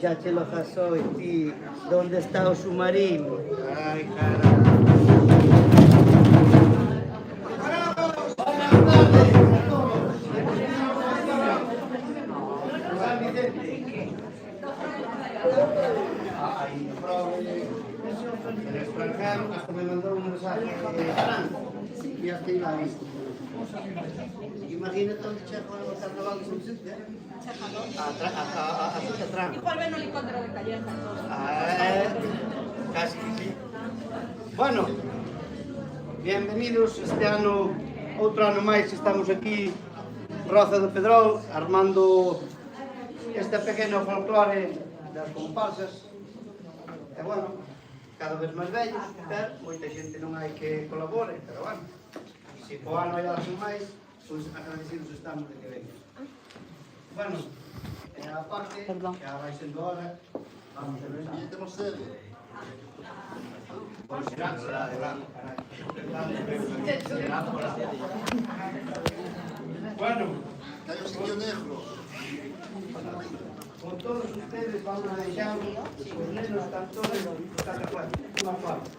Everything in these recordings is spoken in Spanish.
xa che lo jasoi, ti. Donde está o submarino? Ai, caramba. El extranjero hasta me mandó un mensaje y hasta iba a visto. Imagínate onde che agora o carnaval de San Vicente. Atrás. Igual ven o helicóptero de Calleja. Casi que sí. Bueno, bienvenidos este ano, outro ano máis, estamos aquí Roza do Pedrol, armando este pequeno folclore das comparsas. E bueno, cada vez máis vellos, pero moita xente non hai que colabore, pero bueno, se po ano hai algo máis, pois agradecidos estamos de que vengan. Bueno, a parte, xa vai sendo hora, vamos a ver si temos sede. Pois será, carai. Bueno, hay un sitio negro. con todos ustedes vamos a dejar los nenos cantores de Catacuato. Un aplauso.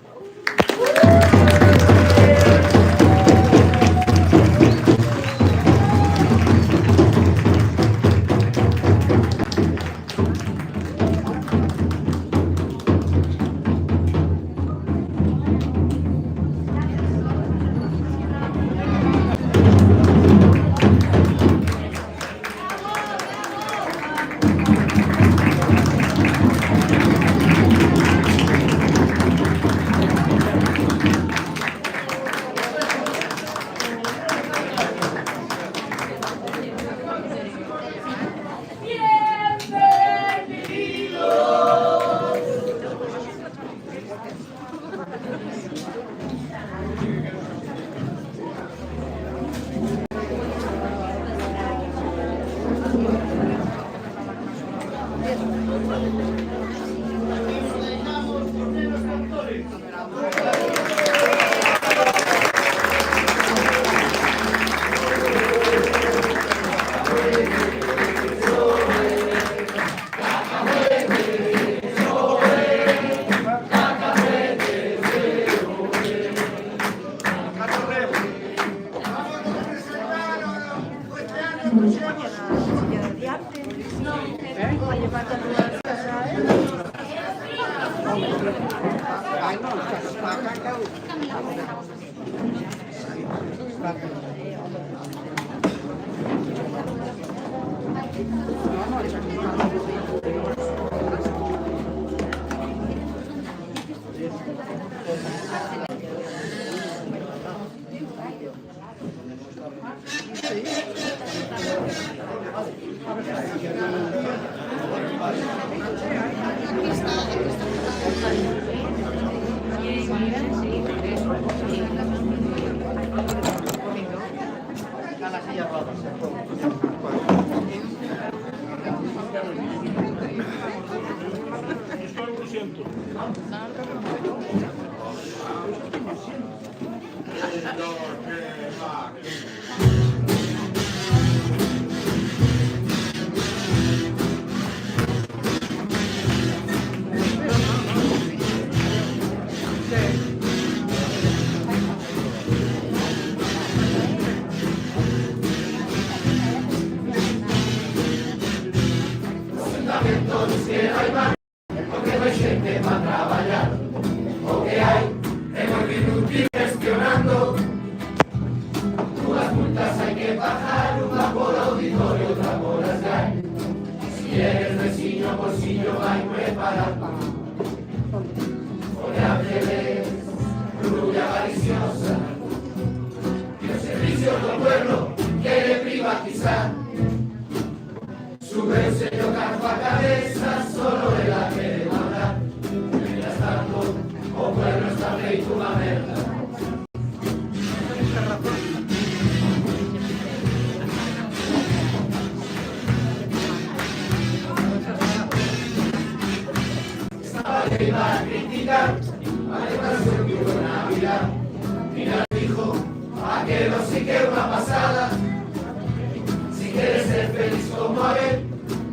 Si quieres ser feliz como él,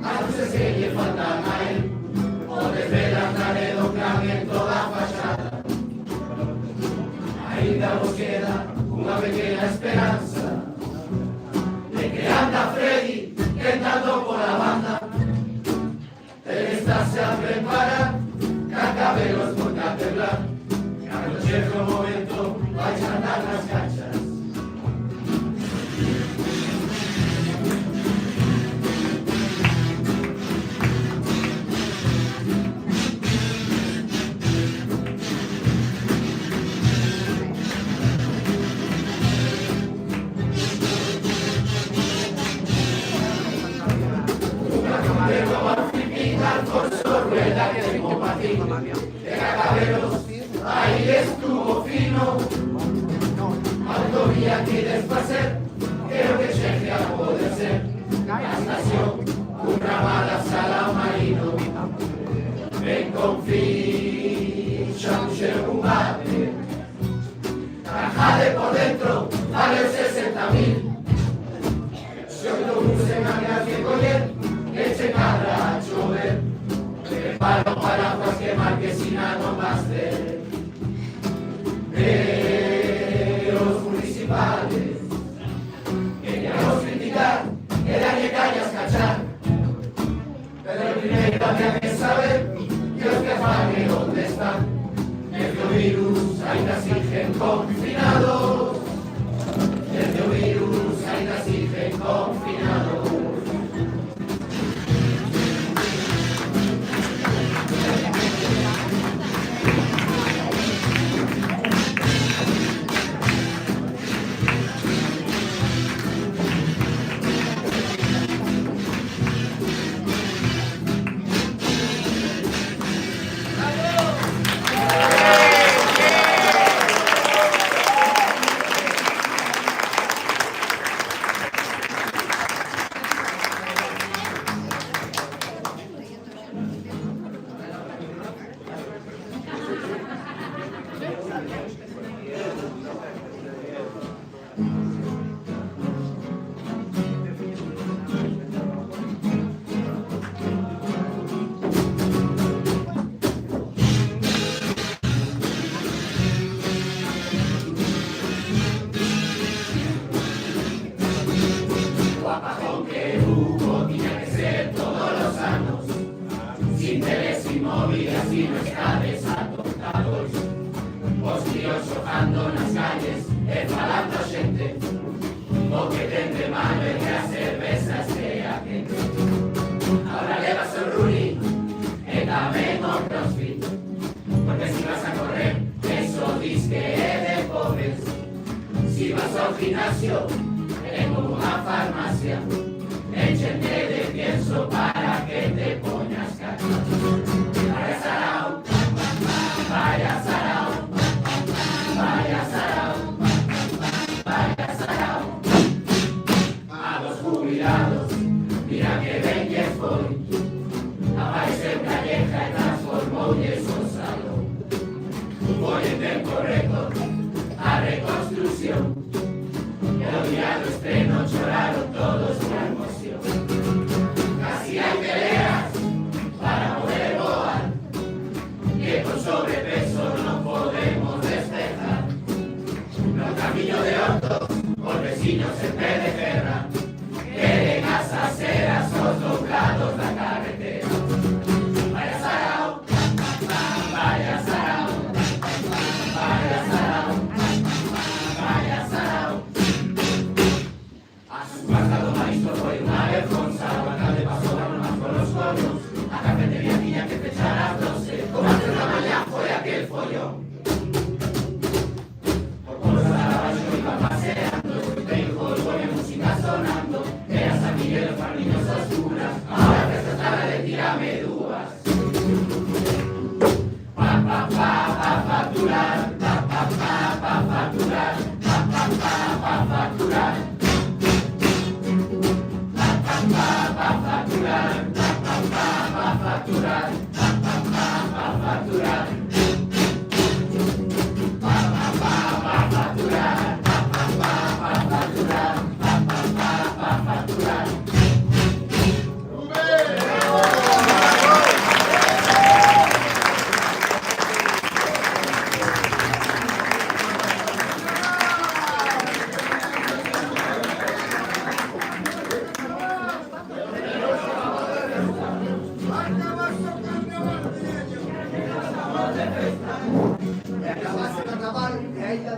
a luces que le faltan a él. ainda vos queda unha pequena esperanza de que anda Freddy tentando pola banda. Él estáse a preparar cacabelos por catedral. Cando chegue o momento vais a andar nas canchas. Alfonso Rueda que tengo patín de cacabelos, ahí estuvo fino. Autovía que desfacer, creo que cheque a poder ser la estación, un ramal a Sala Marino. Ven con ficha, un cherumbate, trajade por dentro, vale 60.000. Si autobús se mañana que coger, eche cabra a chover, preparo paraguas que Marquesina no más de los municipales. Queríamos criticar, que dañe cañas cachar, pero primero había que saber que los que paguen dónde están. El virus ainda siguen confinados, el virus ainda siguen confinados.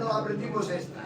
no aprendimos esta.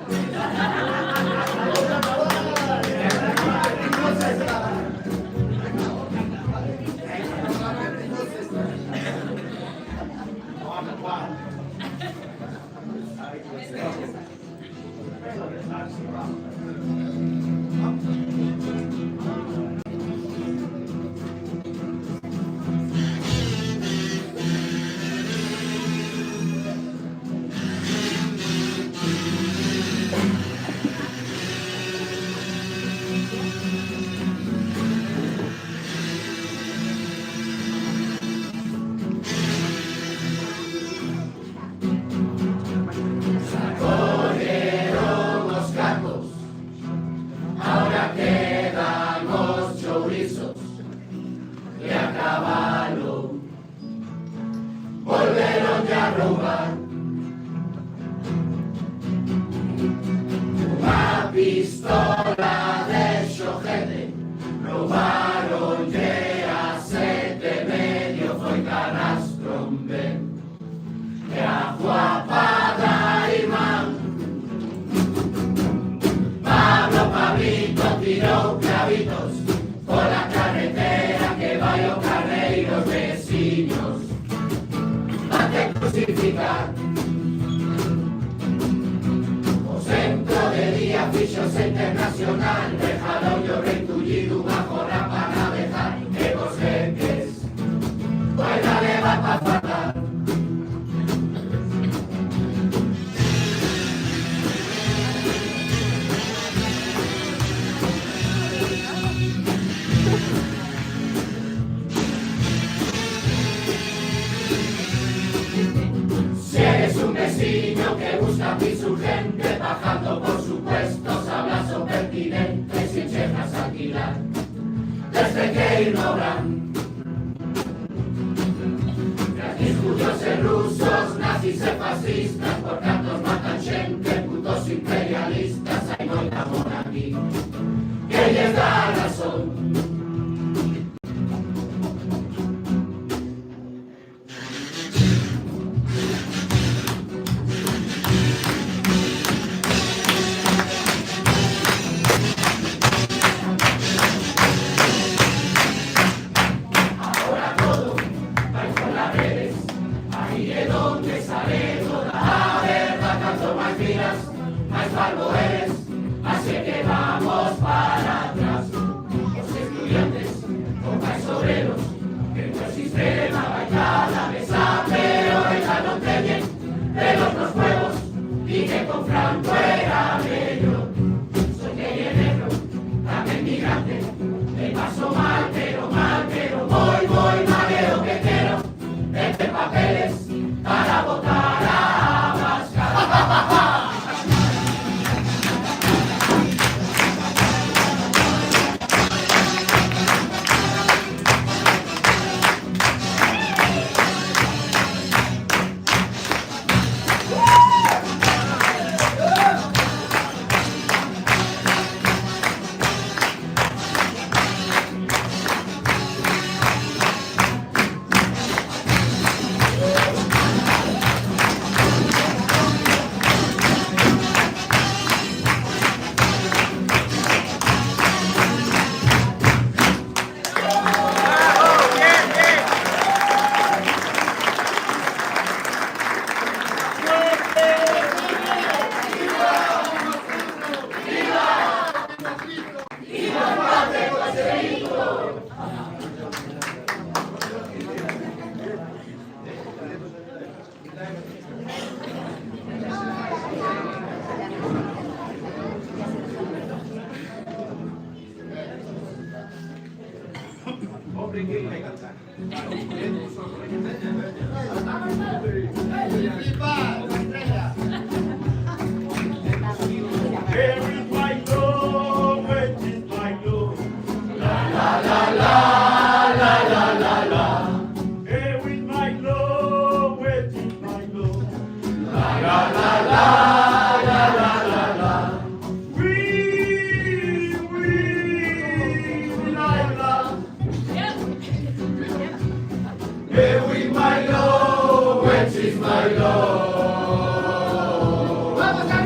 Vamos a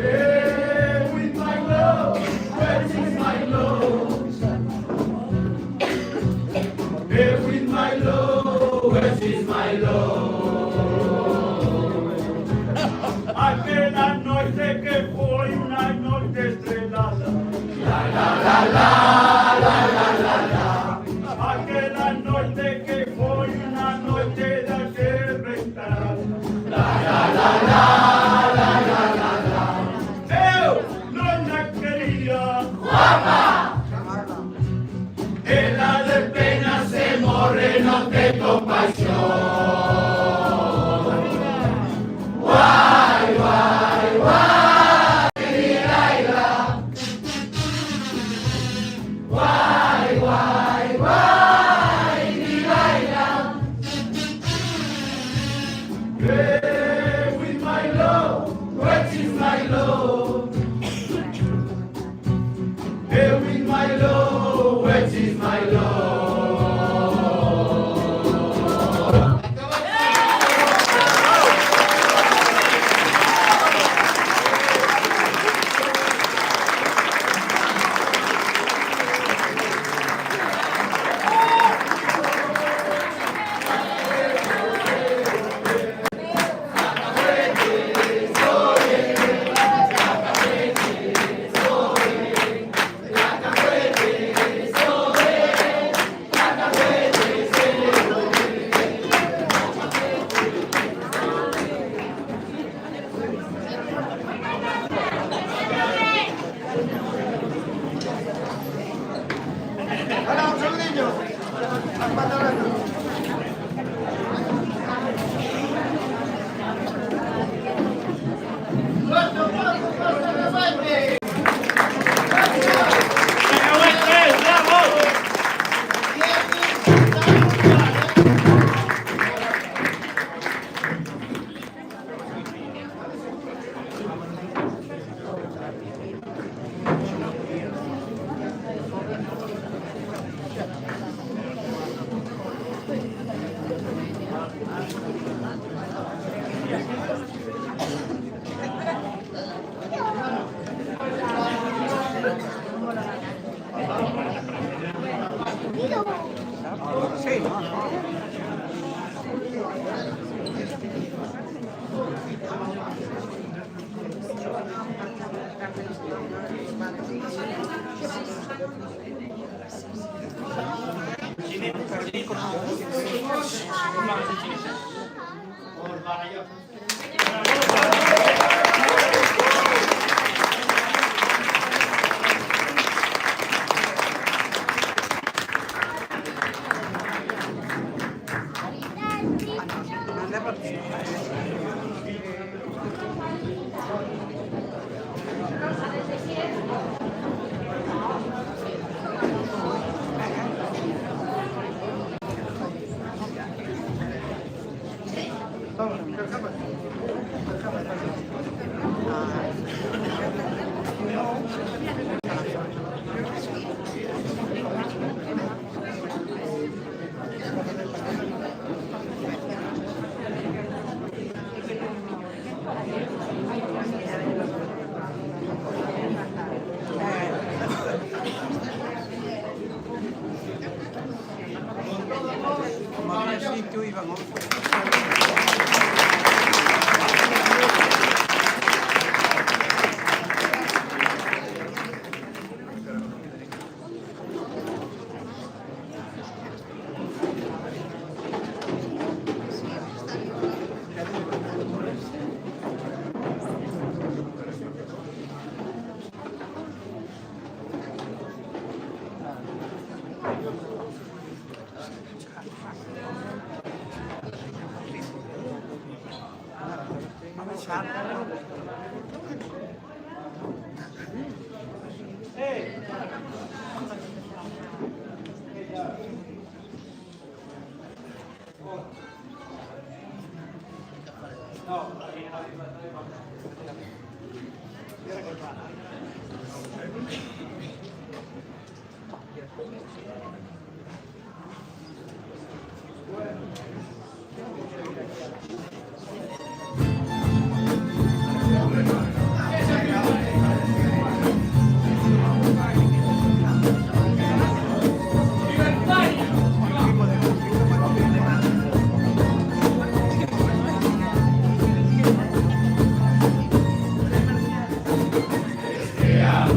Hey, with my love, where is my love? Hey, with my love, where is my love? Aquella noche que fue una noche estrellada. La la la la la la la la. Aquella noche que fue una noche de acertar. La la la la la la la la. Eu non la quería. Guapa. Ella de pena se morre, no te compasión. Guay, guay, guay, Laila. Guay, guay, guay, Laila. Hey, with my love, what is my love? Hey, with my love, what is my love? Hola, un segundillo.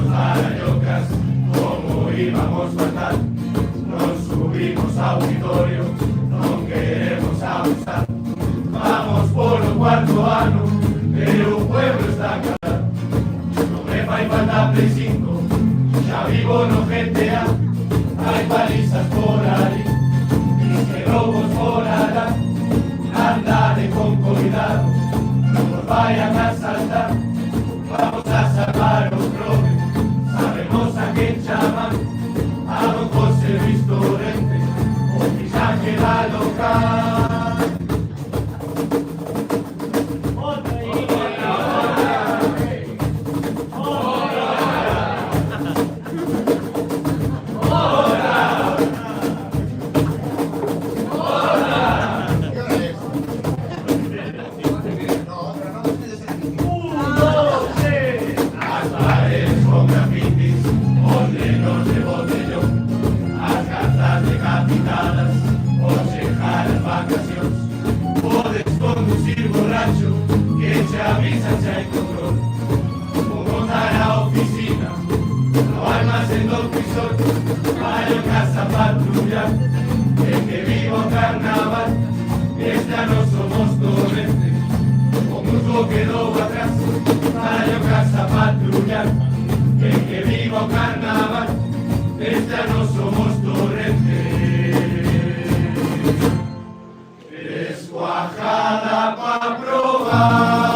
Marayocas, como íbamos fatal, nos subimos a auditorio, no queremos abusar. Vamos por lo cuarto ano, pero el pueblo está calado. No me falta Play 5, ya vivo no GTA. Hay palizas por ahí, y que robos por allá. Andale con cuidado, no nos vayan a asaltar. Vamos a salvar un robe, sabemos a qué llaman, a don José Luis Torrente, oficiaje la local. Que se avisan se encontró como montar la oficina, no almacén dos pisos, vaya casa patrullar, el que vivo carnaval, ya no somos Torrente, como mucho quedó atrás, vaya casa patrullar, el que vivo carnaval, ya no somos Torrente. Es cuajada pa' probar.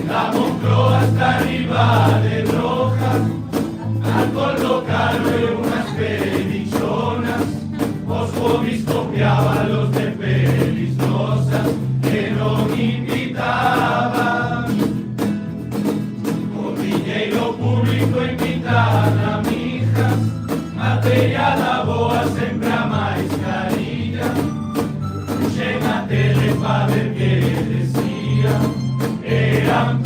La compró hasta arriba de Rojas, al colocarlo en unas perichonas, os hobbies copiaba los de Pelisnosas que no invitaban. Con dinero público invitan a mijas, material a boa sembra mascarilla, llega tele pa' ver qué decía. Eran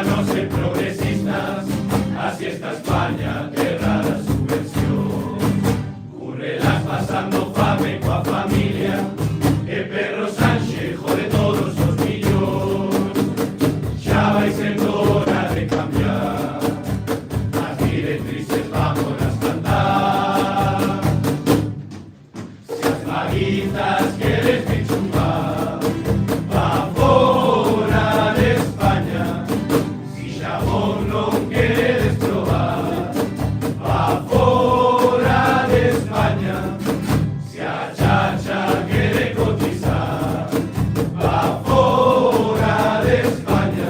no ser progresistas, así está España, qué rara su versión. Currelas pasando fame coa familia, e Pedro Sánchez jode todos os millóns. Xa vai sendo hora de cambiar, as directrices vámonas cantar. Se as vaguitas queres me chumbar, va fora de España. Si xa vos non queredes probar, va fora de España. Se a chacha quere cotizar, va fora de España.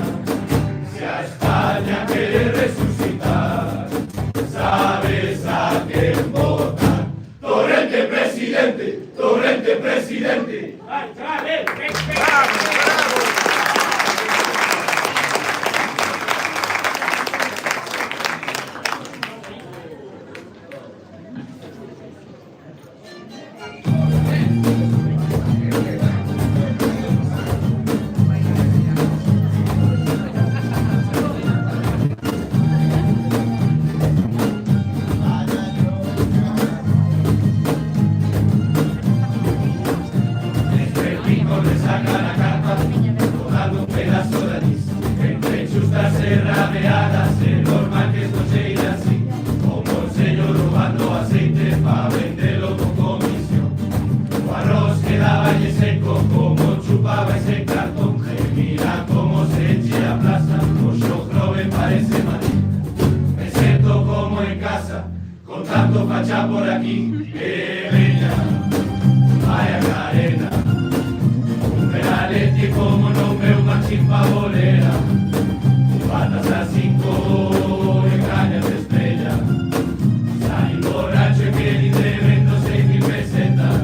Se a España quere resucitar, sabes a quen votar. Torrente presidente, Torrente presidente. ¡Ay, chale! Saca la carta, rodando un pedazo de anís. Entre chustas rameadas, es normal que esto se irá así. Como el señor robando aceite pa' venderlo con comisión. O arroz quedaba y seco, como chupaba ese cartón. Mira cómo se eche a plaza, pues yo creo me parece mal. Me siento como en casa, con tanto facha por aquí. Que venga, vaya cadena. Penaletti como non veo machín pa bolera, patas a 5 de cañas de estrella, salí borracho y que ni de evento 6.000 pesetas.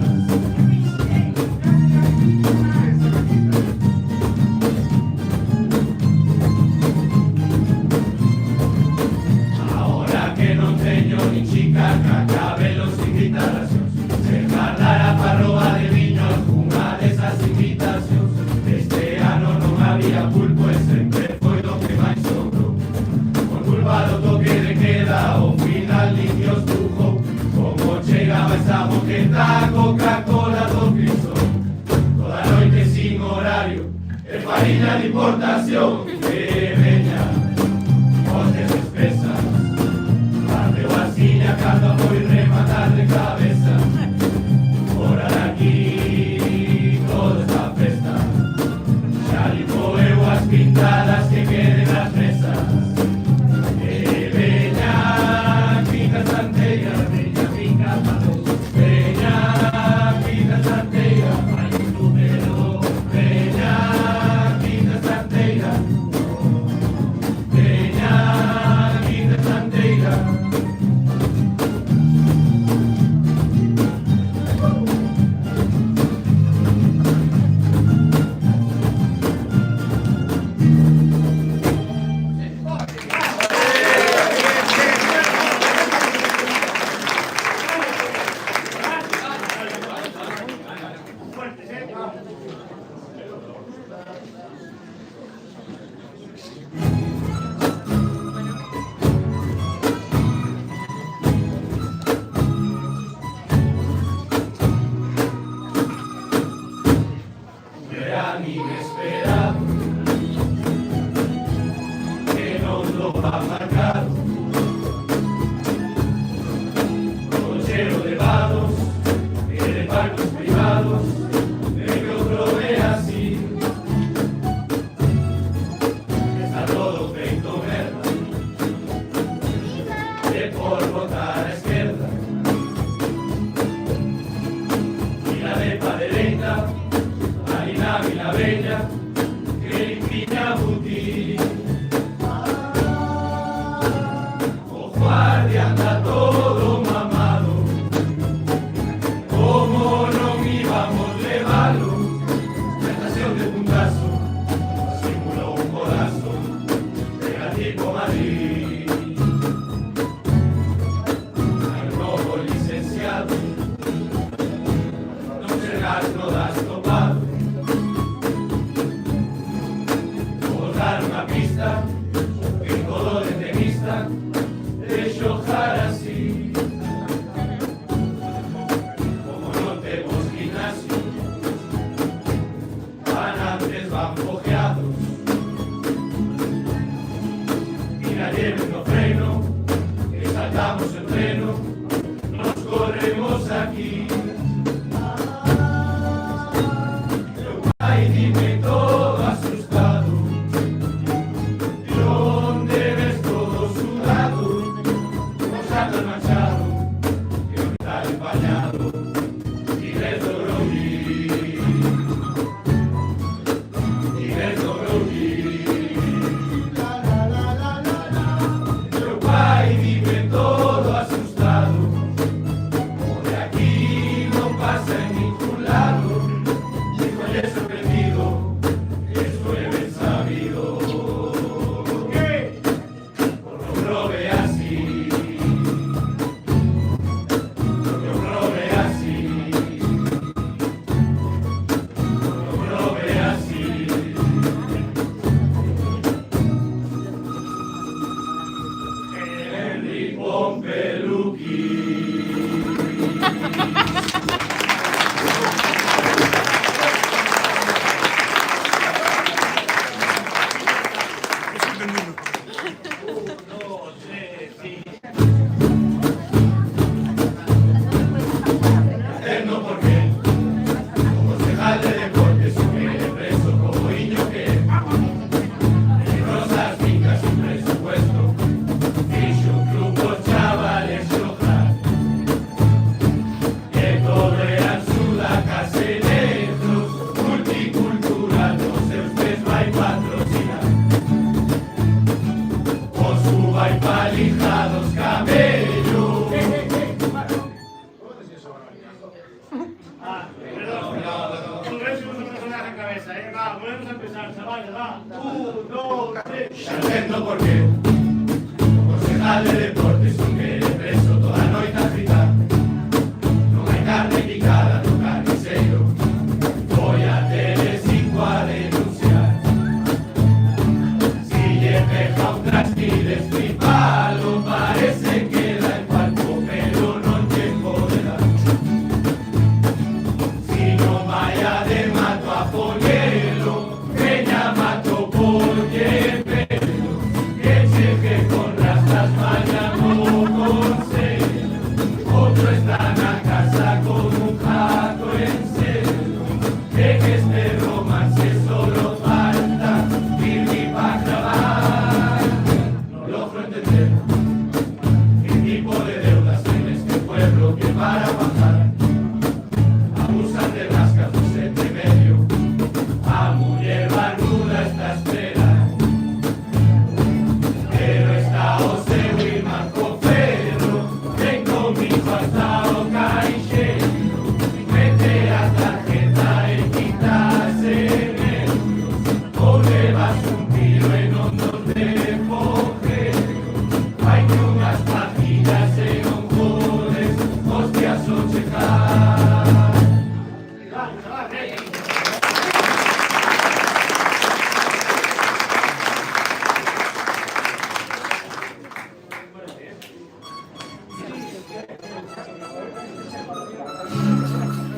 Ahora que non teño ni chica, cacabelos sin guitarracións, se guardará pa roba de viño algunha desas invitacións. Este ano non había pulpo e sempre foi do que máis sobrou. Por culpa do toque de queda, ao final limpios trujo. Como chegaba esa boqueta, Coca-Cola do crisol. Toda noite sin horario, e fariña de importación. Que veña, hostes espesas, bateu a silla cando foi rematar de cabeza. Fora de aquí, toda esta festa, xa limpo eu as pintadas que queden nas mesas. Que veña, finca santeira, veña, finca padrón, veña, finca santeira, vai un número, veña, finca santeira, veña, finca santeira. Era inesperado, que non lo va marcado, cochero de vados e de barcos privados, de que os probé así. Está todo feito merda, de por votar a esquerda, y la de pa dereita, Marina Vilabella, que inclina Buti. O guardia anda todo mamado, como non íbamos levalo. La estación de puntazo simuló un codazo de Gatico Madrid. Al nuevo licenciado, no serás, no das topado. Dar una pista lleves no freno, que saltamos el freno, nos corremos aquí. Ay, dime todo asustado, ¿dónde ves todo sudado? Posando el machado, que no está empañado, y ves Dobrowski, y ves Dobrowski. Pero guay, dime todo asustado, por aquí no pasa en ningún lado. Estoy sorprendido, estoy bien sabido. ¿Por qué? Porque lo ve así, porque lo ve así, porque lo ve así. Henry Pompeluki. Eterno porque, como concejal de deportes, que preso como niño que en rosas fincas sin presupuesto, hizo un club con chavales rojas, que todo eran sudacas electros, multicultural, no sé usted va y patrocina, o suba y palijados camellos. Va, volvemos a empezar, chavales, va. 1, 2, 3. Entiendo por qué, como concejal de deportes, un que preso toda noite a gritar. Non hai carne picada no carniceiro, voy a Telecinco a denunciar. Si lle pega un trasquil flipalo, parece que da en palco, pero non lle pode dar. Si non vai a de mato a poñelo, veña mato polle pelo, que cheque con rastas maña no consello. Otro está na casa con un jato en serio, que este romance solo falta ir pa' grabar. No logro entender qué tipo de deudas tiene este pueblo que para bajar abusan de rascazos entre medio, a mujer barbuda esta espera. Pero está o seu irmán Coferro, ven conmigo hasta o caixeiro, mete a tarjeta e quítase euros, ou levas un tiro e non nos de fogero. Hai que unhas pajillas e non podes, hostias o checar.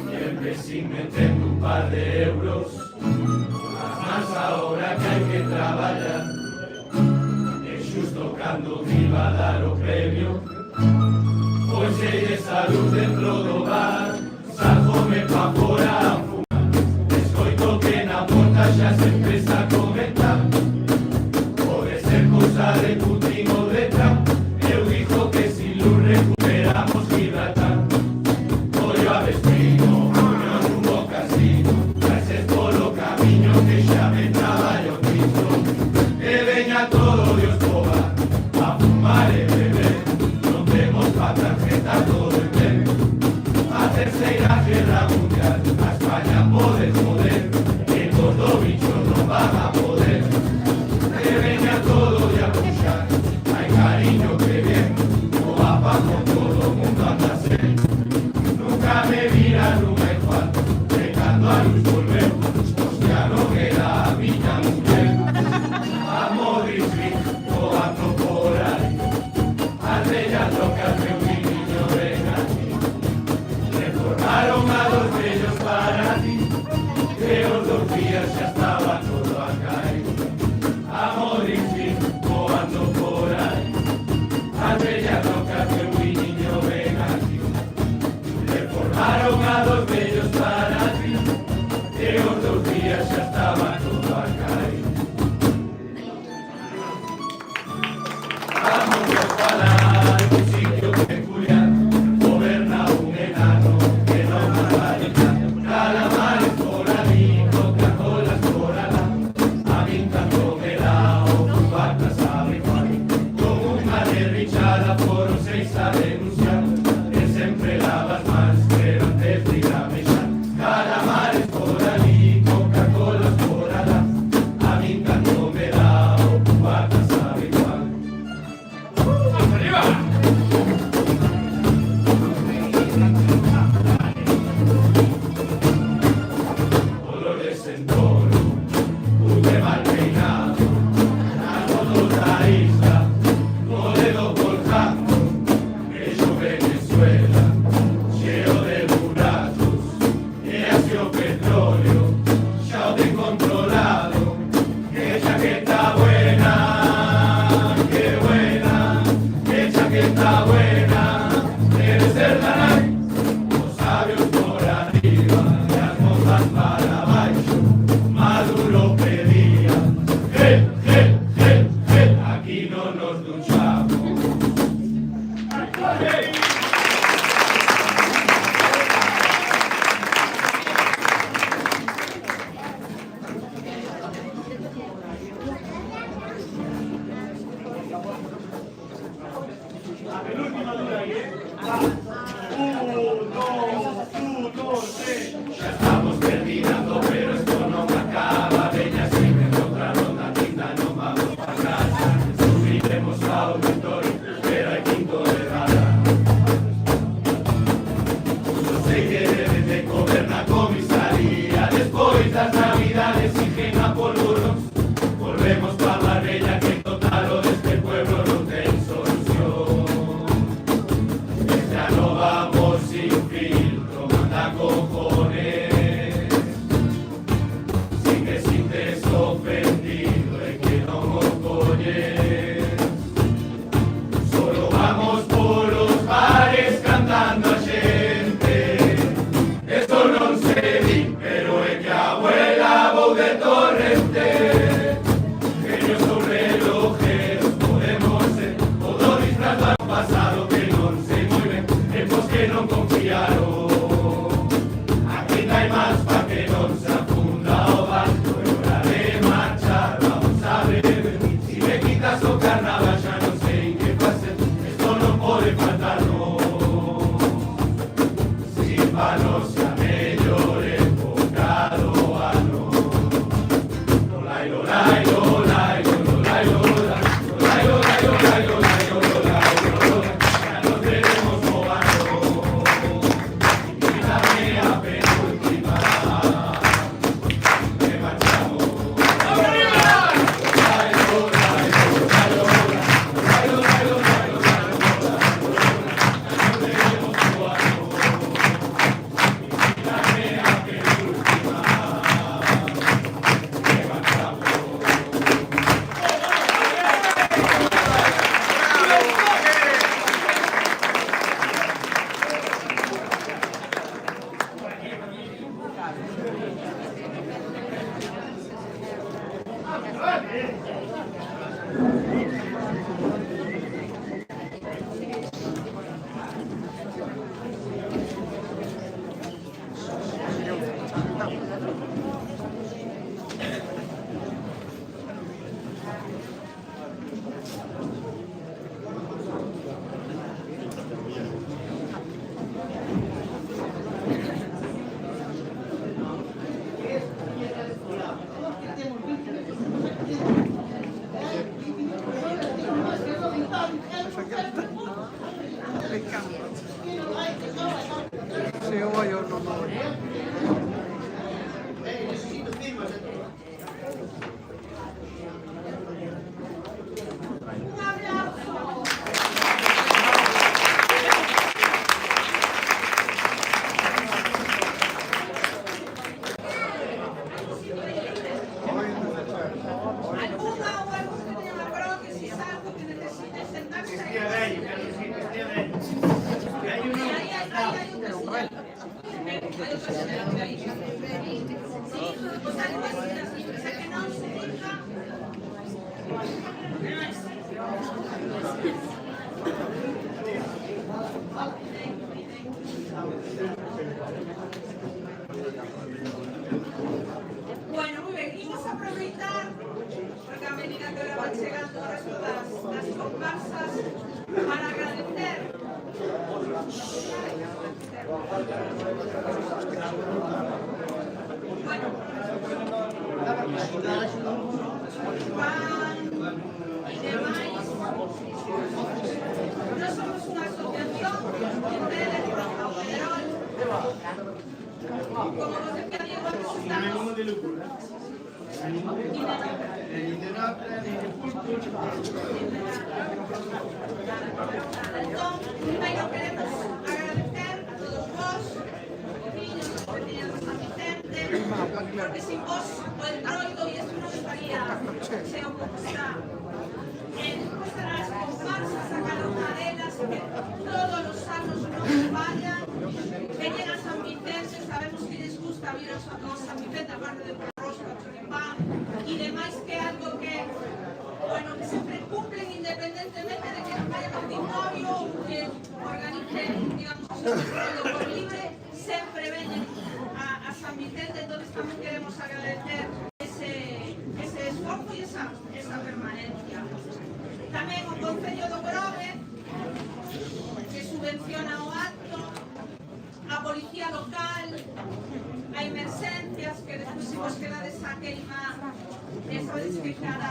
Siempre sin meterme un par de euros, más ahora que hay que trabajar. Es justo cando iba a dar o premio, pois sei de salud dentro do bar, sájome pa fora a fumar. Escoito que na porta xa se empieza a comentar, pode ser cousa de Putin ou de Trump. Eu dijo que si luz recuperamos Gibraltar. Ollo a vestido, ollo nun bo casino, traes polo camiño que xa me traballo Cristo. Que veña todo Dios toba, a fumar e beber, non temos pa tarjeta todo en ben. A terceira guerra mundial, a España pode joder, que cos do bicho non van a poder. Que veña todo de a puxar, foro 6 a denunciar, que sempre lavas mans, pero antes de ir a mexar. Calamares por ali, Coca-Cola por alá, a min tanto me da o cubata sabe igual. ¡Arriba! Olores en toro, pute mal peinado, algo da isla, Moledo volcando, bello Venezuela, lleno de buracos, que hace o petróleo, ya te he controlado, que chaqueta buena, que chaqueta buena, debe ser la nave, los sabios por arriba, las montas para abajo, Maduro pedía, aquí no nos duchamos. El último dura ahí, ¿eh? Va. 1, 2, 3. Ya estamos terminando, pero esto no me acaba. Veña, si me otra ronda linda, no vamos para casa. Subiremos a auditorio, pero hay quinto de rara. Yo sé que deben de comer la comisaría. Después las navidades y quema polvoros. Volvemos para Marbella, que en total lo de este pueblo no tiene solución. Ya no vamos sin filtro, manda cojones. Si te sientes ofendido es que no mocoñes. Solo vamos por los bares cantando a gente. Esto no se di, pero es que abuela vou de torrente. Genios sobre relojeros podemos ser, todo disfrazar un pasado que no se mueve, tempos que no confiaron. Aquí hay más pa' que no se afunda o barco, es hora de marchar, vamos a beber. Si me quitas o carnaval ya no sé en qué pase, esto no puede faltar, no. Sin palos ya me lloré enfocado a no. Lolai, lolai, lolai, lolai, lolai, lolai, lolai, lolai, lolai, lolai, lolai, ya no tenemos bobano. Invítame a penúltima, me marchamos. Lolai, lolai, lolai, lolai, lolai, lolai, lolai, ya no tenemos bobano. Invítame a penúltima, me marchamos. Bueno, muy bien, imos a aproveitar porque a medida que van chegando as comparsas para Bueno, y demais. No somos una asociación que ustedes trabajan federal. Como nos decía Diego, estamos de lucro. Primero queremos agradecer a todos vos, niños, pequeños de San Vicente, porque sin vos o el troito y esto no estaría siendo como está. Nuestras comparsas a cada una de ellas, que todos los años nos vayan, que llega a San Vicente, sabemos que les gusta vir a San Vicente, aparte de rosca, choripán y demás, que algo que, bueno, que siempre cumplen independientemente de que no haya matrimonio o que organicen, digamos, un por libre, siempre vienen a San Vicente. Entonces también queremos agradecer ese esfuerzo y esa permanencia. Tamén o Concello do Grove, que subvenciona o acto, a Policía Local, a Emerxencias, que despois se vos quedades a queima, sabes que cada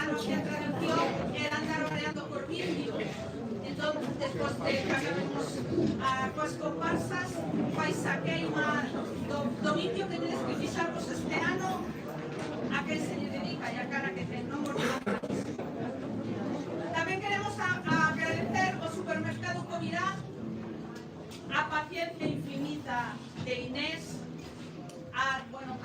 ano que a tradición era andar oreando por vídeo. Entón, despois de que acabemos coas comparsas, vais a queima do vídeo que tedes que fixarvos este ano, a que se lle dedica e a cara que ten, non vos preocupéis. Tamén queremos agradecer ao supermercado Comirá a paciencia infinita de Inés, a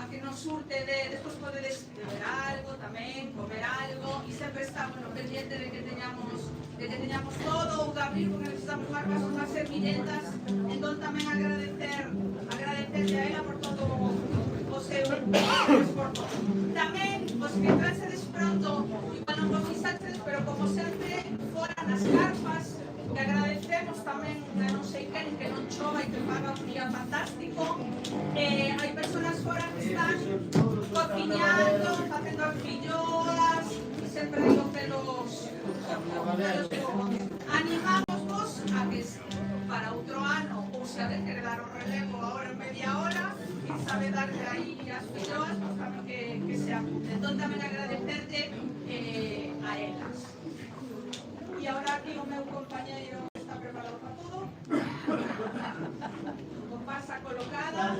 que nos surte despois podedes beber algo tamén, comer algo, e sempre está pendiente de que teñamos todo, ou de abrir, porque necesitamos marcas unhas servilletas. Entón tamén agradecerle a ela por todo o seu esforzo. Tamén, os que traxedes pronto, igual non vos fixaxedes, pero como sempre, fora nas carpas, que agradecemos tamén a non sei quen que non chova e que paga un día fantástico. Hai personas fora que están cociñando, facendo alfilloas, e sempre digo que los animamos vos a que para outro ano, ou se habéis que dar o relevo agora en media hora, e sabe darle aí as filloas, pues tamén que se apunte. Entón tamén agradecerte a elas. E agora aquí o meu compañeiro está preparado para todo. Comparsa colocada.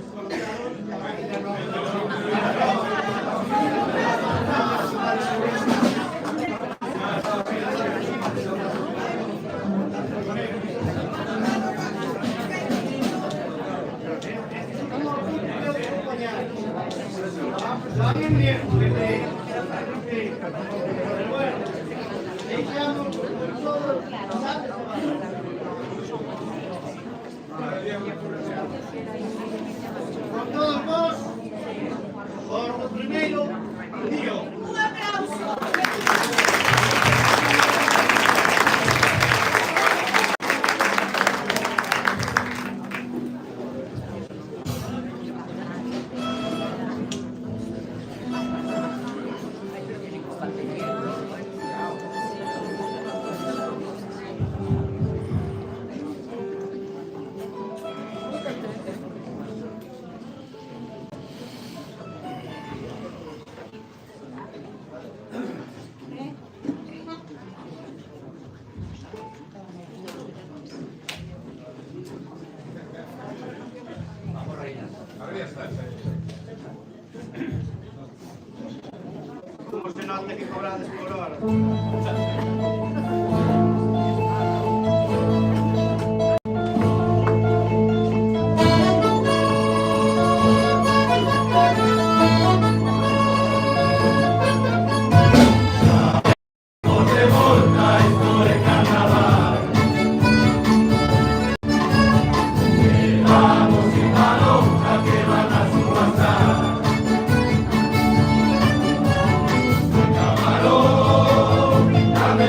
Con todos vos, por lo primero, digo. Un aplauso. Como se nota que cobrades por hora. Dame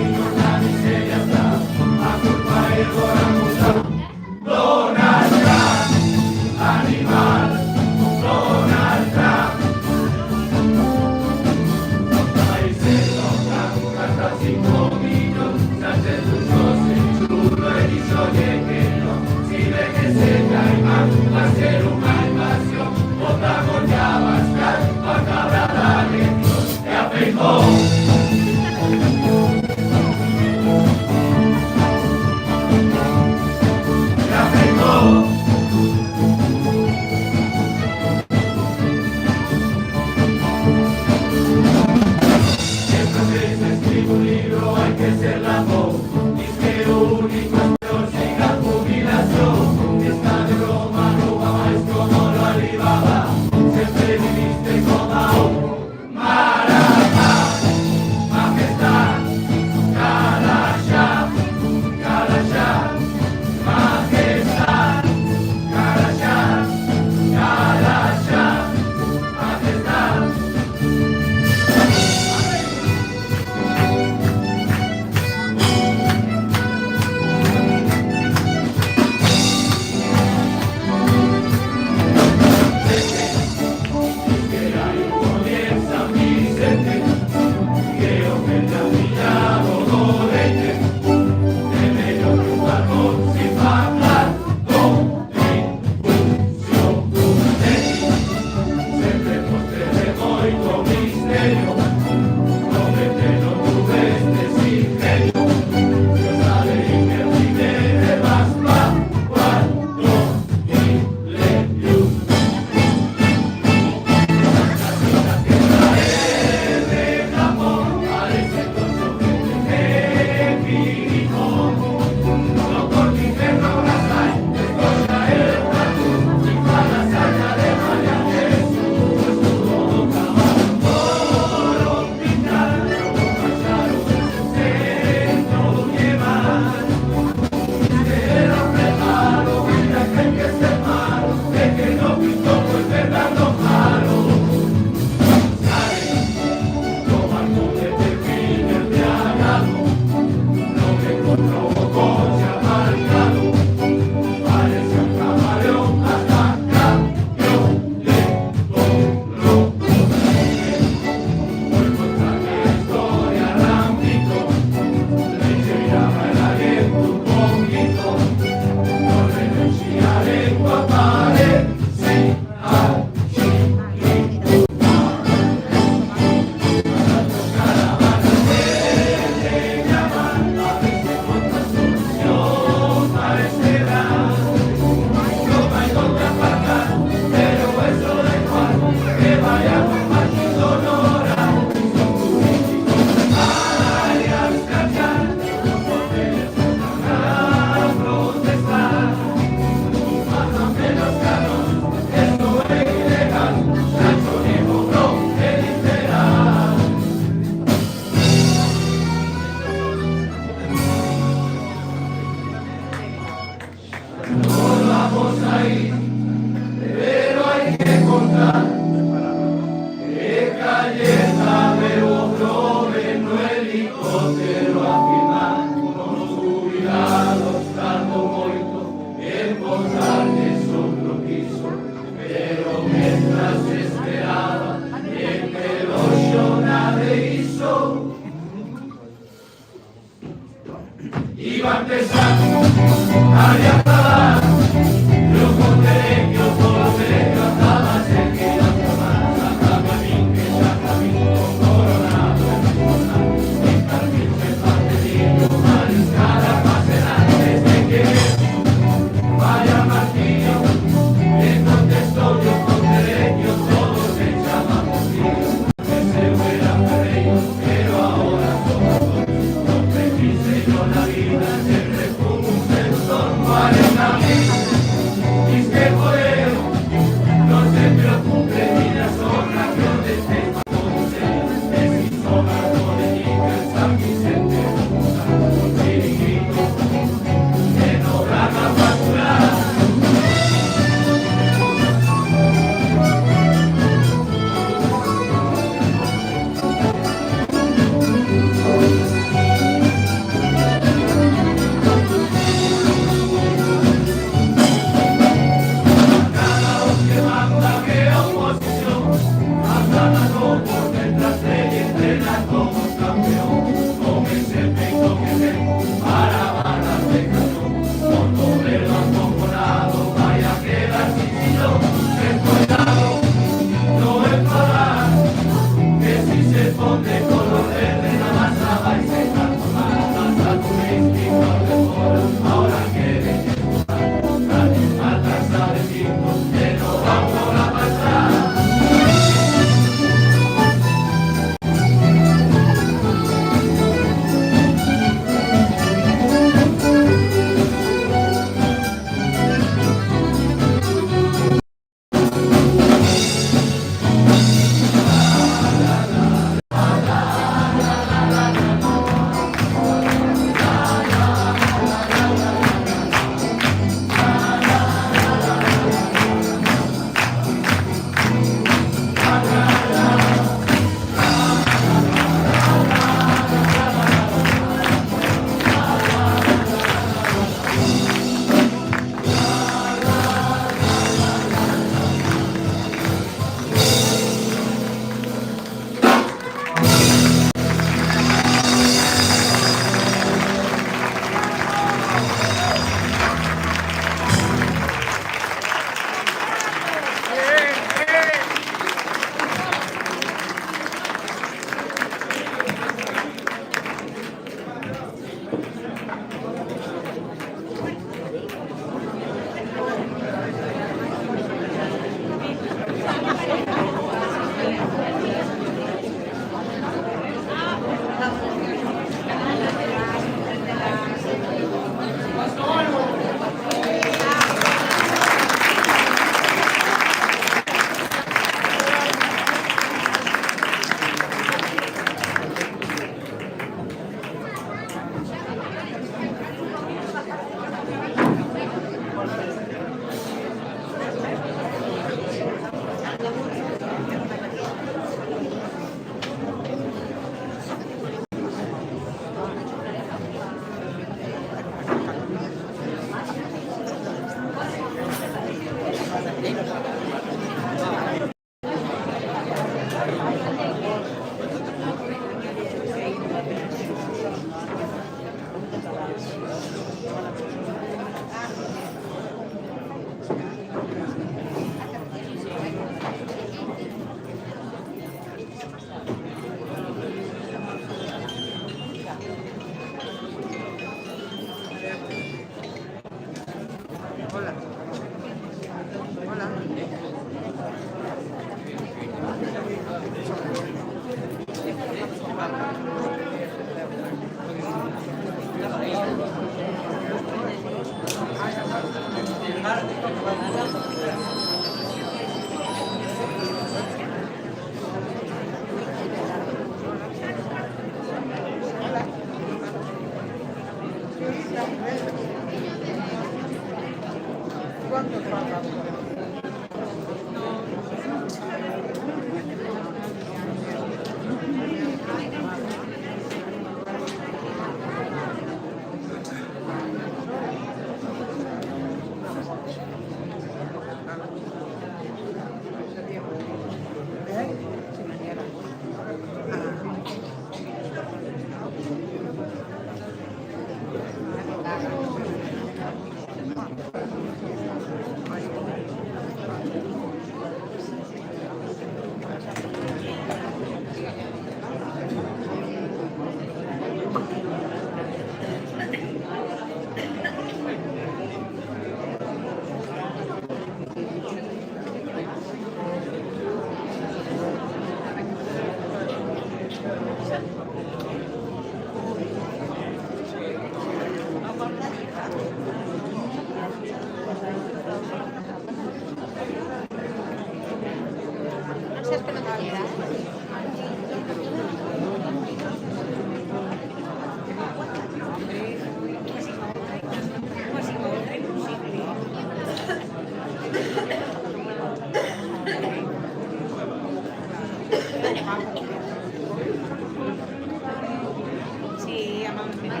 Sí, amablemente.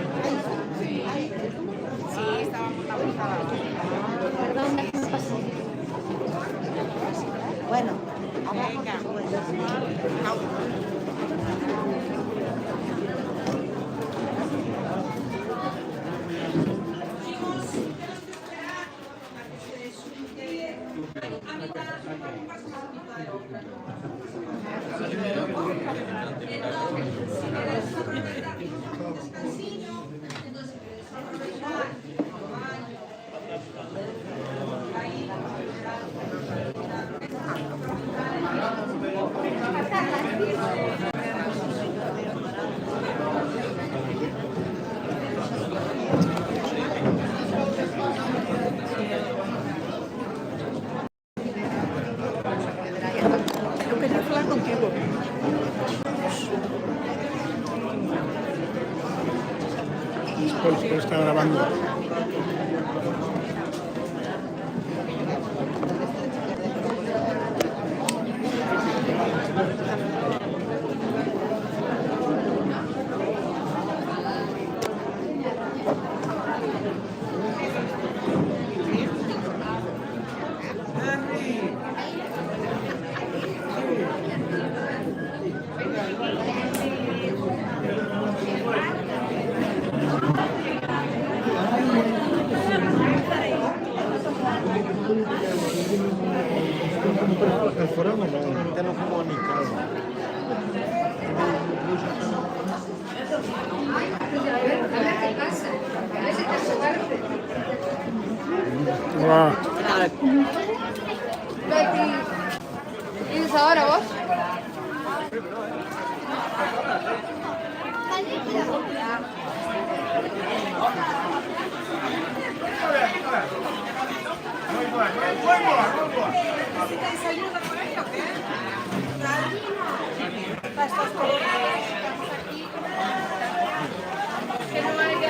Sí, estaba muy avanzada. Perdón, déjame pasar. Bueno, Venga. yo quería hablar contigo. Pues está grabando. El foro no te lo comunicado. Wow. ¿Qué dices ahora vos? ¿Necesitáis ayuda por ahí o qué? Estas colores. Que no hay de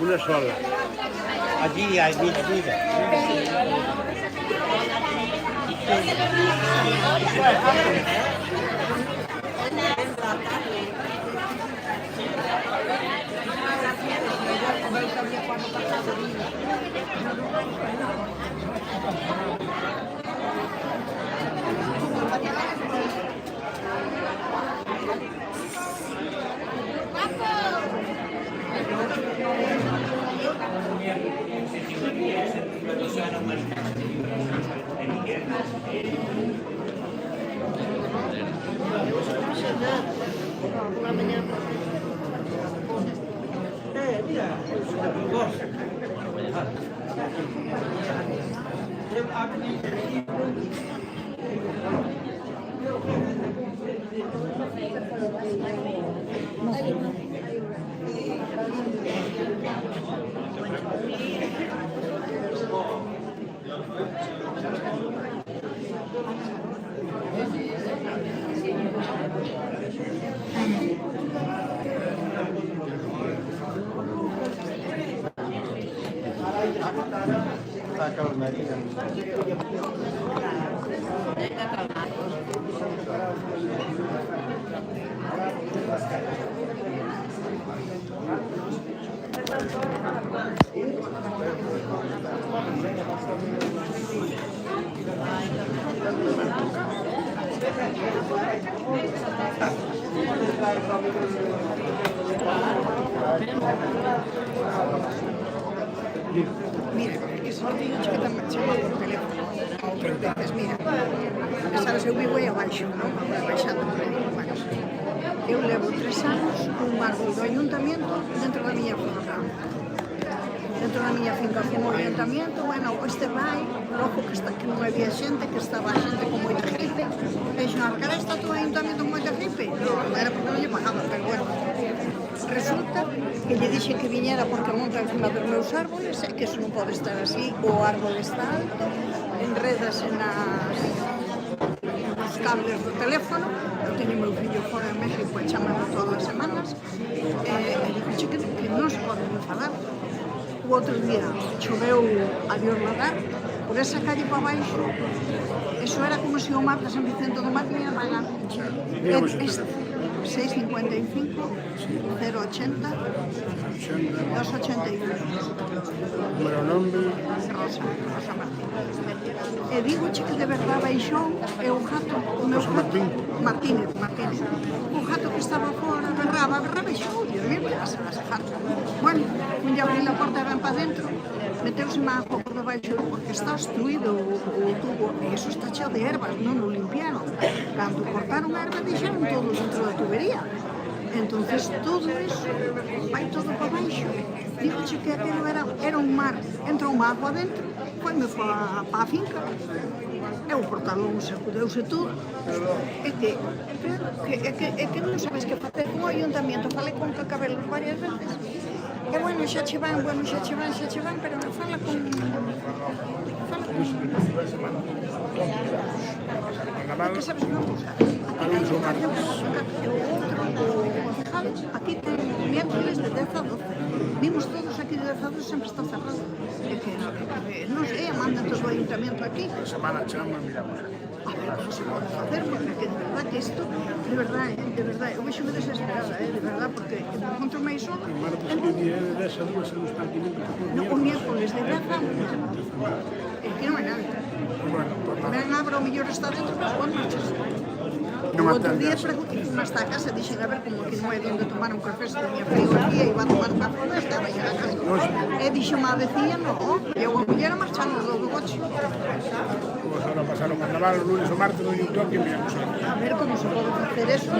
Una sola. Allí hay vida. Mira, que só digo que te chama por teléfono outras veces, mira, porque sabes, eu vivo aí abaixo, non? Agora baixando por aí, bueno. Eu levo 3 anos un árbol do ayuntamiento dentro da miña finca. Dentro da miña finca como ayuntamiento, bueno, este vai, logo que non había xente, que estaba xente con moita gripe, e dixo, cara, está todo o ayuntamiento con moita gripe? Non, era porque non lle pagaba, pero bueno. Resulta que lle dixe que viñera porque monta encima dos meus árboles e que eso non pode estar así, o árbol está alto, enredase nos cables do teléfono, eu teño meu fillo fora en México e chamando todas as semanas, e dixo que non se pode non falar. O outro día choveu a Dios ladar, por esa calle para baixo, eso era como se o mar de San Vicente do Mar viña para 655 080 281. Número nombre. Rosa Martín. E digo que de verdade baixou e o gato, o meu gato, Martínez. O gato que estaba fora berraba e xou, Dios mío, ese gato. Bueno, un lle abrí a porta e ven para dentro, meteuse má pouco de baixo porque está obstruído o tubo e eso está cheo de ervas, non o limpiaron. Cando cortaron a erva deixaron todo dentro da tubería. Entonces todo eso vai todo para baixo. Digo que aquilo era un mar, entra unha agua dentro, foi-me para a finca. E o portalón sacudeuse todo. É que non sabes que facer con o ayuntamiento. Falei con Cacabelos varias veces. E bueno, xa che van, pero fala con... Que sabes unha cousa? Aquí ten miércoles de 10 a 12. Vimos todos aquí de 10 a 12, sempre está cerrado. É que non sei, manda todo o ayuntamiento aquí. Semana chama, miramos. A ver, como se pode facer, porque de verdad que isto, de verdad, eu vexo-me desesperada, de verdad, porque me encontro máis sola. El martes que día de 10 a 2 en los parquímetros. O miércoles de 10 a 1. Que non hai nada. Bueno, pues nada. Ben abro, o mellor está dentro, mas bon marchas. O outro día preguntei como está a casa, dixen a ver como que non hai donde tomar un café, se tenía frío aquí e iba a tomar un café, estaba aí a casa. E dixo má vecía, non, e a muller a marchando do coche. Pues ahora pasaron o carnaval, o lunes o martes, doy un toque y miramos a ver. A ver como se pode facer eso.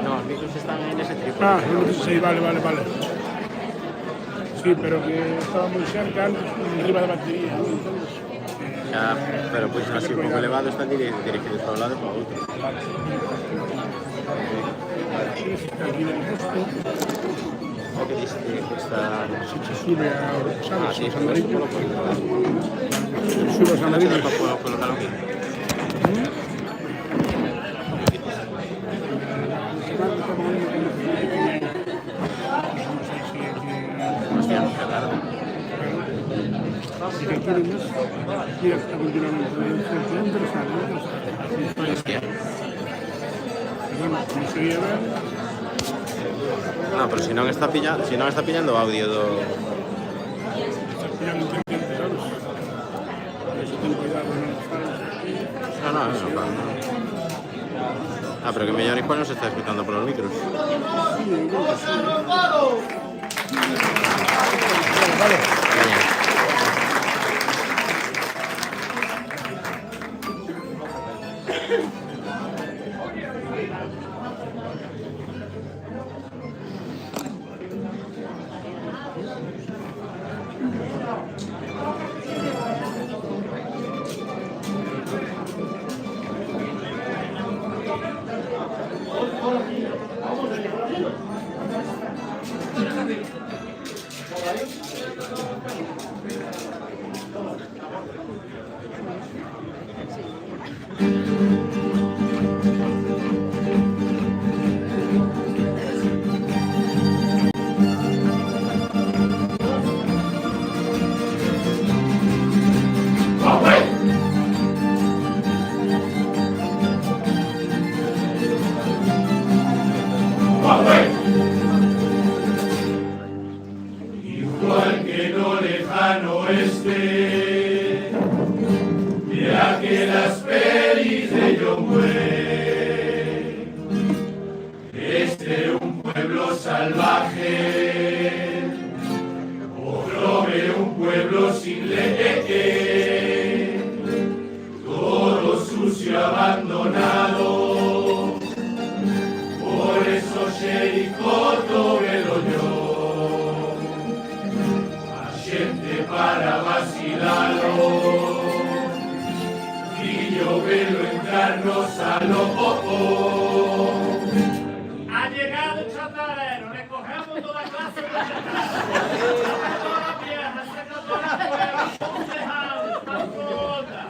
No, los micros están en ese trípode. Ah, sí, vale. Sí, pero que estaba muy cerca, arriba de batería. Ya, pero pues así un poco elevado están dirigidos para un lado y para otro. Aquí del resto, ¿O qué dice que está...? si se sube a, ¿sabes? Ah, sí, Los amarillos. pues, Sube los amarillos. Para colocar aquí. Hostia, qué raro. Y que quieren más, mira, está continuamente interesante. Hostia. Y bueno, como se lleva, No, pero si non está pillando audio do... Estás pillando pendiente, sabes? Por eso ten cuidado, non falas. No. Ah, pero que mellor igual non se está escutando polos micros. Veña. Igual que no lejano oeste, de aquellas pelis de John Wayne, este un pueblo salvaje, Ogrove un pueblo sin ley, todo sucio abandonado, por eso Jericó velo yo. Para vacilarlo y yo velo entrarnos a lo Ha llegado el chatarero, le cogemos toda clase de chatarero. Todas las viejas, todas las pruebas, concejales, están todas.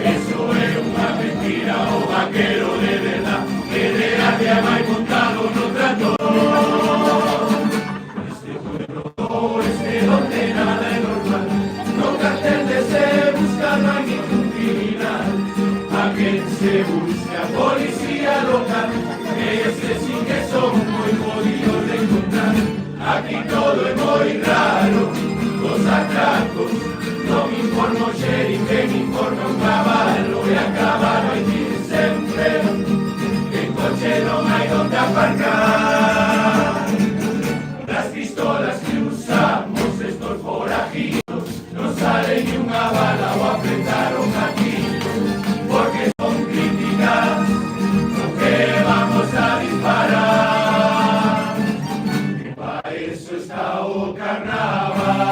Eso es una mentira o vaquero de verdad, que de gracia va y montado no trató. Este pueblo no es de donde nada es normal, no cartel de se busca, no hay ningún criminal. A quien se busca policía local, ese sí que son muy jodidos de encontrar. Aquí todo es muy raro, los atracos. No me informo sheriff, que me informa un caballo y a caballo hay que ir siempre. En coche no hay donde aparcar. Las pistolas que usamos estos forajidos no sale ni una bala o apretaron aquí, porque son críticas lo que vamos a disparar. Para eso está o carnaval.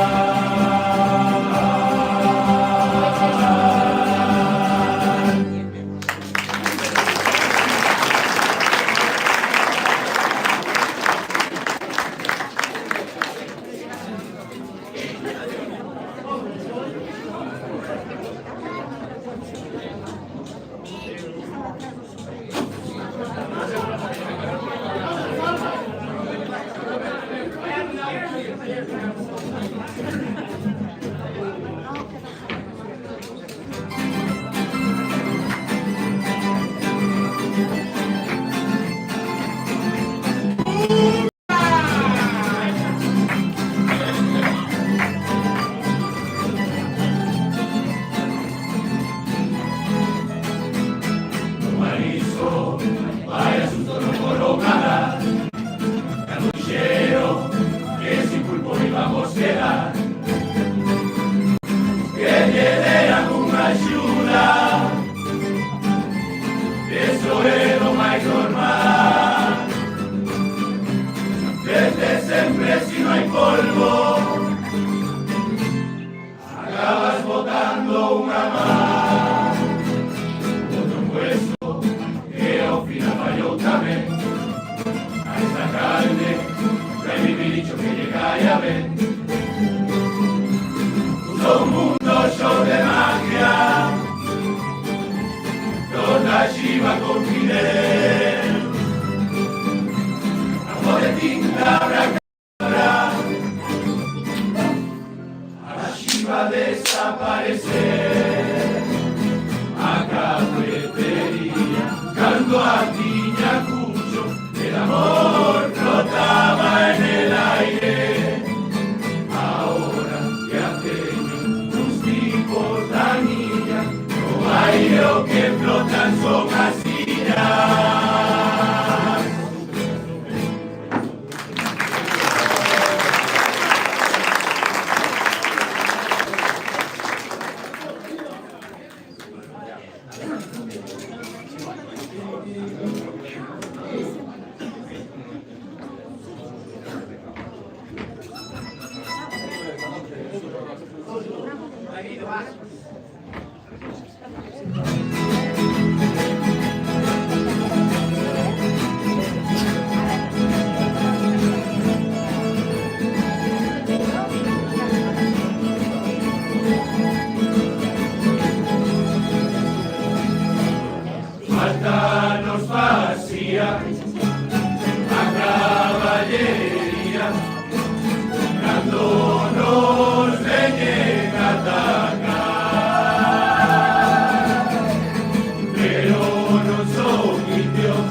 Acabas botando una más, otro puesto que ao final falló tamén. A esta carne, trae mi dicho que llega y a ver. Todo un mundo show de magia, toda chiva con Fidel. Amor de tinta, abracadabra, a la chiva desaparecer. caballería, cuando nos vengan a atacar. Pero no son indios,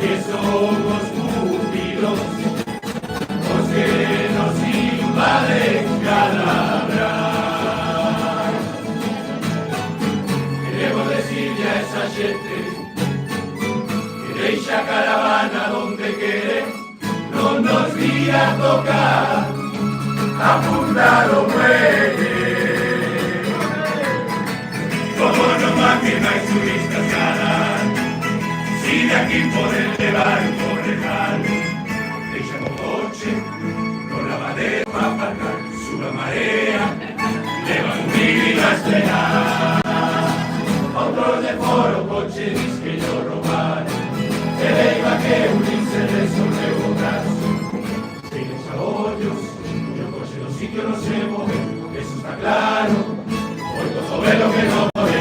que somos cúpidos, los que nos invaden cada bravo. Queremos decirle a esa gente que deixa a caravana donde quiere, no nos vía a tocar, apuntar o muelle. Como no manden más turistas caras, si de aquí poden levar un correjal, deixan o coche, no lavadero a aparcar, sube a marea, levan un vídeo a estrenar. Otros de foro coche dice que yo robar, que deiva que un se resolveu o brazo. Tienes a hoyos, y el coche no sitio no se mueve, eso está claro, hoy todo ve lo que no ve.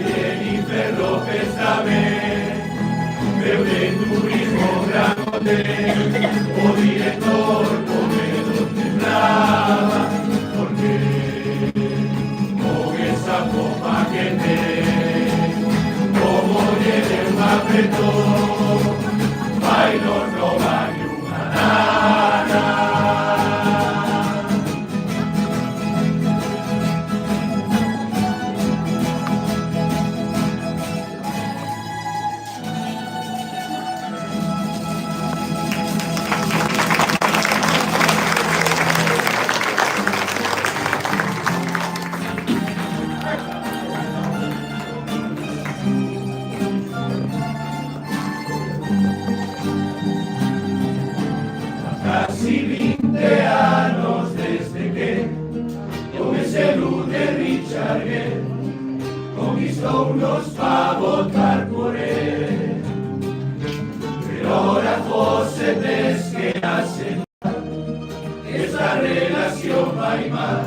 Jennifer López también, veo de turismo gran hotel, o director comedor temblaba, porque con esa copa que te como lleve un apretón, bailo no vale una nada. Casi 20 años desde que con ese luz de Richard Gere conquistó unos para votar por él. Pero ahora José ves que hacen esta relación va y mal,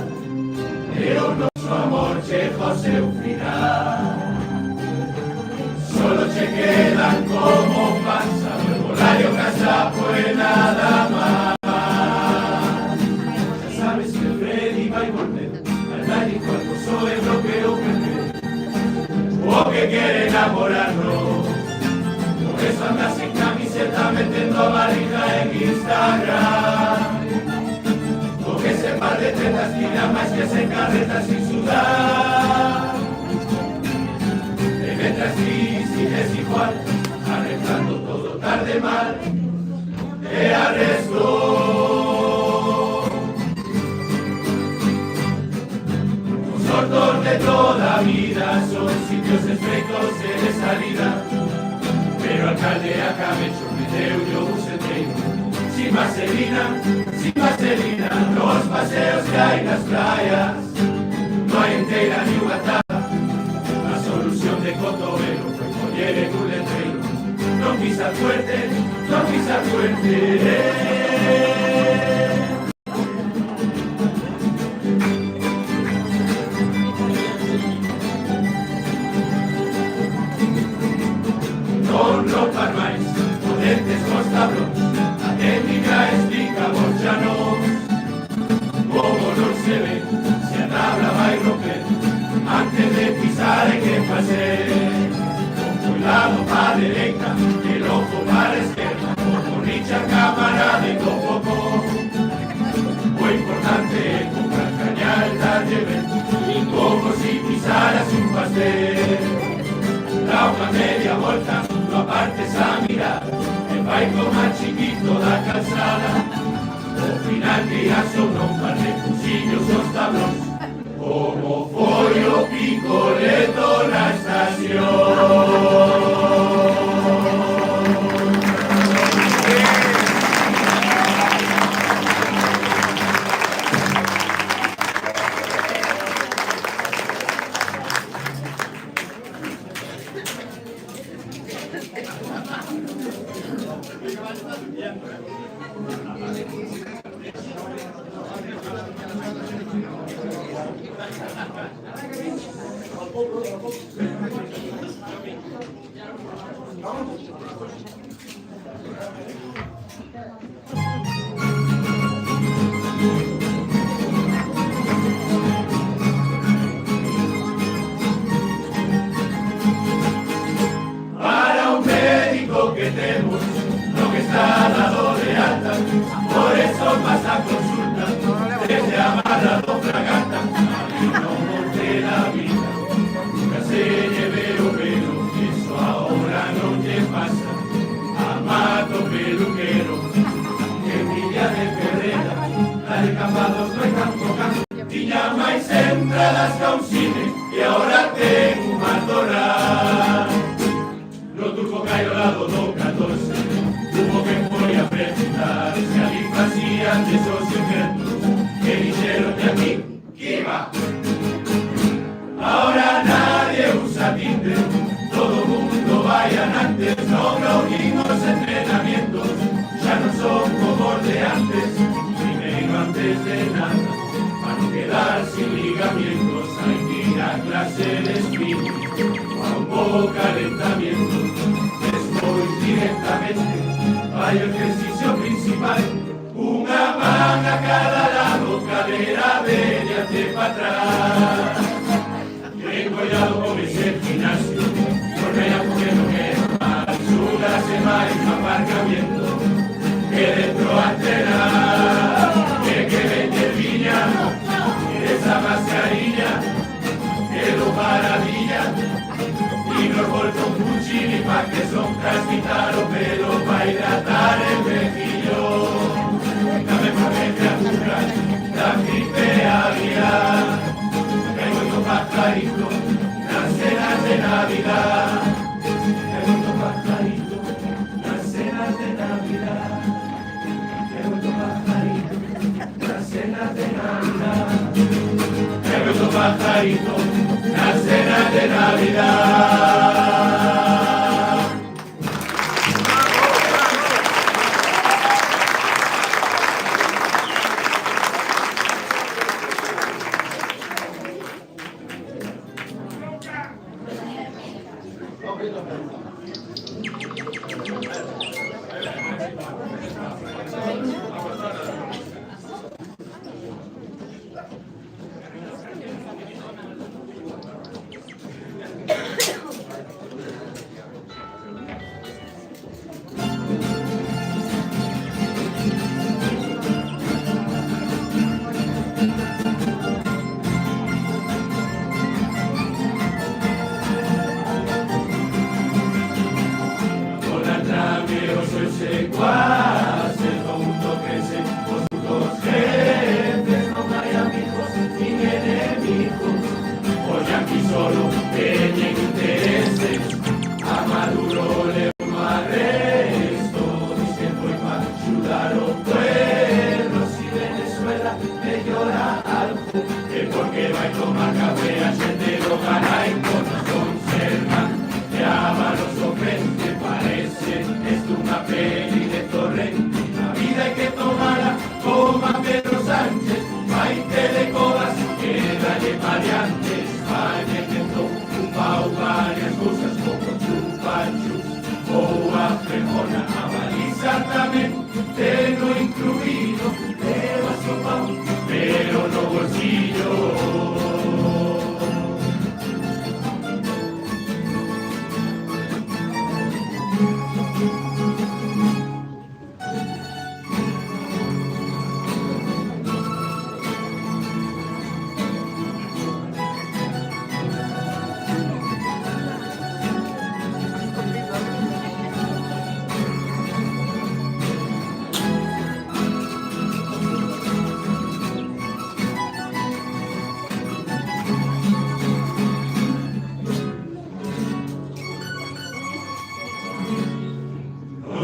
pero nuestro amor che José un final. Solo che quedan como pasa, el volario casa fue nada más. Ya sabes que Freddy va y volver, al nadie cuando soy lo que ofender, o que quiere enamorarnos. Por eso anda sin camiseta metiendo a barriga en Instagram. Con ese par de tetas tira más que se carretas sin sudar. Mientras sigues igual, arreglando todo tarde mal, te arrestó. Los sordos de toda vida son sitios estrechos de salida, pero alcalde acabe chormeteo yo buceteo. Sin vaselina, los paseos que hay en las playas, no hay entera ni una taza. La solución de Cotovelo fue poner en un letrero, no pisar fuerte, no pisar fuerte. Non rompan máis, potentes cos tablos, a técnica explicamos xa non. Como non se ve, se a tabla vai romper, antes de pisar hay que facer. Con cuidado pa' derecha, el ojo pa' la izquierda, como richa cámara de copoco. Lo importante es comprar cañal, darle ver, como si pisaras un pastel. Da una media vuelta, lo apartes a mirar, el baile más chiquito da calzada. Al final que ya son un par de fusillos os tablos, como foi o picoleto na estación. Para un médico que tenemos, no que está dado de alta, por eso pasa consulta, desde amarrado fragata, y no monte la vida, nunca se lleve lo pelo, eso ahora no te pasa, amato peluquero, que Villa de Ferrera, la de Cambados no están tocando, y llamáis entradas a un cine, y ahora tengo un Maldorado. No tuvo caído lado do 14, hubo que foi a presentar, se ali facían de esos injertos, que dijeron de aquí que iba. Ahora nadie usa Tinder, todo mundo vayan antes, no reunimos entrenamientos, ya no son como de antes, primero antes de nada, para no quedar sin ligamientos, hay que ir a clase de spin, a un poco calentamiento, después directamente al ejercicio principal, una mano a cada lado, cadera mediante para atrás. Ten cuidado con ese gimnasio, no me porque no quiero más, una semana en aparcamiento, que dentro a entrenar, que vender viña, esa mascarilla, que lo maravilla, y nos volto un cuchillo pa' que son quitar o pelo pa' hidratar el mejillo. Dame paquete azúcar, la gripe aviar, que hay mucho pajarito, las cenas de Navidad. Que hay mucho pajarito, las cenas de Navidad. Que hay mucho pajarito, las cenas de Navidad. Que hay mucho pajarito, las cenas de Navidad.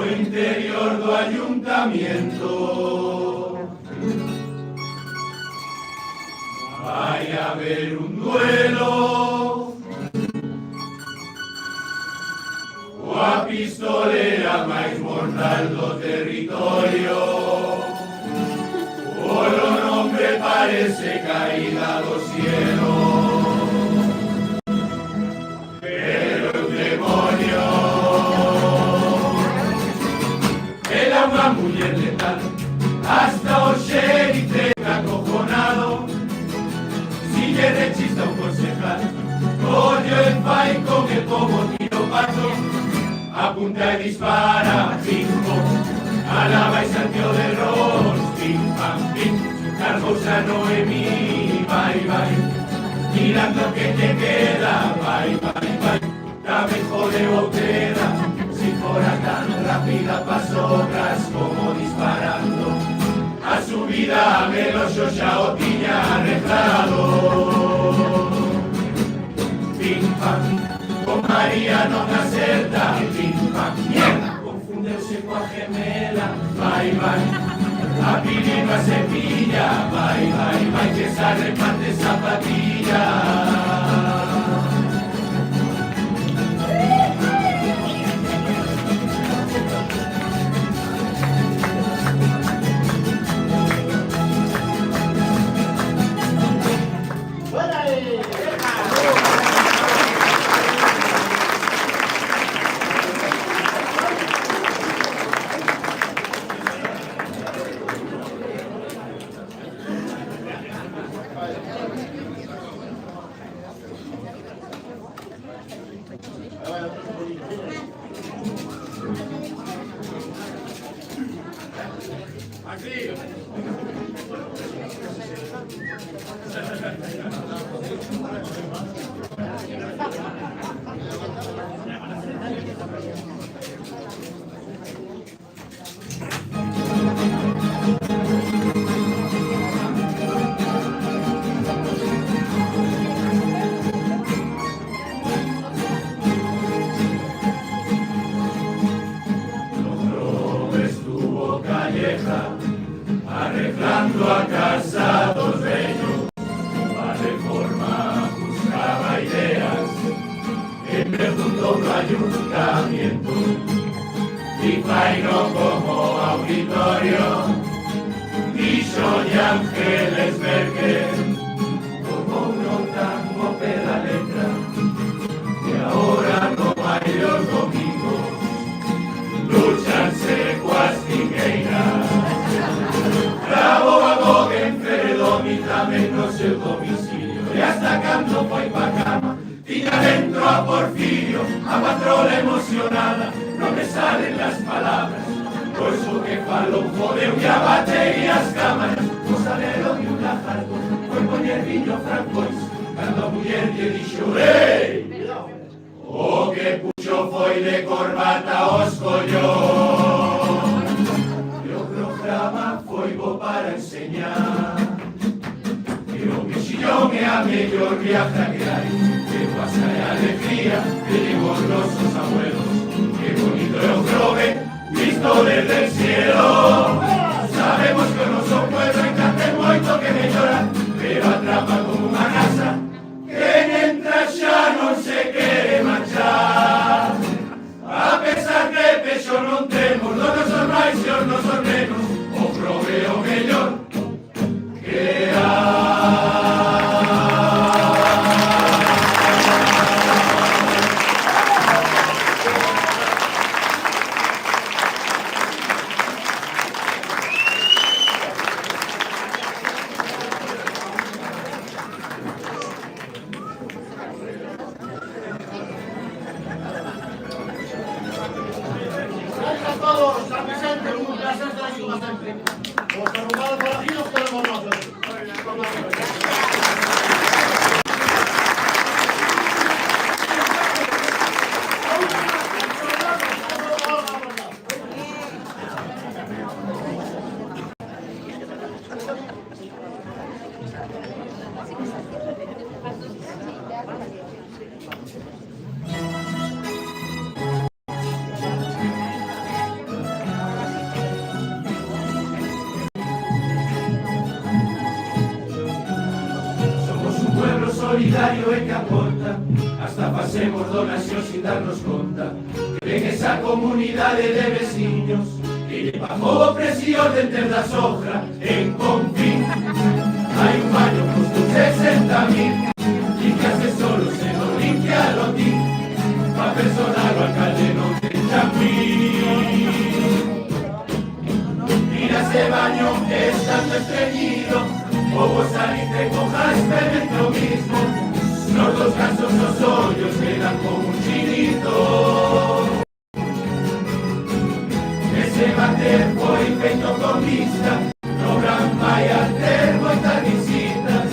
Interior do ayuntamiento vai haber un duelo coa pistolera máis mortal do territorio, polo nombre parece caída do cielo, pero un demonio apunta y dispara, pim, pom, alaba y santió de Ros, pim, pam, pim, Cargosa Noemí, bye, bye, mirando que te queda, bye, bye, bye, Cabejo de Botera, si fuera tan rápida pasó otras como disparando, a su vida me lo yo ya o tiña arreglado. Pim, pam, con María no me acerta, pim, pam, mierda, confundirse con gemela, bye, bye, a Pirima se pilla, bye, bye, bye, que se reparte zapatilla. Arreglando a casados bellos, la reforma buscaba ideas, en vez de un todo ayuntamiento, y faino como auditorio, Dicho y Ángeles Berger, como uno tango peda letra, que ahora no hay los domingos, luchan secuas tingueiras. Bravo aboguen, pero menos el domicilio. Y hasta cando fue pa' cama, tiña dentro a Porfirio, a patrola emocionada, no me salen las palabras. Por eso que falo un jodeu y a baterías cámaras, no salero de un lajardo, fue poner viño francois, cando a mujer lle dixo, ¡ey! O que puxo foi de corbata os collón. Foi bo para enseñar que o mexillón é a mellor viaja que hai, que pasa e alegría que llevó nosos abuelos, que bonito é o grove visto desde el cielo. Sabemos que o noso pueblo encante moito que mellora, pero atrapa como unha casa que entra xa non se quere marchar. A pesar que pexo non temos los nosos máis e os nosos menos, o proveo mellor que solidario e que aporta, hasta facemos donación sin darnos conta, que ven esa comunidade de veciños, que lle pagou o presión dentro da soja, en Confín, hai un baño custo 60.000, y que hace solo se lo limpia el lotín, pa' personal o alcalde non ten champín. Mira ese baño, estando estreñido, o vos saliste con jaspe dentro mismo, los dos casos los hoyos quedan como un chinito. vista, no gran mai a ter moitas visitas,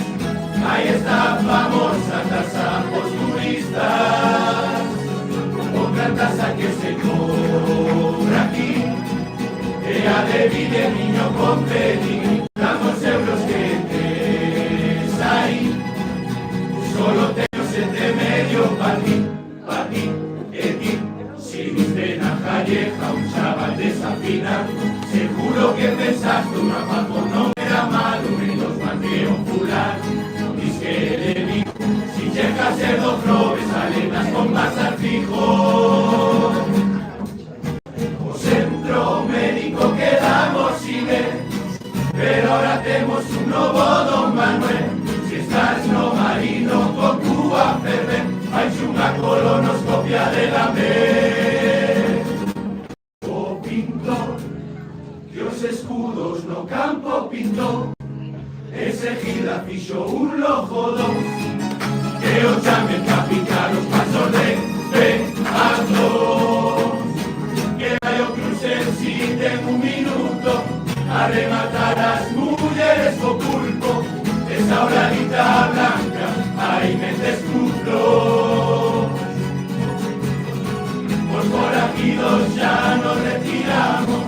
mai esta famosa taza pos turistas, outra taza que se cobra aquí, e a de vide niño con pedigrí, damos euros que tes aí, solo tengo 7,5 pa ti, e ti, si viste na calleja un chaval desafina, seguro que pensaste un rapazo no era malo, menos mal que un fulano, dis que le vi, si llega a ser dos flores, alenas con pasar fijo. O centro médico quedamos sin él, pero ahora tenemos un nuevo Don Manuel, si estás no marino con Cuba Ferrer, hay una colonoscopia de la mer. O pintor, que os escudos no campo pintó, ese gira fixo un lojodón, que os chamen a picar os pasos de peatón, que vai o cruce si ten un minuto, a rematar as mulleres co pulpo, esa horadita blanca, aí metes flor. Por forajidos ya nos retiramos,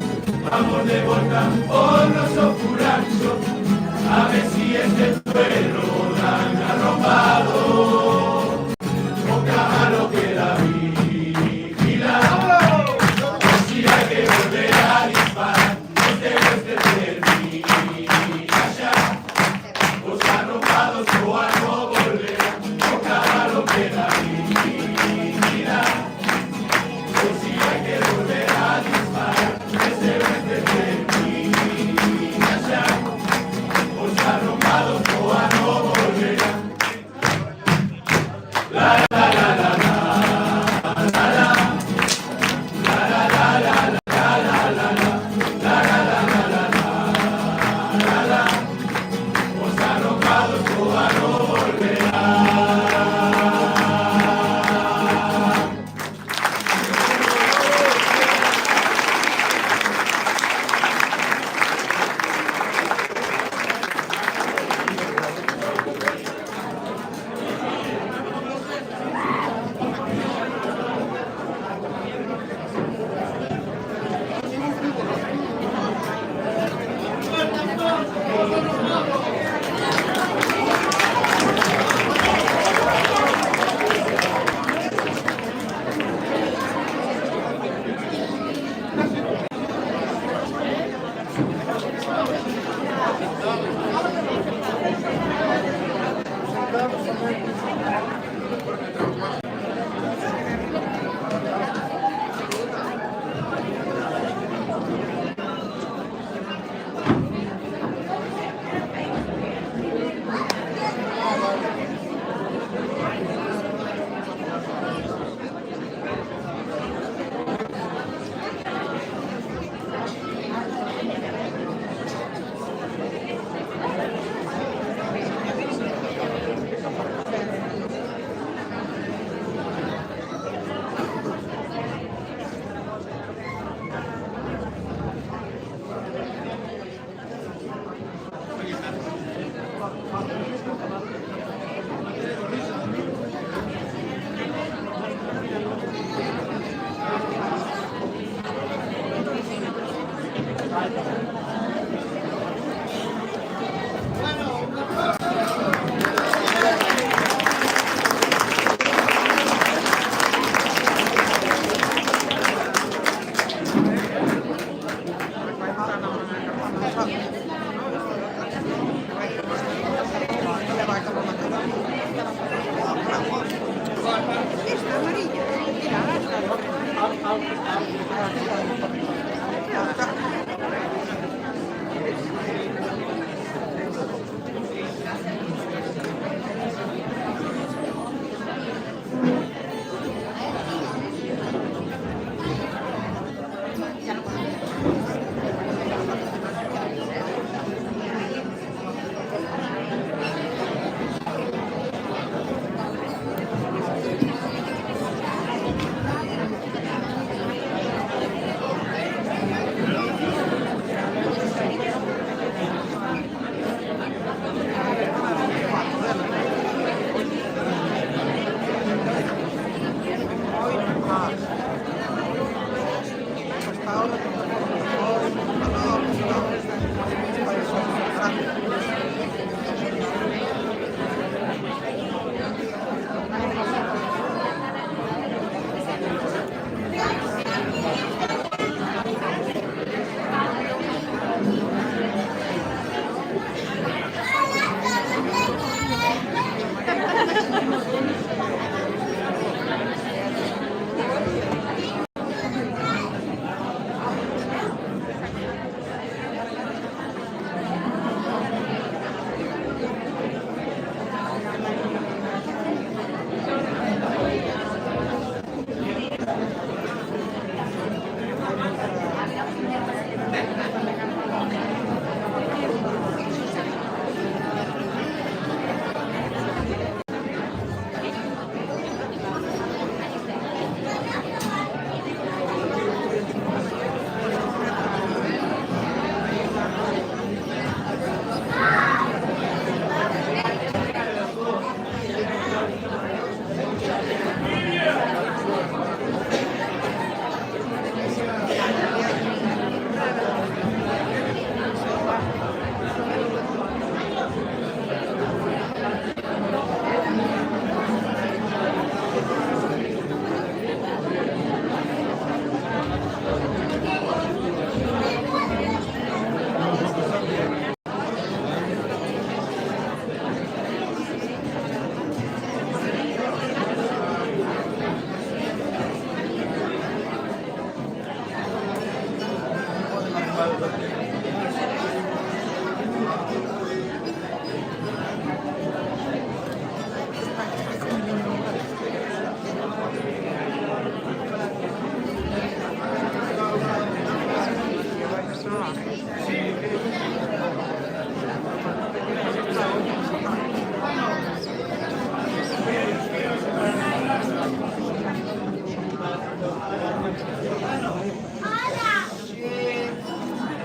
vamos de vuelta por nuestro furancho, a ver si este perro dan arrombado, o caballo queda vigilado, si hay que volver a disparar, este termina ya, los arrompados o a no volver, o caballo queda vigilado, si hay que volver a disparar, este termina ya, los arrompados o a no volver. La la la la la la la amarilla.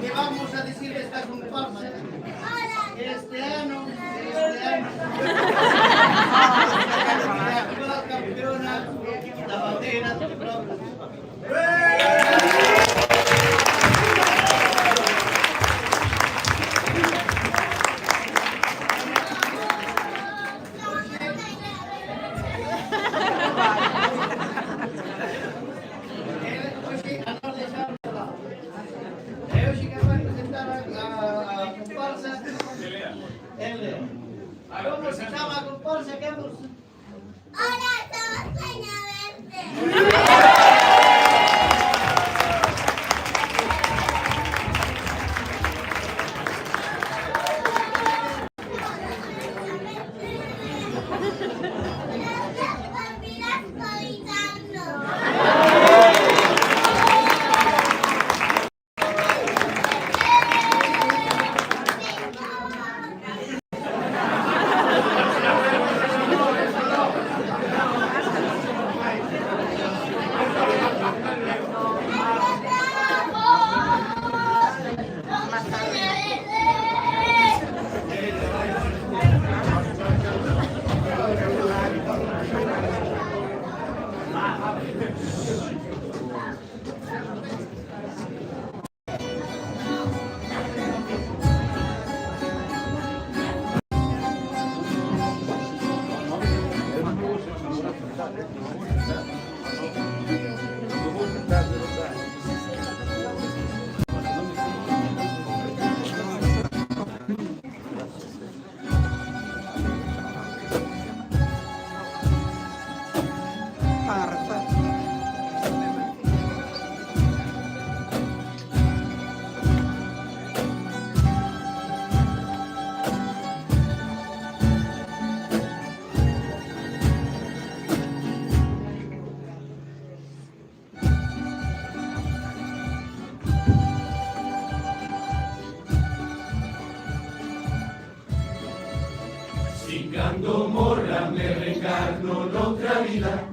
¿Qué vamos a decir de esta comparsa? Este año, la campeona, la bandera de Bravo. ¿Cómo se llama la comparsa, Carlos? Hola, somos Peñaverde. Las papilas colgando. Sicando morra me reencarno noutra vida,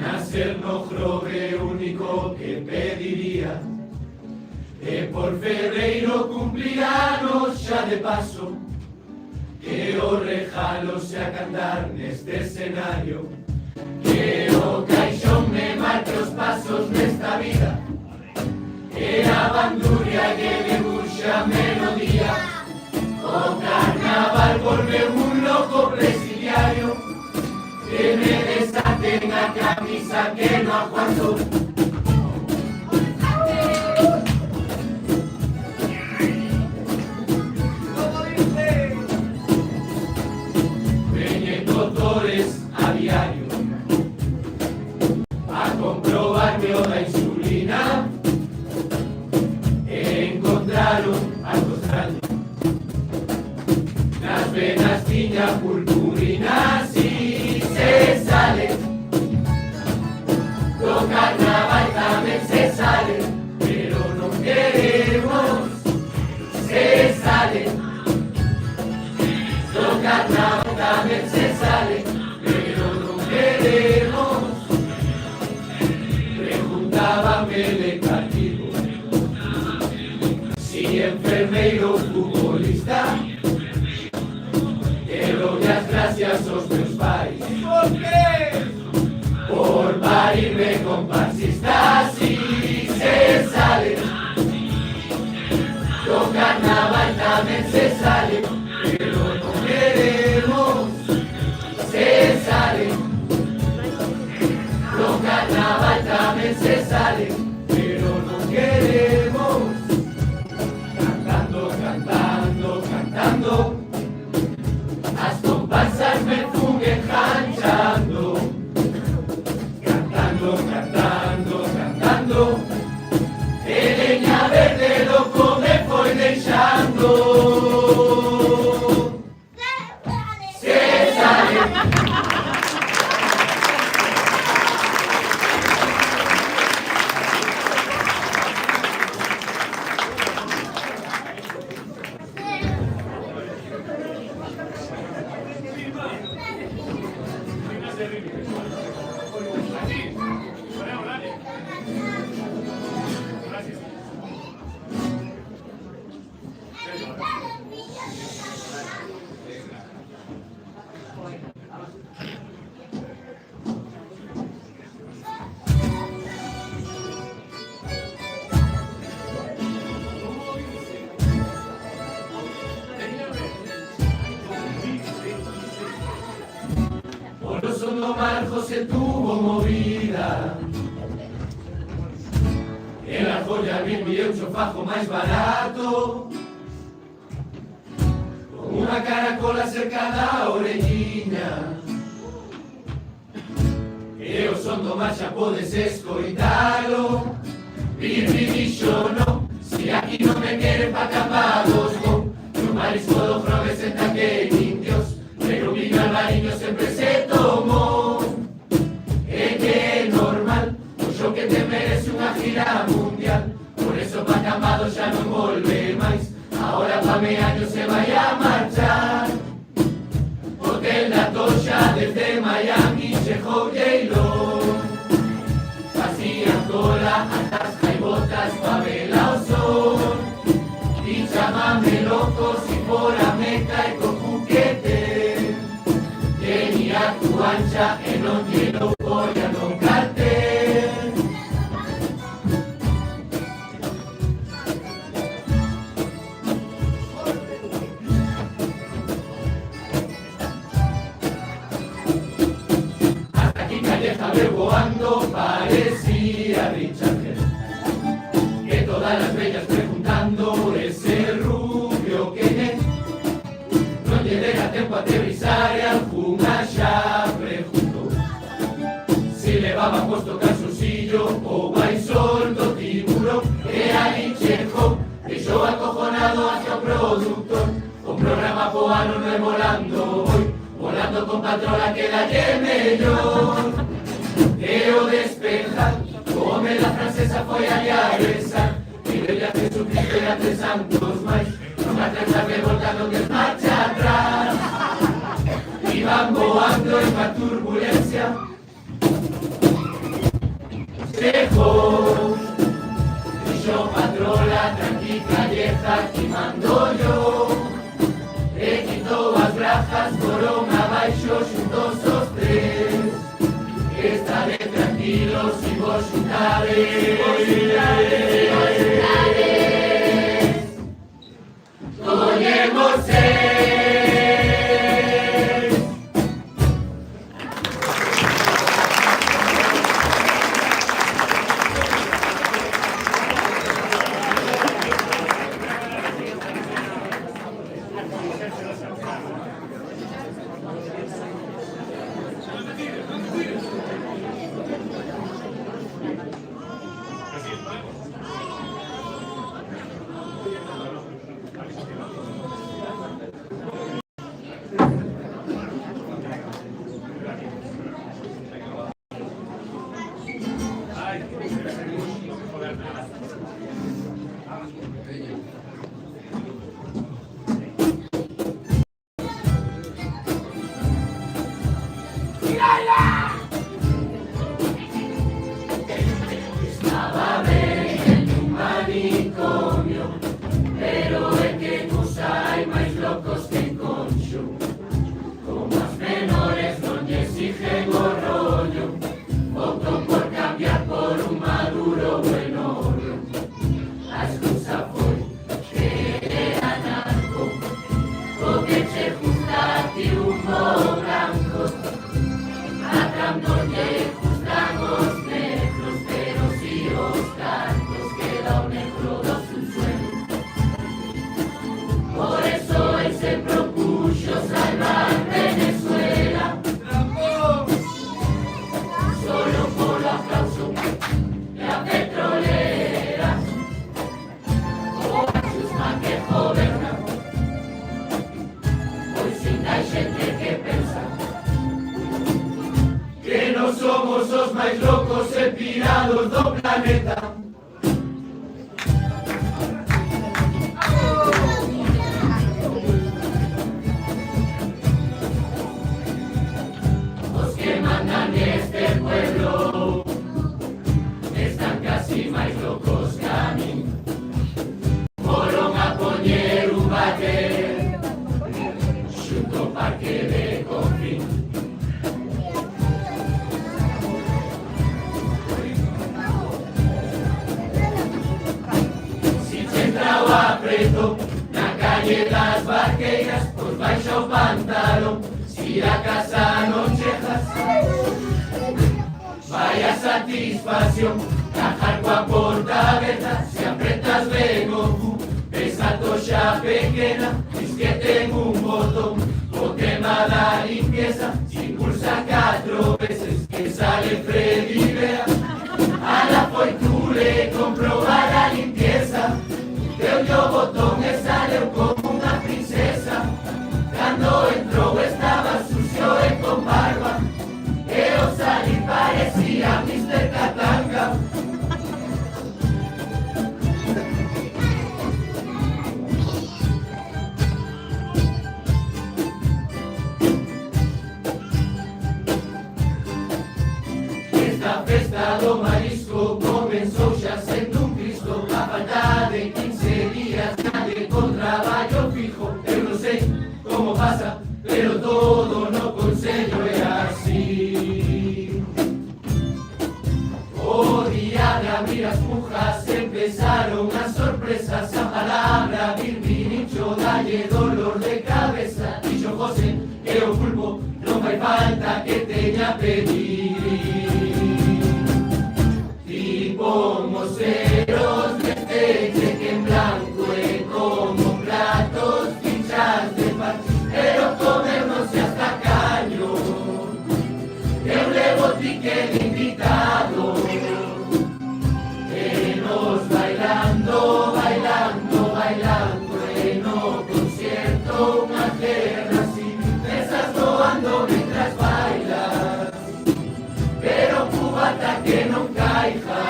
nacer no jrobe único que pediría, e por ferreiro cumplir anos xa de paso, que o rejalo se a cantar neste escenario, que o caixón me marque os pasos nesta vida, tenga camisa que no aguanto. Vienen doctores a diario a comprobarme la insulina. Encontraron algo extraño. Las venas tiña purpurinas y se sale. Lo carnaval también se sale, pero no queremos. Se sale. Lo carnaval también se sale, pero no queremos. Preguntábame de castigo si enfermeiro futbolista. Quiero las gracias a los meus pais. ¿Por qué? Por parirme comparsistas y se sale. Lo carnaval también se sale, pero no queremos. Se sale. Lo carnaval también se sale, pero no queremos. Cantando, cantando, cantando. Las comparsas me fuguen janchando. Cantando, cantando, cantando. De leña verde loco me fue dejando. Se sale. Por los Sondomar se tuvo movida. En la joya me envié un chofajo más barato, con una caracola cerca da orellina. E o Sondomar xa podes escoitalo. Virvidixo no, si aquí no me quieren pa' campados, no. No marisco do Frove senta que indios, pero mi galvariño sempre se tomó. É que é normal, o xo que te merece unha gira mundial. Por eso pa' Cambados xa non volve máis, ahora pa' Meaño se vai a marchar. Hotel da Toxa desde Miami chegou J-Lo. Facían cola, atasca y botas pa' vela o sol. Y chámame loco si fora Meca e con Phuquete. Tenía tu ancha e non lleno polla no cartel. Hasta aquí Calleja verboando parecía Richard Gere. Que todas las bellas preguntando ese rubio que é. Non lle dera tempo a aterrizar e algunha xa preguntou si levaba posto calzoncillo ou vai solto tiburón. E aí chegou, deixou acojonado hacia o productor. O programa po ano non é volando hoy, volando con patrola quedalle mellor. E o despejar, o home da francesa foi ali a rezar. E dele a Jesucristo e a 3 santos máis, non atrasar de volta non desmarcha atrás. Iban voando en la turbulencia. Chegou, dixo patrola, tranqui Calleja, aquí mando yo. E quitou as brajas, foron abaixo xuntos os tres. Estaré tranquilos y vos xuntades. Collemos Estaba ben en un manicomio, pero é que nos hai máis locos que en Conxo. Como as menores non lle exigen o rollo, optan por cambiar por un maduro bueno. A excusa foi que era narco, o que che gusta a ti un bo branco. A Trump non lle gustan os negros, pero si os cantos queda o negro do subsuelo. Por eso él se propuxo salvar Venezuela. Solo polo aplauso e a petrolera, o a chusma que goberna. Pois sin hai xente que pensa que non somos os máis locos e pirados do planeta. Os que mandan neste pueblo están casi máis locos que a min. Foron a poñer un bater xunto ao parque de Confín. Si che entra o apreto na calle das Barqueiras, pois baixa o pantalón. Si a casa non chegas, vai a satisfacción. Cajar coa porta aberta, se apretas ben o cu, ves a toxa pequena, diz que ten un botón. O tema da limpieza, si pulsa 4 veces, que sale Freddy Bea. A la foitule comprobar a limpieza, deu o botón e saleu como unha princesa. Cando entrou estaba sucio e con barba, e ao salir parecía Mr. Katanga. Esta festa do marisco comenzou xa sendo un cristo. A falta de 15 días nadie con traballo fijo. Eu non sei como pasa, pero todo no consello é así. O día de abrir as pujas empezaron as sorpresas. A palabra birbinicho dalle dolor de cabeza. Dixo José que o pulpo non fai falta que teña pedir. Tipo moceros de teche que en blanco e como platos pinchas de pan, pero comernos hasta caño. Eu levo ticket invitado, e nos bailando, bailando, bailando, e no concierto unha guerra civil, mesas doando mientras bailas, pero cubata que non caiga.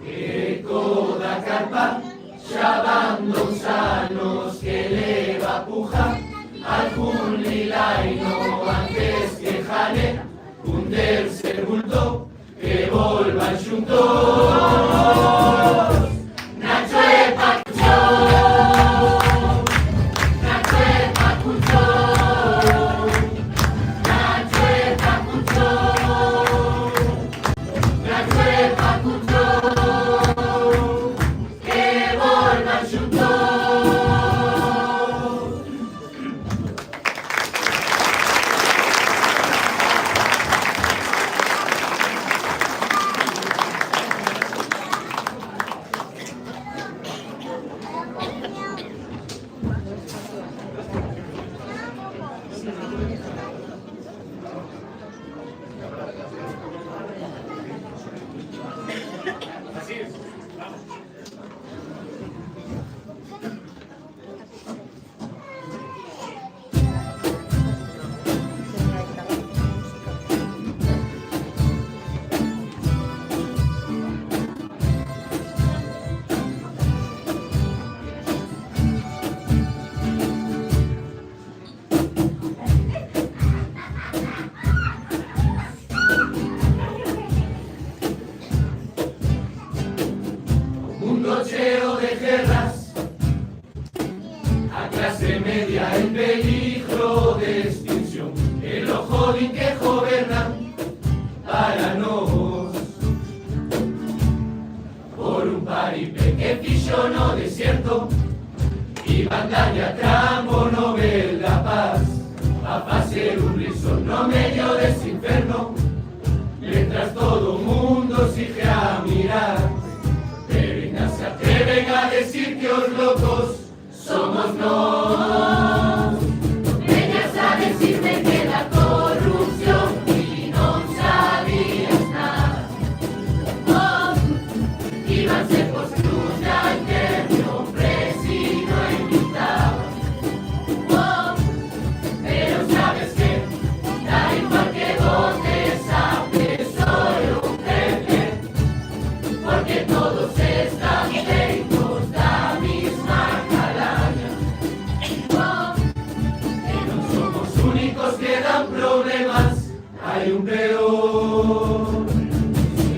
Eco da carpa, xa van 2 anos que leva puja, algún lilaino antes que jale, un tercer bulto que volvan xuntos. Nacho e Pacucho, Nacho e Pacucho, Nacho e Pacucho, Nacho e Pacucho, que volvan xuntos. y bandalla trampo no ve la paz, a facer un riso no medio de ese inferno, mientras todo mundo sigue a mirar, pero y no se atreven a decir que os locos somos nos. Veñas a decirme que la corrupción y no sabías nada. Oh, íbanse postura interno, presido invitaba. Oh, pero sabes que da igual que votes a PSOE o PP, porque todos están feitos da misma calaña. Oh, que no somos únicos que dan problemas, hay un peor.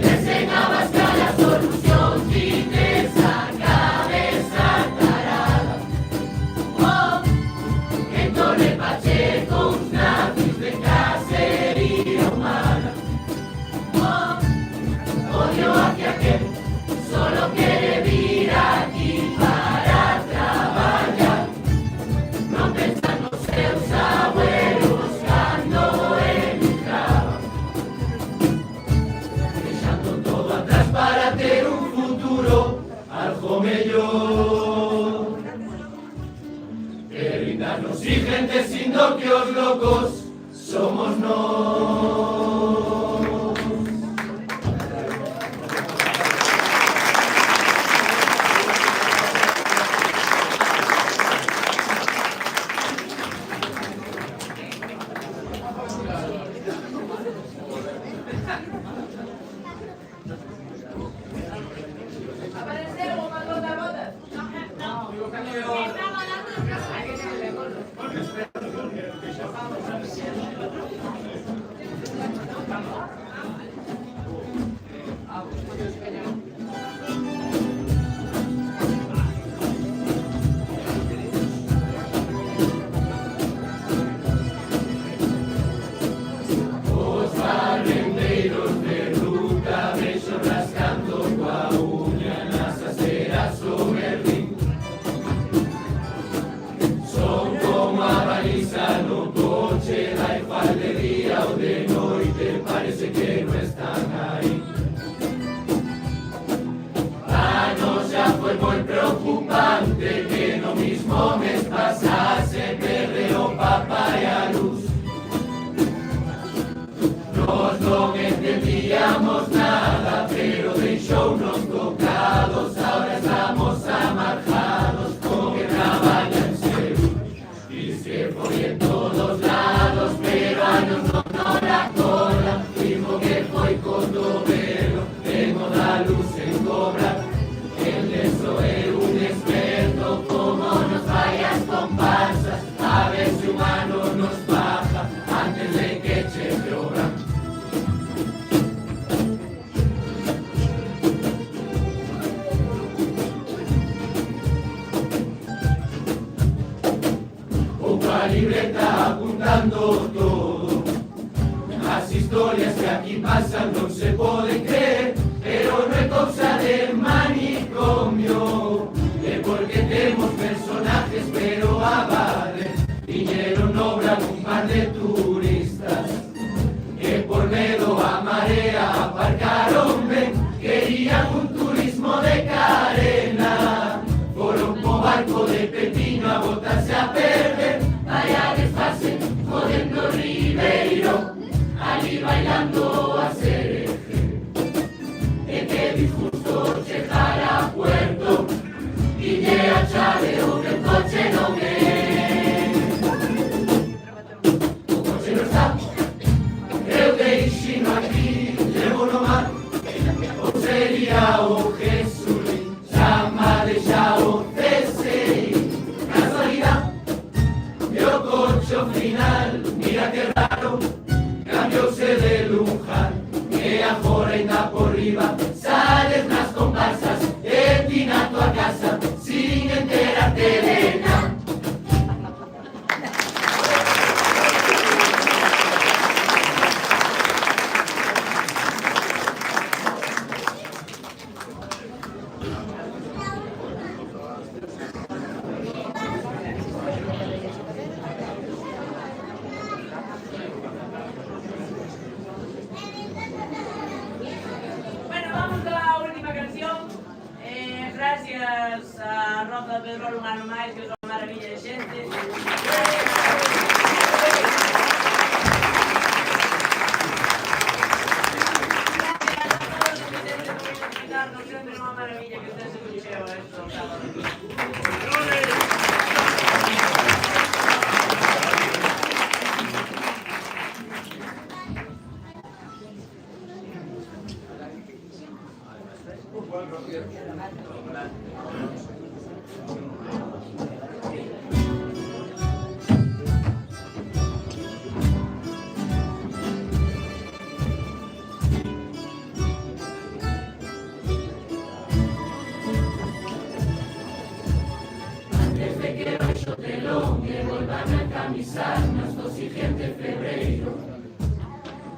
Le enseñabas que a la solución tienes esa cabeza tarada. Oh, que Tone Pacheco, un nazis de cacería humana. Oh, odio hacia aquel, solo quiere vir aquí para traballar. No pensan nos seus abuelos cando emigraban, deixando todo atrás para ter un futuro algo mellor. Pero indarnos y gente siendo que os locos somos nos. Os barrendeiros de ruta vexo rascando coa uña nas aceras o berrín. Son como a baliza no coche, da igual de día ou de noite, parece que non están aí. Ano xa foi moi preocupante que no mismo mes pasase perre o Papa e a luz. Nos non entendíamos nada, pero deixounos tocados, ahora estamos amargados con que traballan seguro. Diz que foi en todos lados, pero anos non la cola, mismo que foi con velo, tengo da luz en cobra. El eso é un experto, como nos vai as comparsas, a ver se un ano nos baja antes de que cheque o branco. La libreta apuntando todo, as historias que aquí pasan non se poden creer, pero non é cousa de manicomio, é porque temos personajes pero avales, viñeron obra un par de turistas, que por medo a marea aparcaron ben, querían un turismo de carena, foron po barco de Pepino a botarse a perder. Vaya desfase, jodendo Ribeiro, ali bailando a sereje. E que disgusto chegar a Puerto, pille a chave o que el coche non é. O coche non está, eu deixino aquí, levo no mar, ou sería o Jesulín, chama deixao cesei, casualidade. O coche final, mira que raro, cambiouse de Luján, que agora ainda por riba, sales nas comparsas, e ti na tua casa, sin enterarte de nada. Praza de Pedrol un ano máis, que é unha maravilla de xente. Sempre unha maravilla que usted se lucheu a esto do sábado.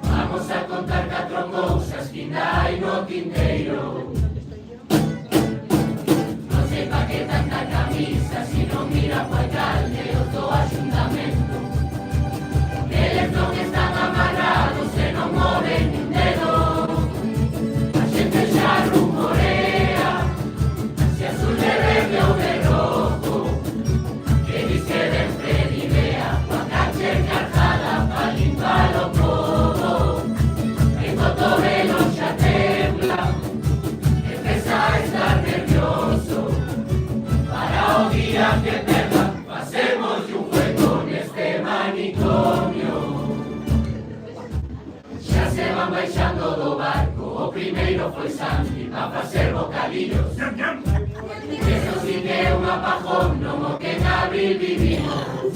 Vamos a contar 4 cousas que ainda hai no tinteiro. Non sei pa que tanta camisa, si non mira po alcalde o do axuntamento. Eles non están amarrados e non moven nin dedo. A xente xa rumorea se azul de verde ou de rojo, que dis que den predivea coa cache cargada pa limpar o povo. Todo velo xa tembla, empeza a estar nervioso. Para o día que perda, facemos un juego neste manicomio. Xa se van baixando do barco, o primeiro foi Santi pa facer bocadillos. Eso sí que é un apajón, non o que en abril vivimos.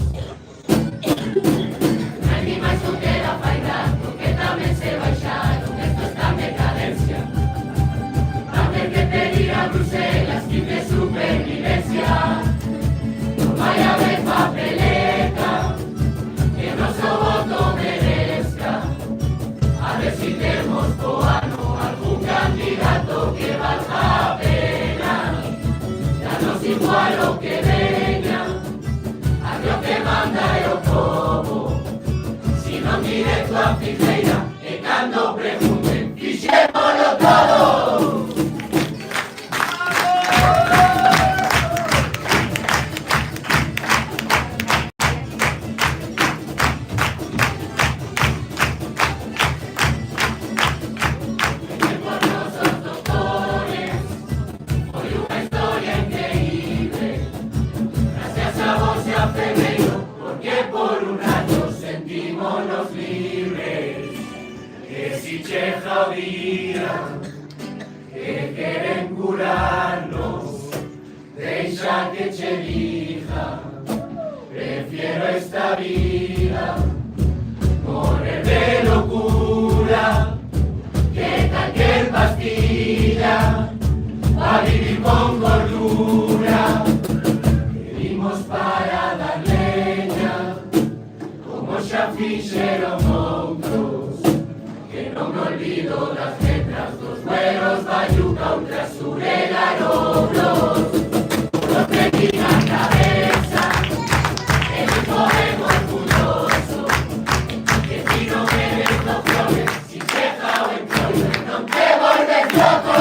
Hai ni máis non queda fai rato, que tamén se baixaron. Decadencia. Va a haber que pedir a Bruselas que de supervivencia. No vaya a haber papeleta, que nuestro voto merezca. A ver si tenemos coano algún candidato que valga la pena. Ya nos igual lo que venga, a lo que manda el povo. Si no directo a Figueira, que cando pregunten, fixémolo todo. Por nosos doctores, foi unha historia increíble. Gracias a vos e a Feveiro, porque por un rato sentímonos libres. Que si che jodían, que queren curarnos, deixa que che diga, prefiero esta vida, morir de locura, que cualquier pastilla, pa vivir con cordura. Pedimos para dar leña, como xa fixeron outros. Non me olvido das letras dos güeros, Bayuca, Ultrasur e Garoblos. Puro trequín na cabeza, e nos movemos orgulloso. Que si non eres do flores, si cheja o entroido, non te volves loco.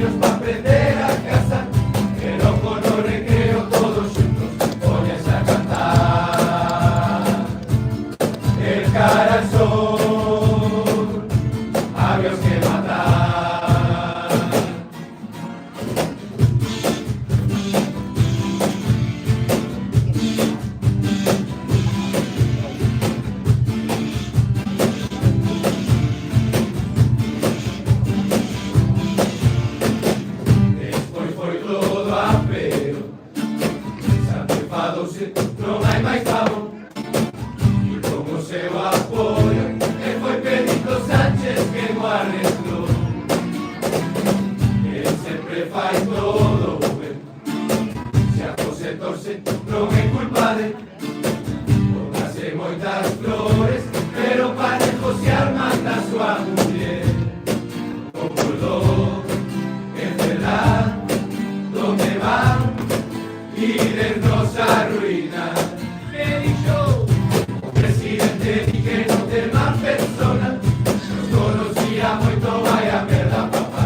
niños para aprender a cazar, el ojo no recreo, todos juntos, pones a cantar. El cara al sol, avios que matar. Despois foi todo a pero, satisfadouse, non hai máis pavor. E como seu apoio, e foi Pedrito Sánchez que o arreglou. El sempre fai todo ben, se a pose torce, non é culpade. Póngase moitas flores, pero parejo se arman da súa muller. O bulldog, encerrar, donde van, irnos a ruina. Me dijo, presidente, di que no te más persona, nos conocía moito, vaya merda, papá.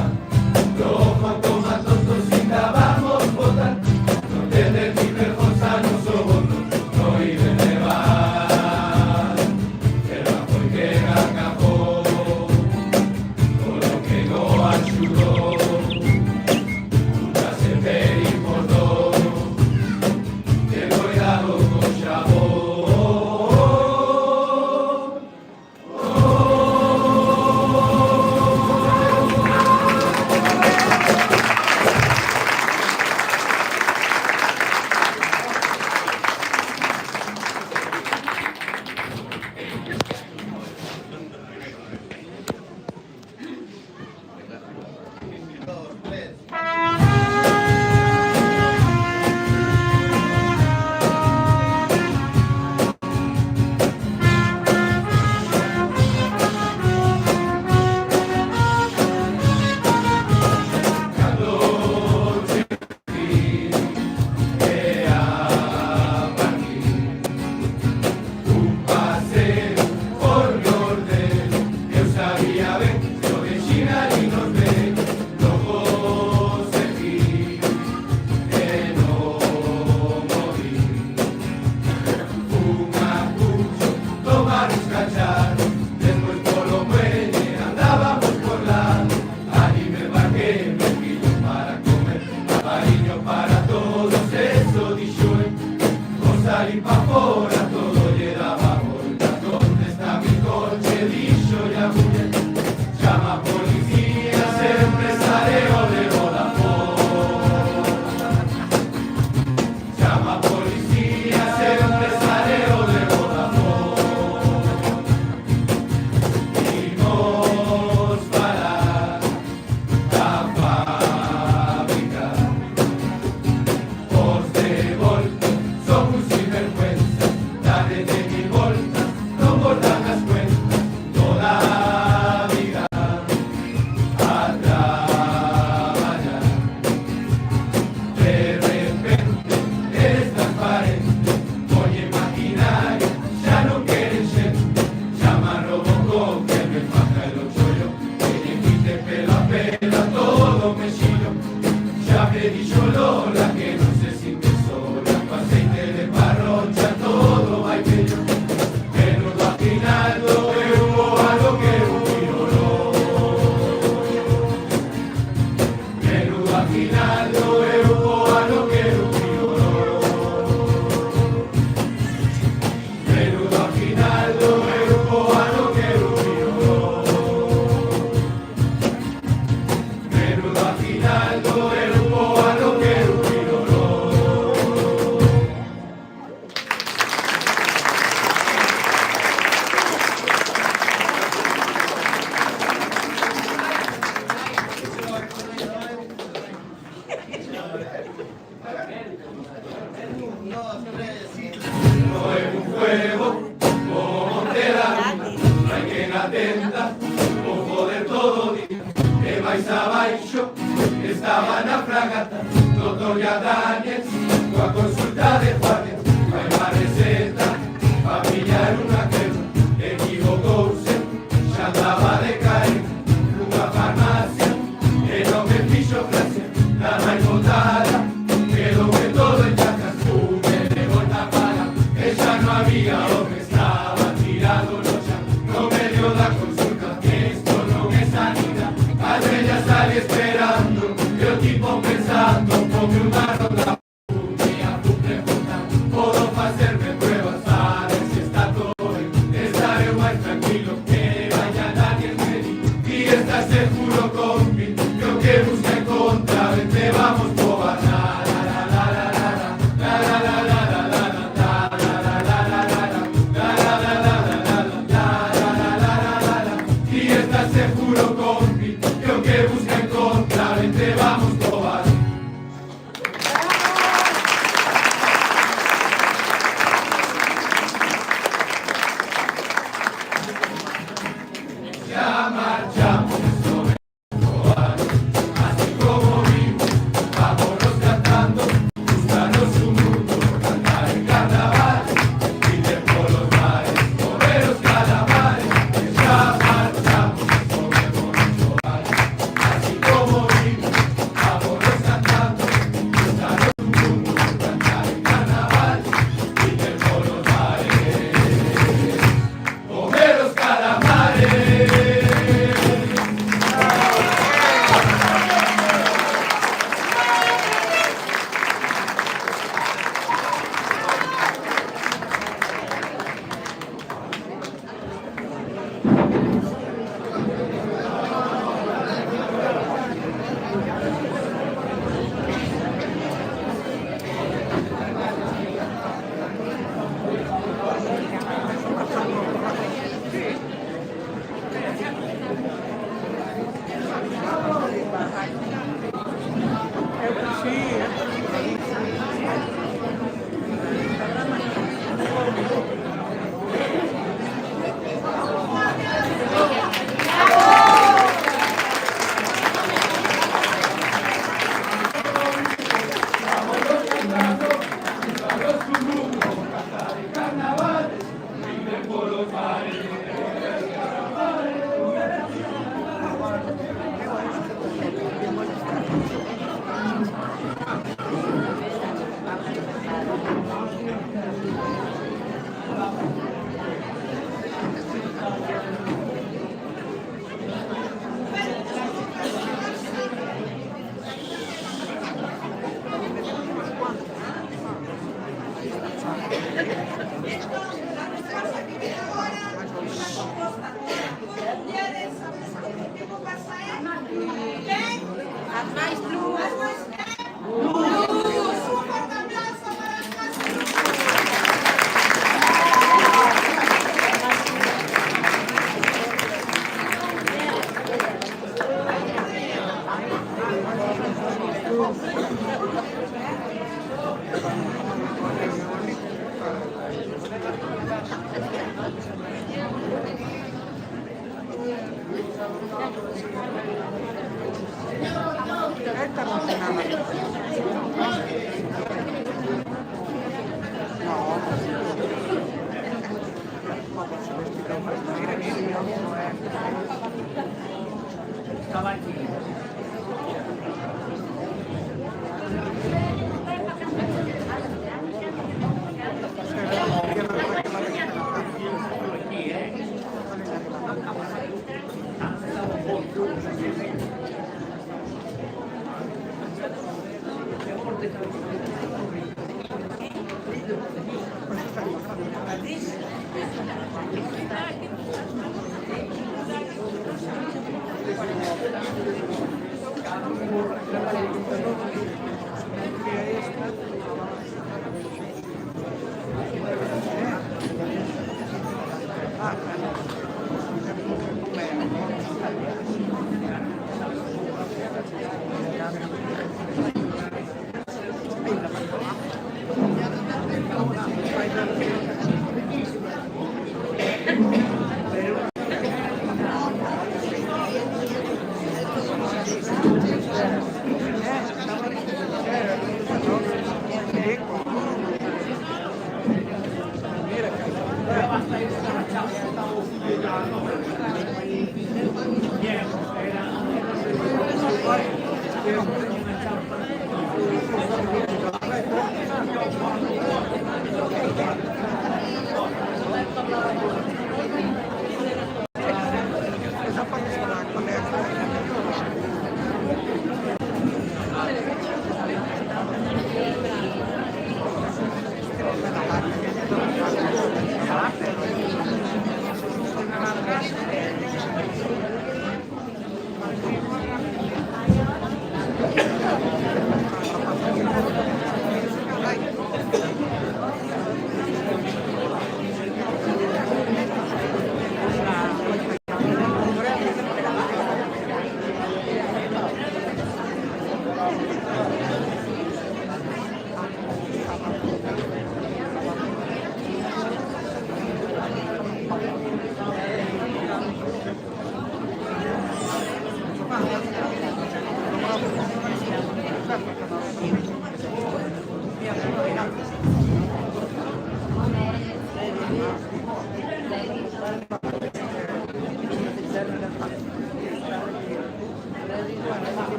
Rojo, toma, tontos, sin vamos votar, no tener ni vergonza, no somos, no iban a levar. Pero foi que acabó, con lo que no ayudó. atenta, ojo de todo día, e máis abaixo estaba na fragata, doutor Daniel, coa consulta de Juárez, vai má receta, pa pillar unha crema, equivocouse, xa andaba de caer, nunha farmacia, e non me fixo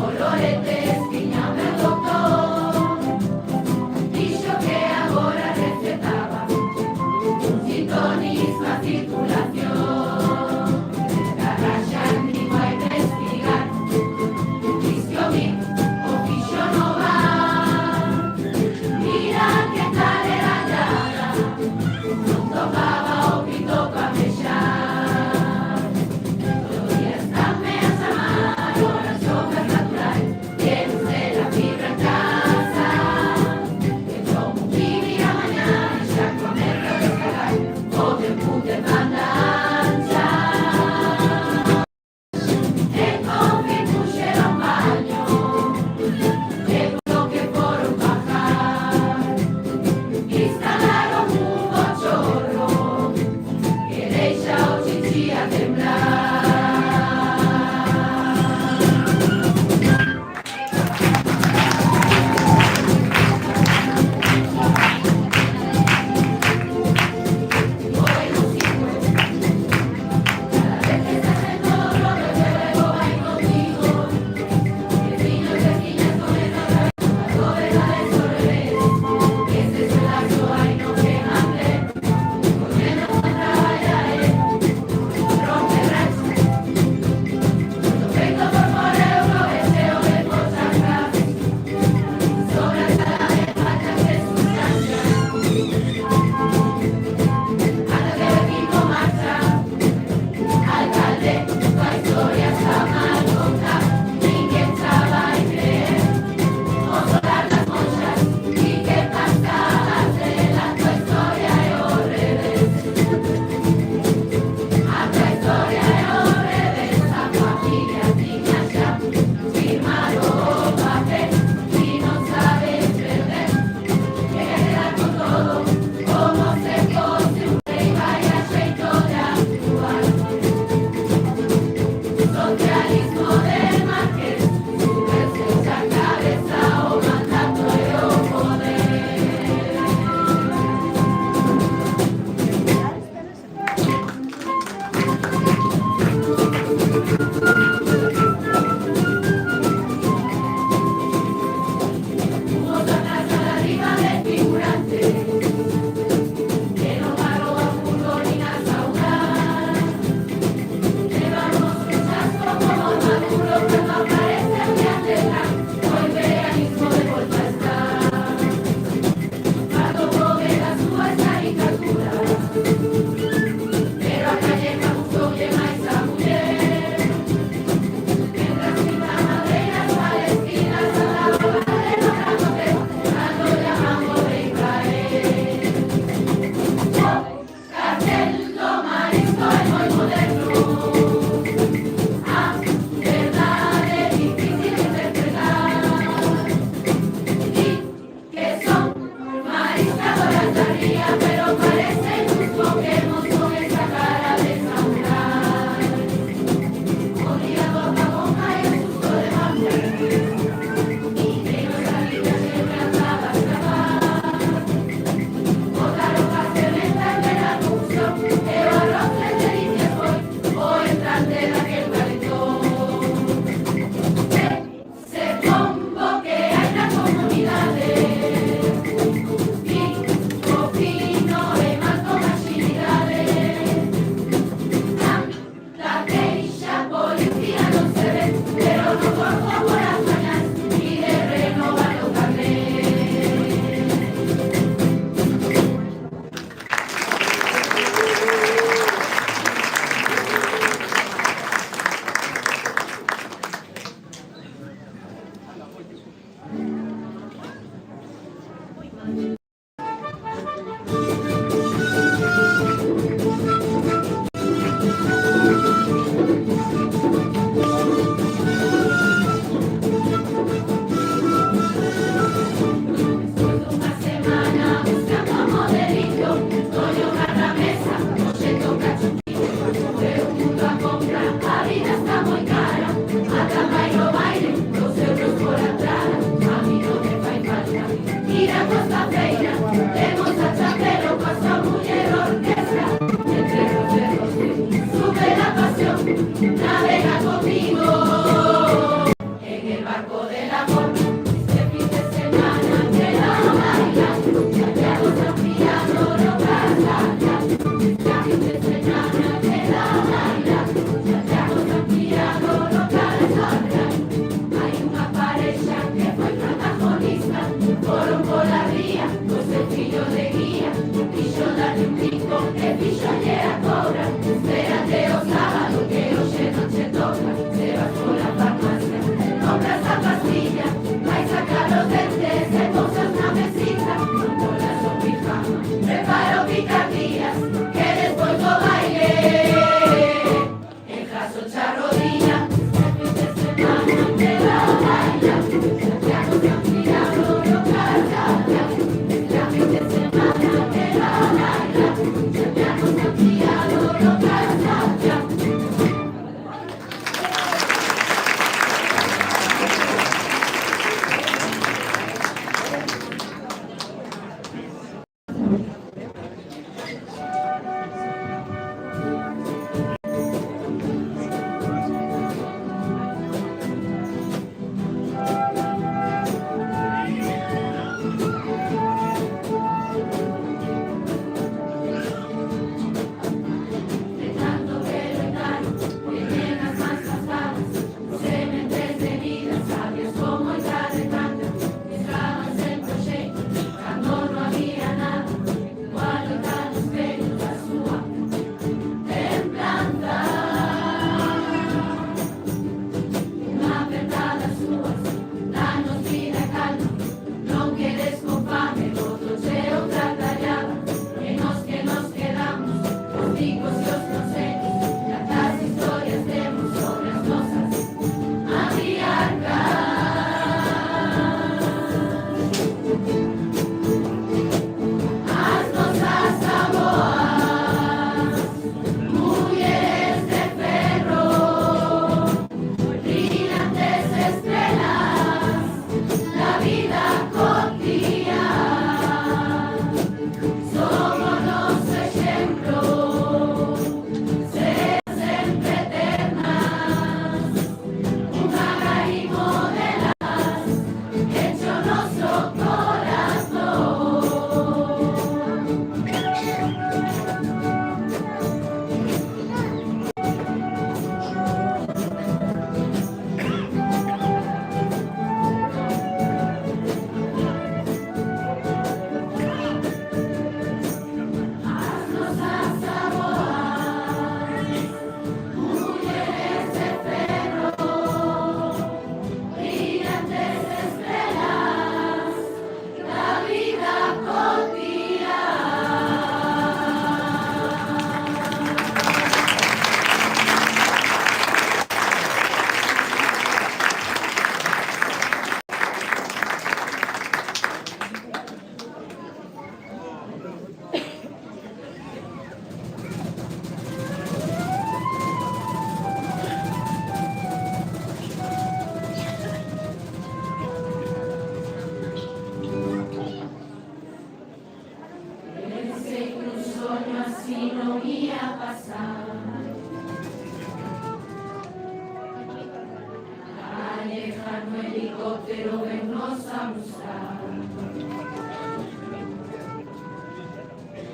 colores Maduro helicóptero vennos a buscar.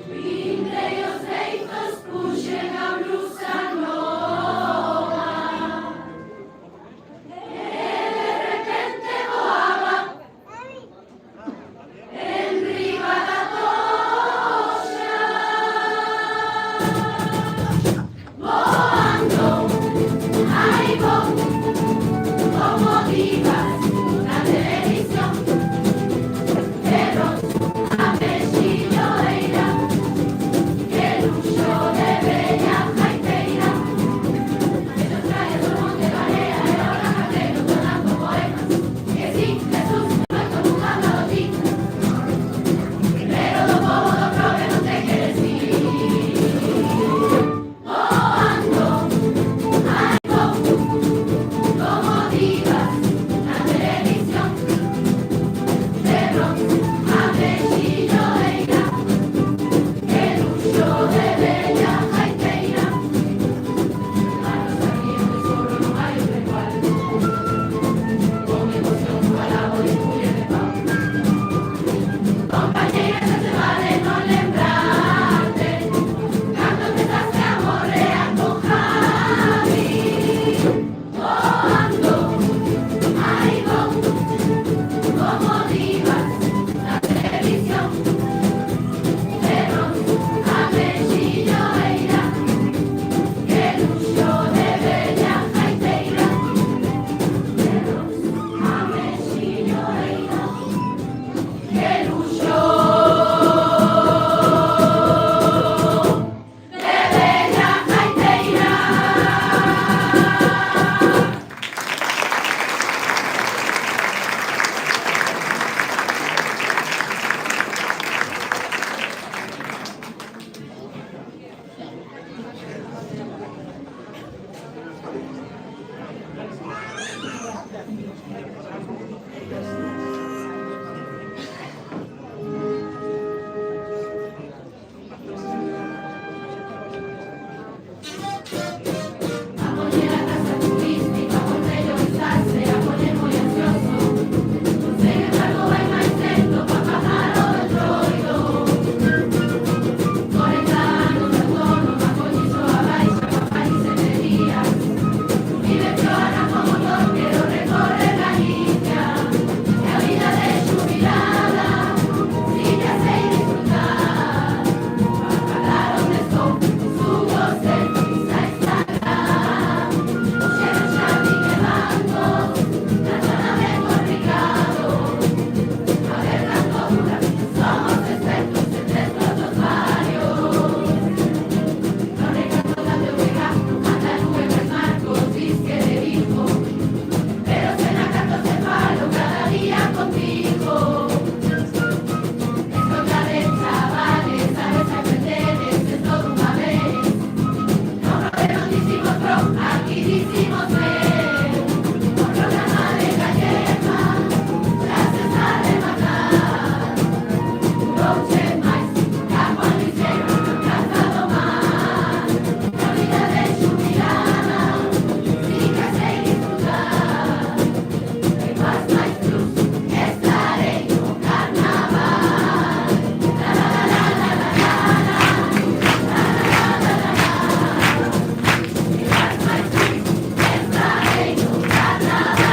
Vinde e os leitos puxen a blusa nova, e de repente voaba en riba da toxa, voando, ai vou, como divas na televisión, pero a mexilloeira, que luxo de bella jaiteira, que nos trae do monte Barea e ahora Carrero donando poemas, que sí, Jesús, nuestro jugando a ti, pero do povo do prove non te queres ir. Voando, ai vou, como divas na televisión, pero a mexilloeira, que luxo de bella jaiteira, a nos aquí en Tesoro non hai outro igual, con emoción falabo de muller de pau. Compañeira, xa te vale non lembrarte cando empezaste a morrear con Javi. Voando, ai vou, como divas na televisión, pero a mexilloeira, que luxo de bella jaiteira, pero a mexilloeira, que luxo de bella jaiteira. A poñer a casa turística, por bello estarse, a poñer moi ansioso. Sen embargo vai máis lento pa pasar o Entroido. 40 anos de autónoma, coñizo a baixa, papais e medias. Vive chora como torquero, recorre Galicia. E a vida de xubilada, sin ya sei disfrutar. Pa calar onde estou, subo selfies a Instagram. Oxeron xa Miguel Bancos, na zona de Corrigado. A ver canto dura, somos expertos en destrotos varios. Non recanto da TVG, ata nube máis Marcos, disque de Vigo. Pero se na canto se falo cada día contigo. Escolla de chavales, sabes a aprenderes, es todo unha vez. No problema dicimos pro, aquí dicimos ben. O programa de Gallema, frases a rematar. Douche máis, ca Juan Luis Guerra, Casa do Mar. Na vida de xubilada, sin que sei disfrutar. E más máis plus, estarei no carnaval. La la la la la la la la. E más máis plus, estarei no carnaval.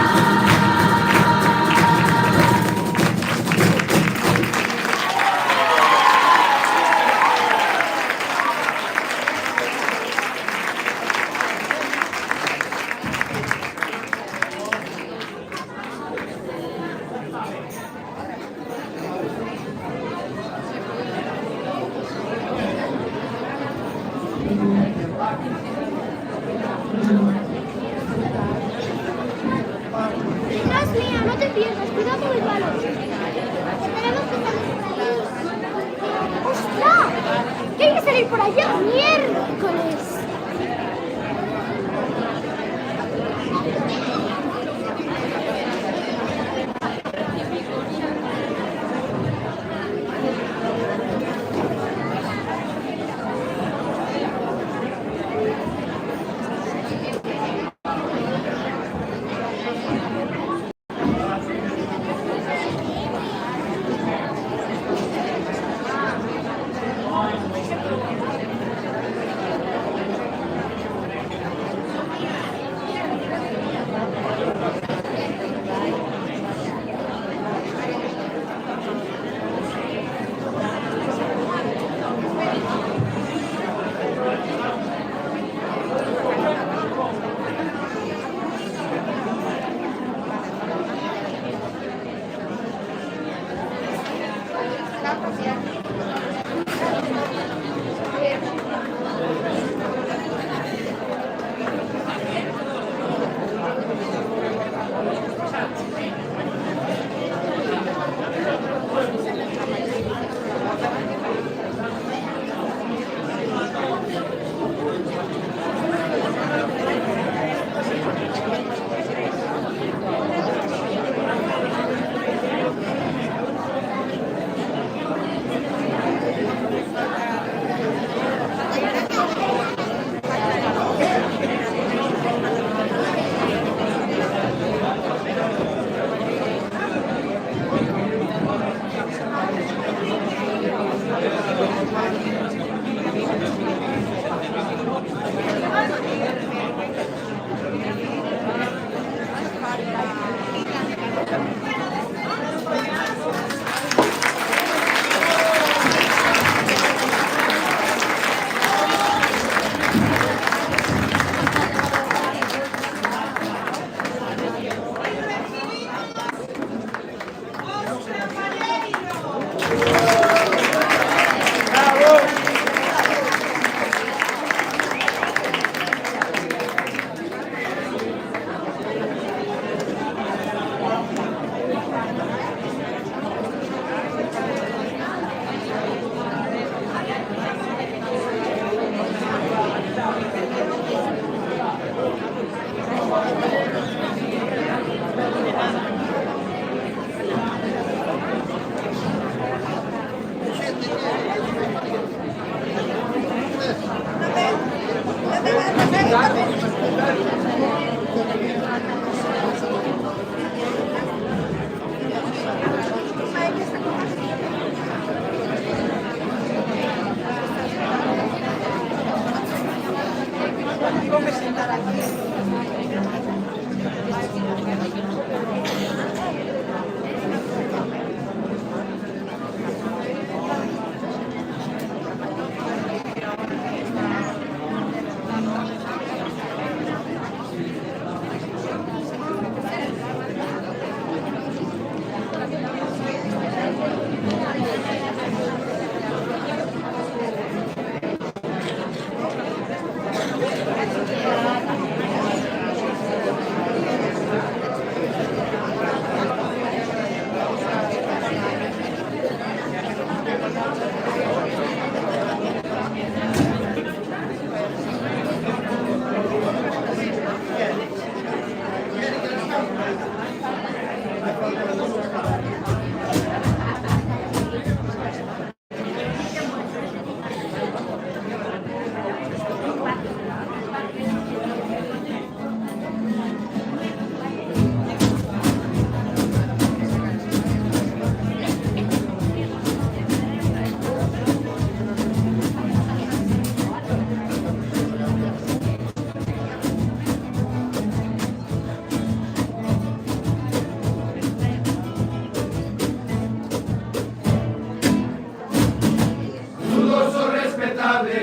Detrás mía, no te pierdas, cuidado con el balón. Tenemos que salir. ¡Ostras! ¿Qué hay que salir por allá? ¡Miércoles!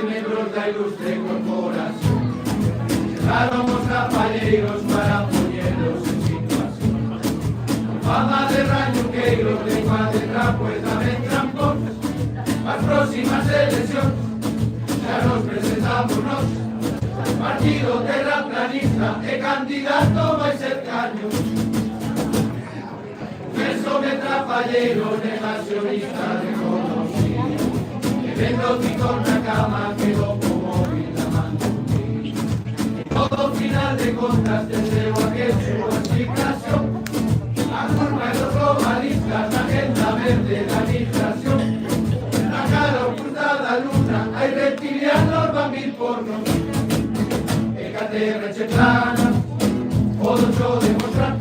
Miembros da ilustre corporación, llegábamos rapalleiros para poñeros en situación. Fama de rañuqueiros, lengua de trapo e tamén trampón. As próximas eleccións xa nos presentamos nós, partido terraplanista e candidato máis cercano. Mesome trapalleiro, negacionista reconocido, vendo picón na cama, quedó como móvil la mano. Todo final de contas deseo aquel su asignación. A culpa de los globalistas, la agenda verde, la migración. La cara oculta la luna, hay reptilianos, van mil pornos. EKTR cheplana, todo yo demostrar.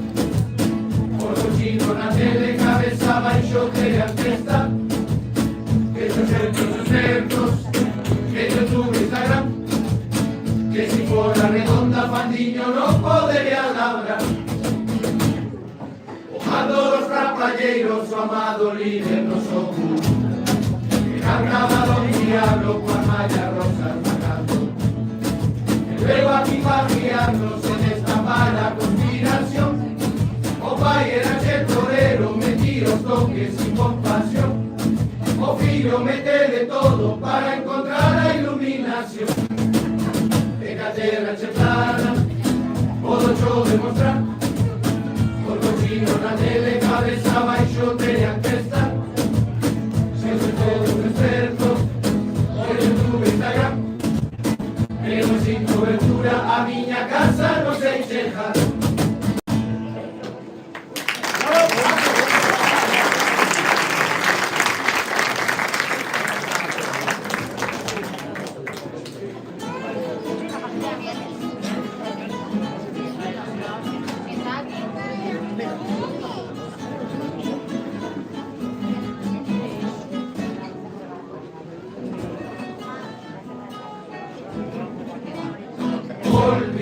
Por los chinos na tele, cabeza baixo de orquesta. Expertos, que YouTube, Instagram, que si por la redonda Fandiño no podría labrar. Ojando los rapalleiros, su amado líder nos oculta, que cargaba un diablo con malla rosas bajando. Luego aquí para guiarnos en esta mala conspiración. O pai era el torero, metidos toques sin compasión. O fillo mete de todo para encontrar la iluminación. EKTR cheplana, podo yo demostrar. Por cochino na tele, cabeza baixo terían que estar. Se soy todo un experto, por YouTube, Instagram. Pero sin cobertura a miña casa no sei chegar.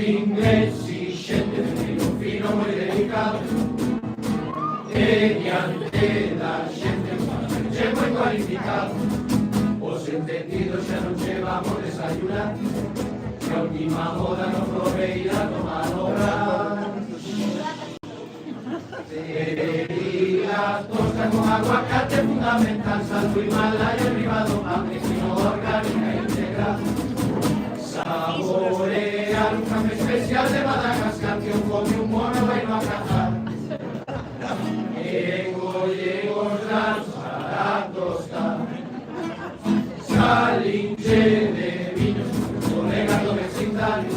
Inglés y xente de fino moi delicado, e diante da xente moi cualificado. Os entendidos xa non chevamos desayunar, e a última moda nos proveirá tomar obrar. Cereílas tostas con aguacate fundamental, salvo Himalaya privado, amnesino orgánica integral. Saborear un café especial de Madagascar que un come un mono vai no a cazar. Engollegos las para tostar, salinche de viños, colegas do vecindario.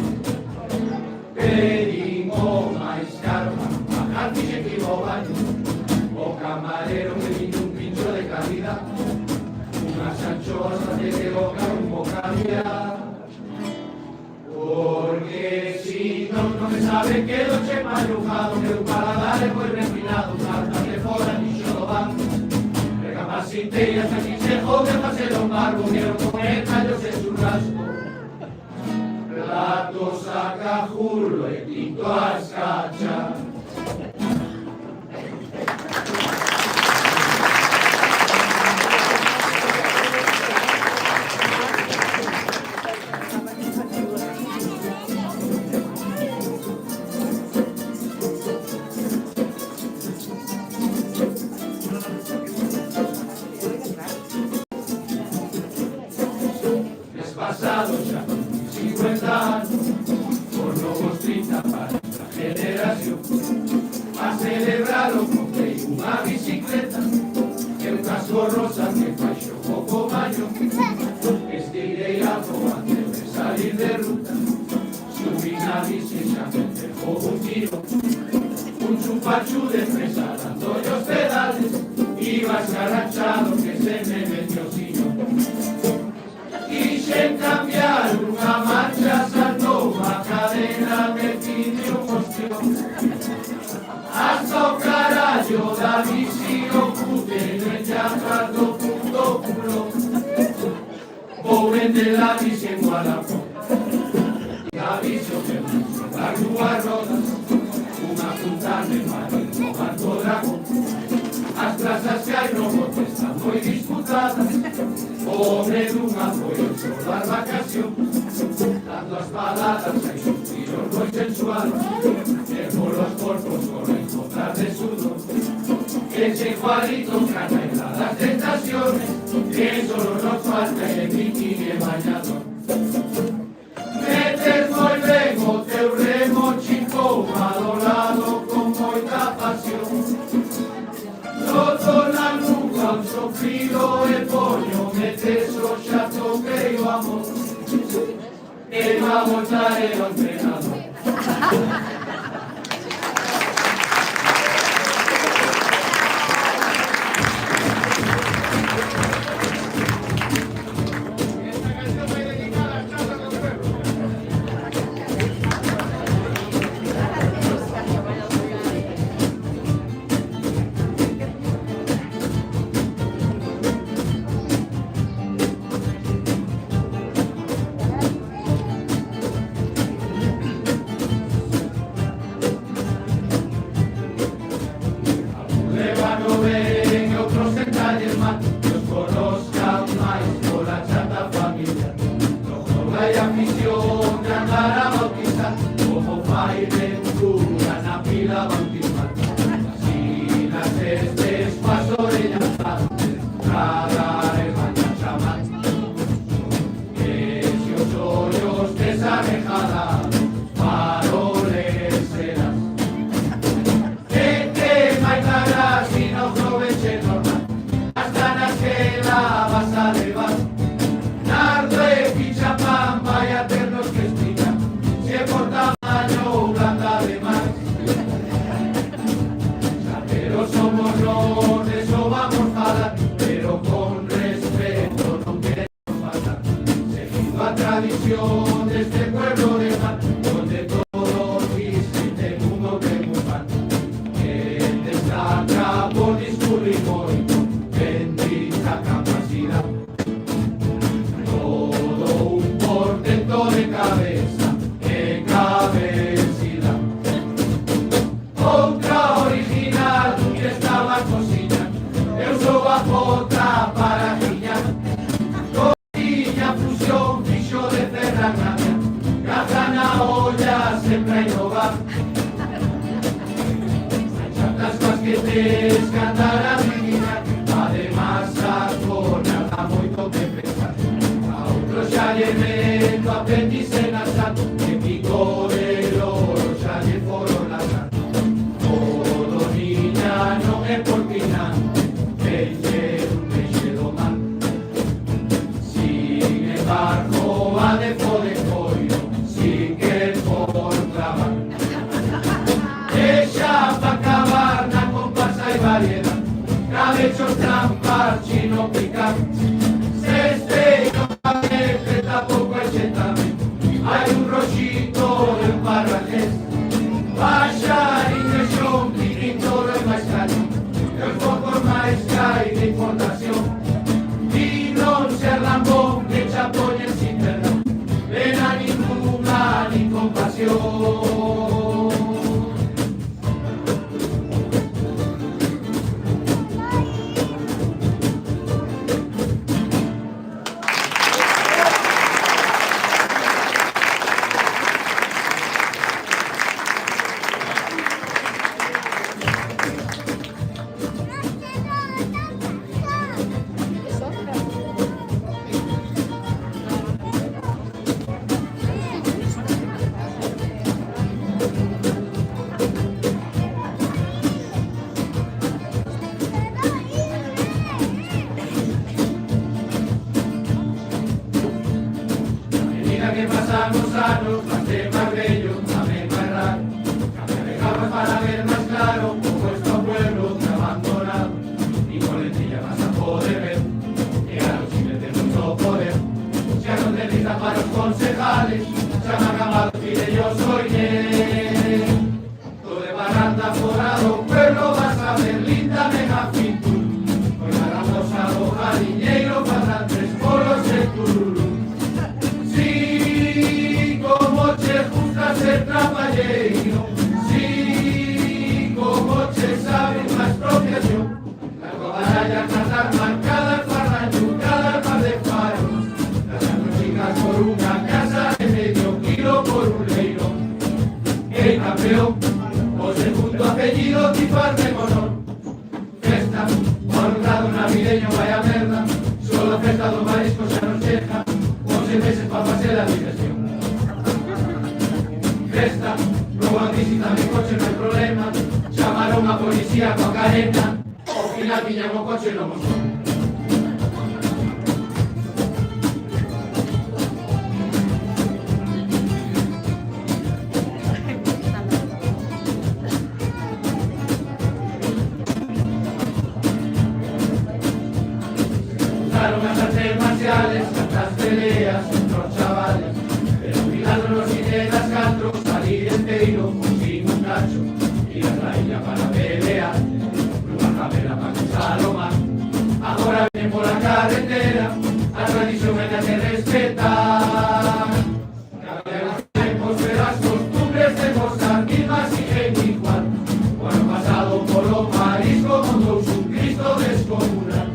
Pedimos máis caro, bajar fixe que no baño. O camarero que viño un pincho de calidad, unhas anchoas de boca, un bocadillar. Porque si no me sabe que lo che malujado, que un paladar é moi refinado, cartas de fora ni xo do banco. Recapaz inteiras aquí se jode facer un barco, quero comer callos e churrasco. Platos a cajurro e tinto a escacha. Pasados ya 50 años, por novos 30 para esta generación, a celebrarlo comprei unha bicicleta e un casco rosa que faixo pouco baño. Estirei a boa antes de salir de ruta, subí na bici xa me dejou un tiro. un chupachu de fresa dando los pedales, iba escarachado que se me metió sino. Quise cambiar una marcha, saltó una cadena, me pidió moción. Hasta o carallo da visión, pude no enllamado punto culo. Vou vender la bici en Guadalajara. Aviso que las duas rodas, unha punta de mar, no barco dragón. As plazas que hai no bote están moi disputadas. O hombre dunha foi o show das vacacións, dando as paladas hai suspiros moi sensuales, e por los corpos corren gotas de sudor. Ese cuadrito carrera las tentaciones, que solo nos falta el bikini e bañador. Metes moi ben o teu remo chico, adorado con moita pasión. Todo na nuca un sofrido e poño, metes o xa toquei o amor. E va a voltar el entrenador. enamorado pueblo vas a ver linda Megafín. Con la ramosa hoja jardinero para 3 polos el tururú. Sí, como che gusta ser trapallero, sí, como che sabe más expropiación. La cobaraya cantar marcada, el farrañucada, el par de faros. Las 4 chicas por una casa de medio kilo por un leiro. El campeón, o segundo apellido, tifar de color. Festa, por un lado navideño, vaya merda. Solo festa dos mariscos ya nos deja. 11 meses para pasar la diversión. Festa, roban visita mi coche, no hay problema. Llamaron a policía con careta. Ao final tiñamos coche no mosón. Usaron las artes marciales, las peleas, los chavales. Pero milagro los ideas cantros, salir entero, sin un cacho. Ir a la isla para pelear. Capela para cruzar más. Ahora vienen por la carretera, la tradición hay que respetar. Cambian los tiempos, pero las costumbres tenemos las mismas y en igual. Bueno, pasado por los mariscos, como un Cristo descomunal.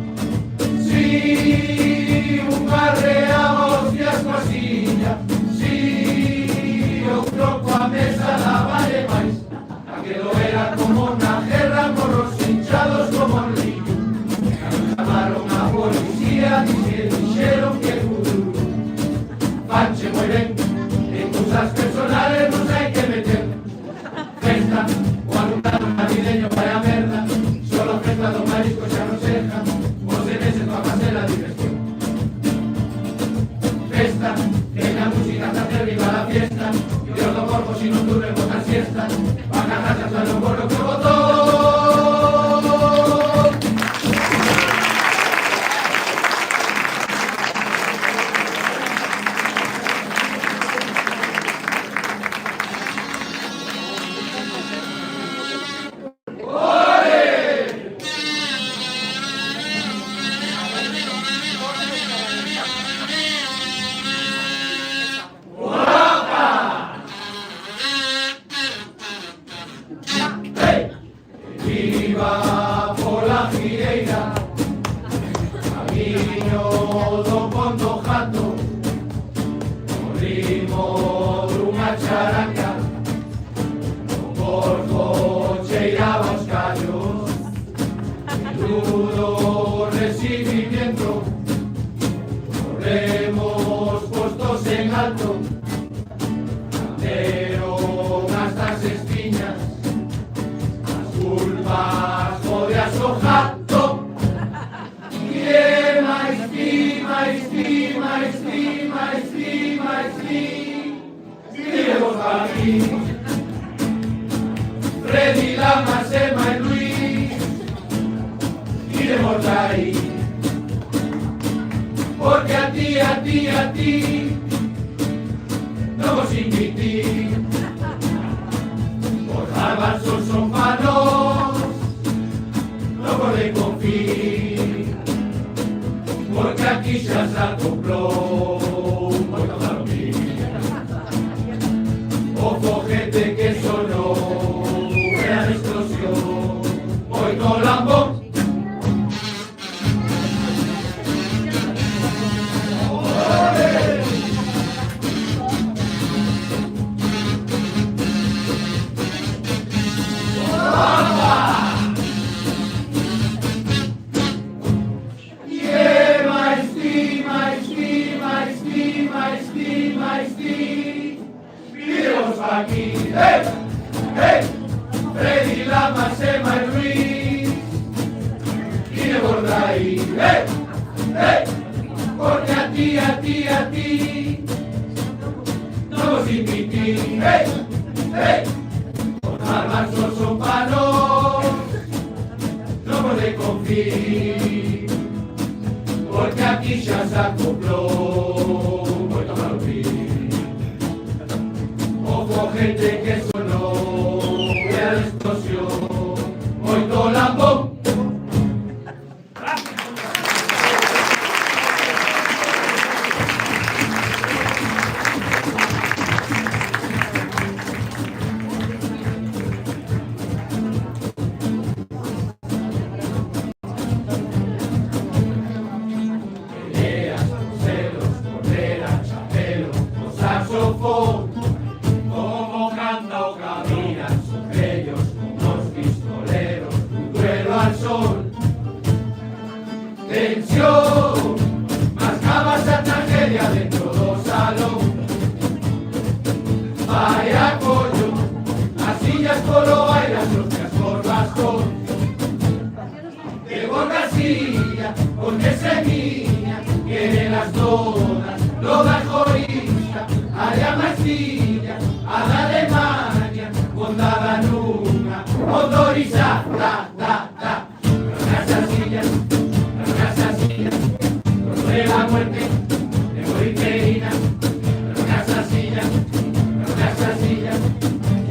Sí, un barreaba hostias cosillas, sí, un troco a mesa la vale más. Aquello era como una guerra por los hinchados como un lío. Llamaron a policía y se dijeron que gurú. Panche, muy bien, en cosas personales nos hay que meter. Festa, o alumnado navideño vaya merda. Solo festa dos mariscos ya nos dejan. 11 meses para pasar la diversión. Festa, que la música se hace viva la fiesta. Dios lo corpo si no duerme botar siesta. Va a cagarse hasta el gorro que votó. Viva por la Figueira, camiño do Ponto Jato, o ritmo dunha charanca, o corpo cheiraba os callos, menudo recibimiento, corremos postos en alto, pero hasta as espiñas, curvas jodeas o jato. Iremos aquí. Freddy, Lama, Sema y Luis. Iremos ahí. Porque a ti no vos invité. Por Harvard son panos, no podéis confiar, porque aquí ya se compró un buen camarón. Ojo gente que sonó, era la explosión, hoy no lambón. Aquí, Freddy, Lama, Sema y Luis, y de Bordaí, porque a ti, no vos invité, con armas son panos, no podéis confiar, porque aquí ya se acopló un buen camarón. Ojo gente que sonó, era la explosión. todas, toda egoísta, área máis filla, a da Alemania, bondada nunha, autorizada, las asillas, de la muerte, de Boiqueina, las asillas,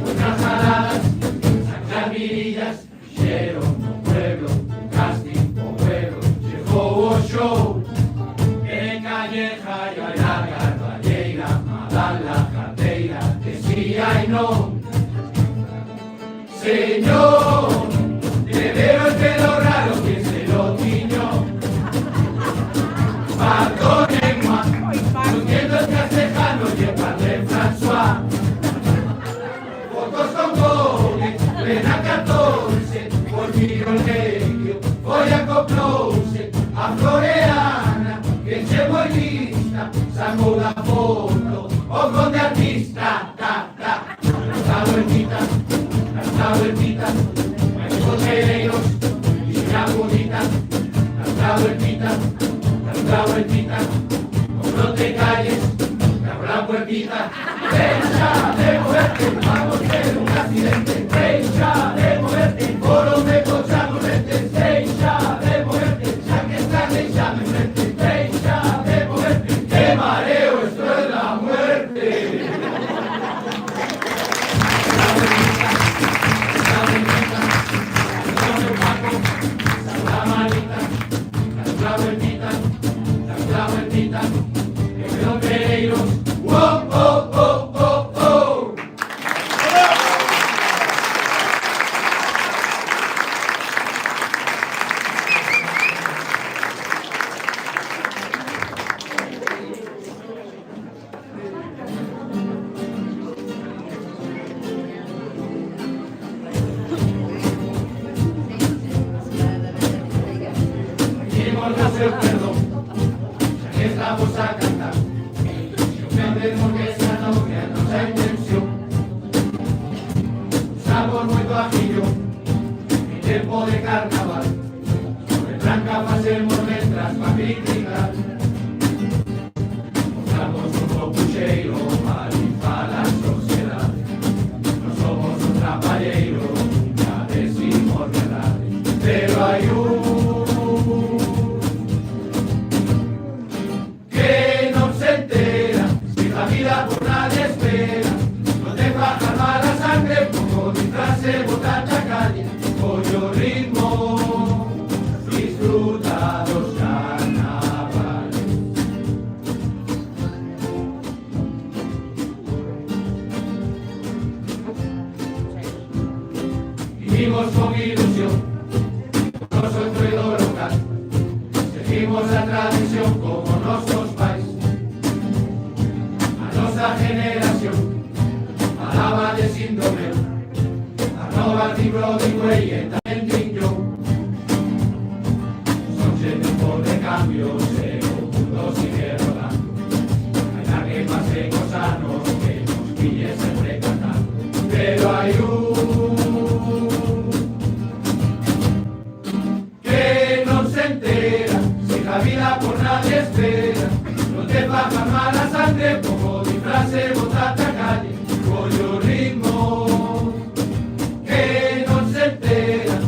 unas jaladas, las mirillas, hicieron un pueblo, un casting, un pueblo, llegó o show, en Calleja y a la Carballeira, Madal la carteira, decía y no, señor, te veo el pelo raro que se lo tiñó, pardonnez-moi, no entiendo el castellano y el padre François, fotos con Gogue, plena 14, por medio, voy a coplose, a Floreana, que se muy lista, saco la foto, ojo de artista, la vueltita, me botelleros, y la bonita, la vueltita, no te calles, la vueltita, deja de moverte, vamos a hacer un accidente, deja de moverte, por donde cochamos vete, deja de moverte, ya que estás déjame frente, deja de moverte, qué mareo, esto es la muerte. La vueltita, que no queréis, wow, oh, oh, oh, oh. Venimos a hacer perdón, ya que estamos a cantar. Si ofendemos que esa novia no sea intención, usamos muy bajillo, en tiempo de carnaval, sobre blanca pasemos letras para criticar. Usamos un copucheiro para la sociedad, no somos un trapallero, nunca decimos verdad, pero hay que no se entera, si la vida por nadie espera, no te baja mala sangre, como disfrace, bota la calle, pollo ritmo, disfruta los carnavales. Vivimos con ilusión, no soy traidor local, seguimos la tradición como nuestros pais. A nuestra generación, alaba de síndrome, a nova libro de güey, también niño. Son tiempos de cambios, el mundo sigue rodando. Hay la que pase cosanos, que nos pille siempre cantando. Pero hay que no se entera, si la vida por nadie espera, no te baja mala sangre, como disfrace, bota la calle, pollo ritmo, que no se entera,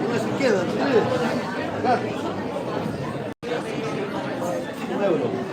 Una se queda, gracias. €1.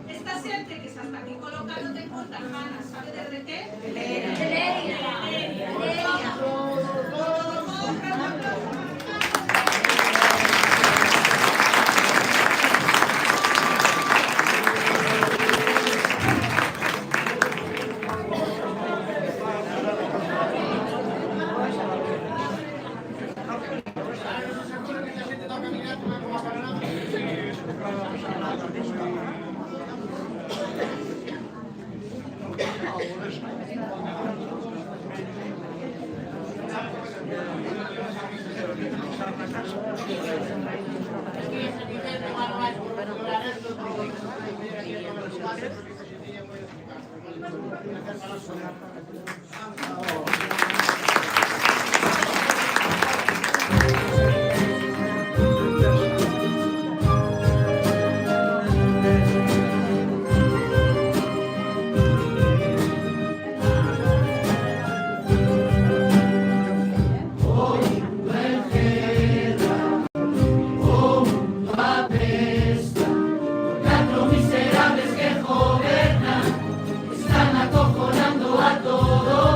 Esta xente que se hasta aquí colocado ten contas ganas, sabe desde qué? Miserables que gobiernan están acojonando a todos.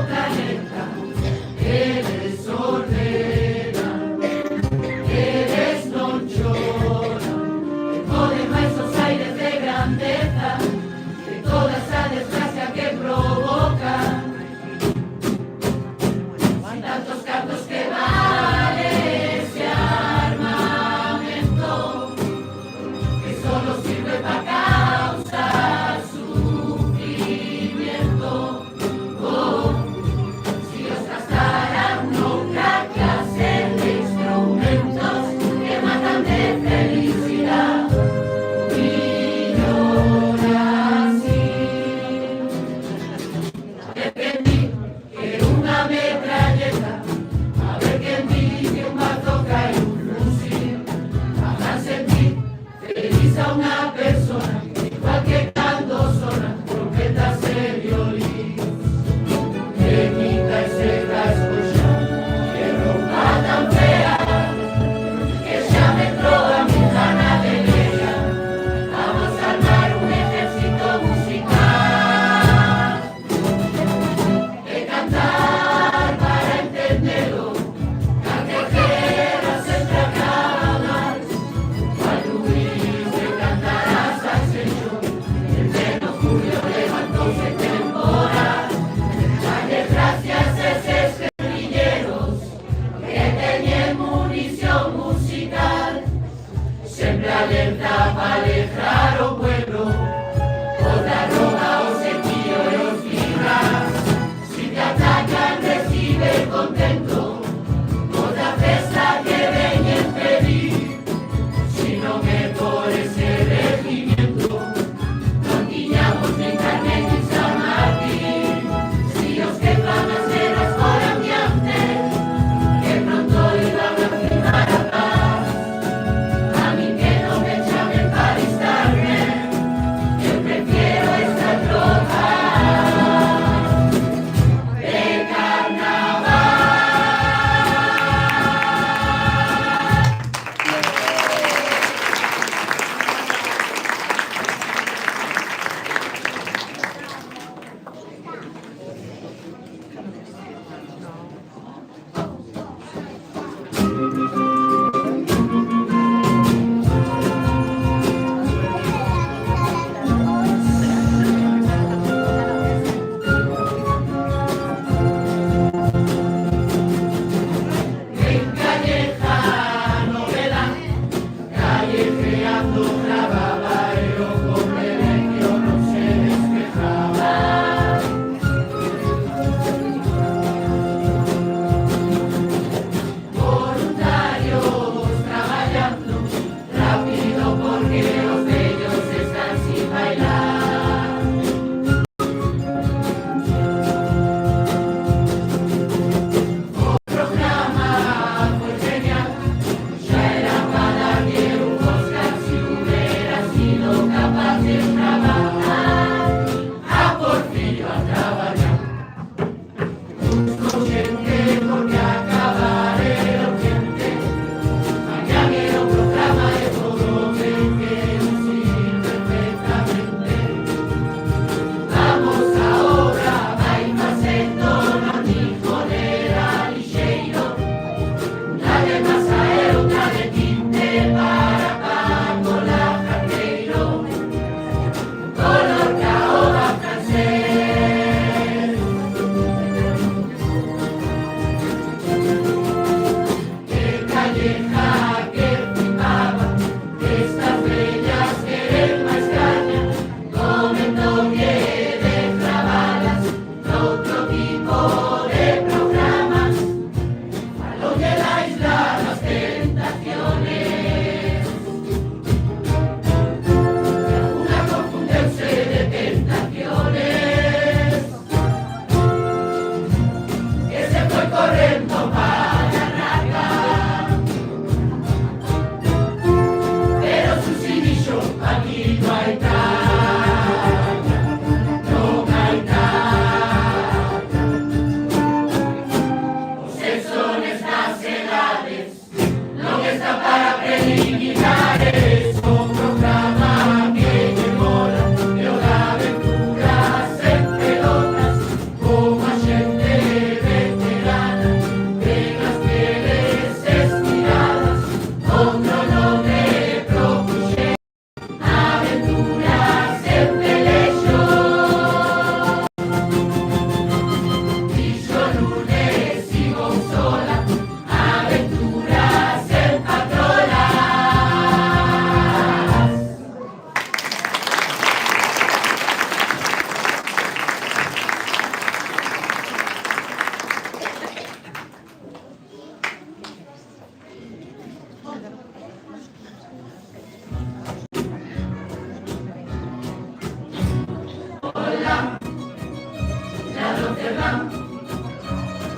Rotterdam,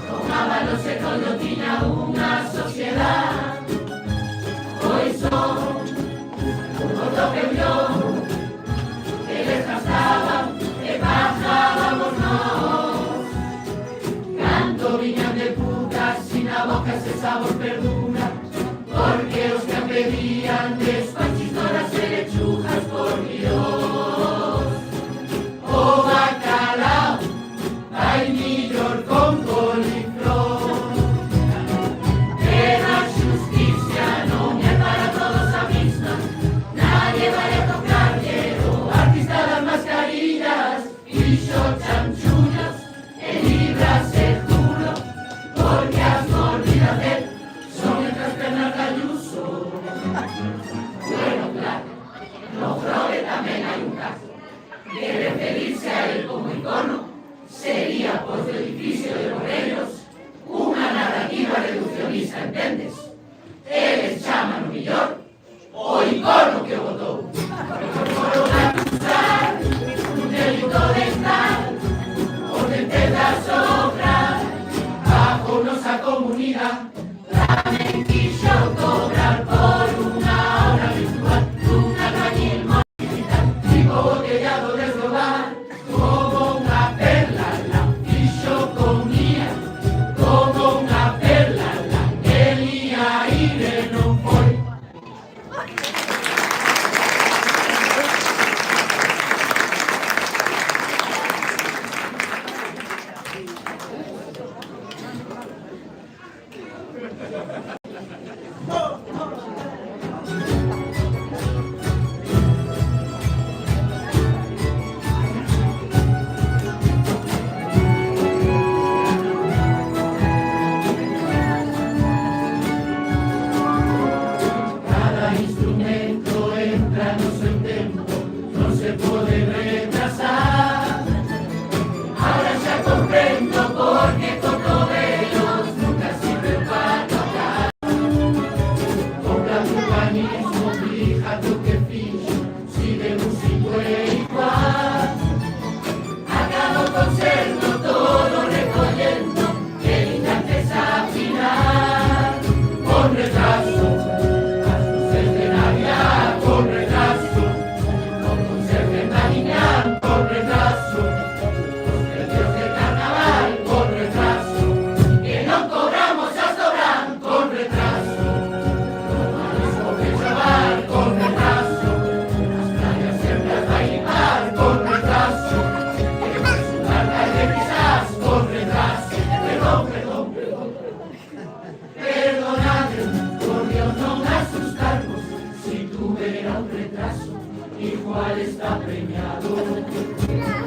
con Ábalos e Collo tiña unha sociedade. Hoy son os do Peullón, que les gastaban e pagábamos nós. Canto viñan de putas, sin a boca se sabor perdura, porque os que pedían despachistoras e lechugas por Dios. O bacalao vai millor con coliflor, pero a xusticia non é para todos a misma. Nadie vai a tocarlle o artista das mascarillas, fixo chanchullos e libras seguro, porque as mordidas de son entre as pernas da Ayuso. Bueno, claro, no Frode tamén hai un caso. De referirse a él como icono sería, por su edificio de Morelos, unha narrativa reduccionista, entendes? Eles chaman o millor o icono que o votou. Foron a acusar un delito de Estado por tentar soprar bajo nosa comunidade. Tamén quixo cobrar por unha hora virtual un albañil municipal, tipo botellado de robar como unha perla, la fixo comía como unha perla, la Elia Ire non foi. Cada instrumento entra no seu tempo, non se pode retrasar. Ahora xa comprendo por que Cotobelos nunca sirve para tocar. O plan de urbanismo, fíjate o que fixo, si de músico é igual. Acabo o concerto todo recollendo, que linda desafinar. Con retraso, as luces de Navidad, con retraso, con conserje en Mariñán, con retraso, os precios de carnaval, con retraso, que non cobramos a sobran, con retraso, o marisco que chaval, con retraso, as playas sempre as vai limar, con retraso, que nos barcas de quizás, con retraso, perdón, perdón, perdón. Perdonadme, por Dios non asustarnos, si tuviera un retraso, igual está premiado.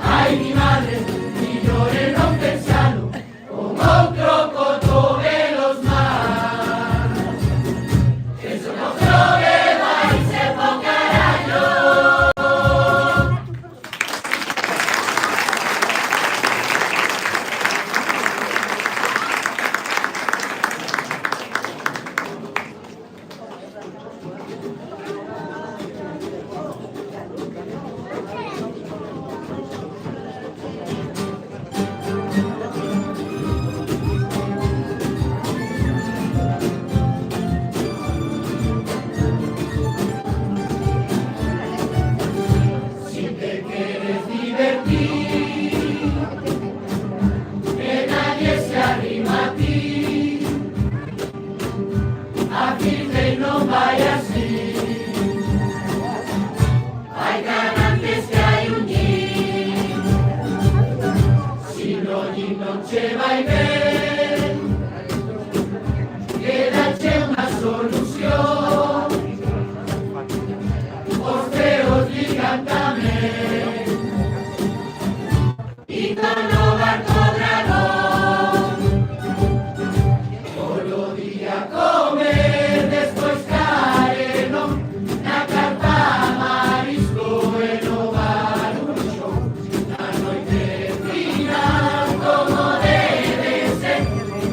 Ay, mi madre, mi llore non pensalo, con outro Cotobelos más. Eso no problema y se po carallo. Si te quieres divertir, que nadie se arrima a ti. A Virgen non vai así. Hai ganantes que hai un yin. Si no yin non che vai ben, quédache unha solución. Os feos ligan tamén. Icono barco dragón. Todo día comer, despois careno, na carta marisco e no bar un show. Na noite fina, como debe ser,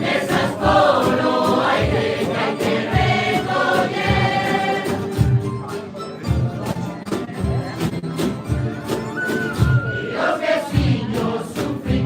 nesas polo aire que hai que recoller. E os veciños sufren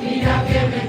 Mira que me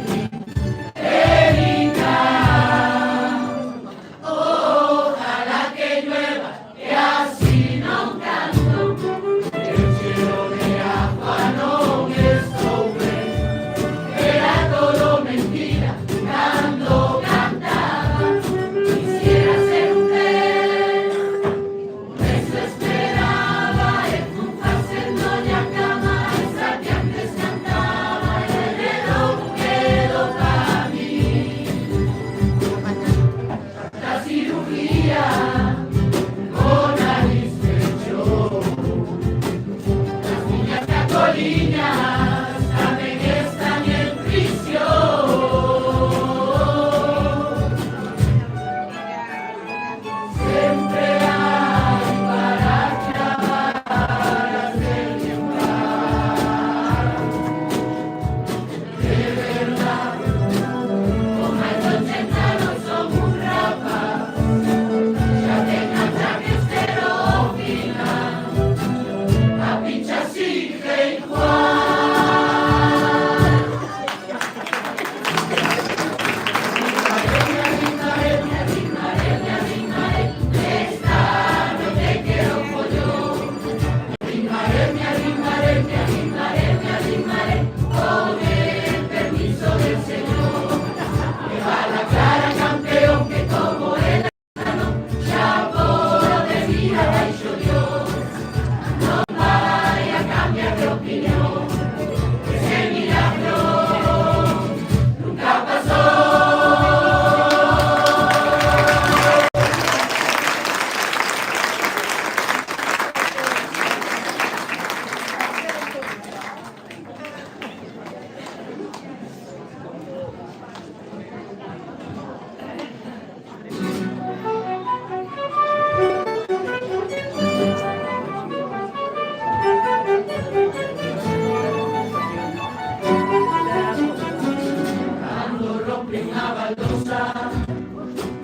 unha baldosa,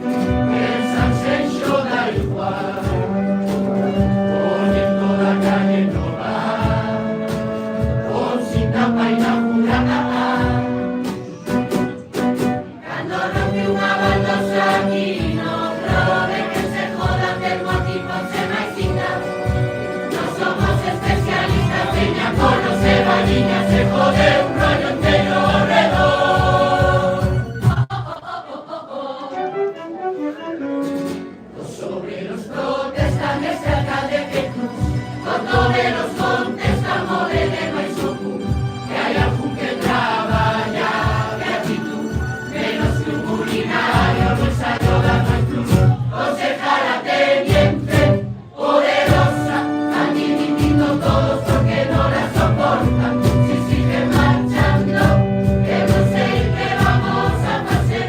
el Sanxenxo da igual, poñen toda a calle nova, con sin tapa e na jurada. Cando rompe unha baldosa aquí no prove que se joda termotipos e máis cinta. Non somos especialistas, veña conos e valiñas se jode un rollo entero ao redor. Os obreros protestan este alcalde que cruz, con todos os montes a mover de máis o cu, que hai algún que traballa de actitud, menos que un urinario no ensayo da máis cruz. Concejala teniente, poderosa, están dimitiendo todos porque no la soportan. Si sigue marchando, que no sé qué vamos a hacer.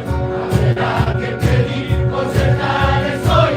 Habrá que pedir concejales hoy.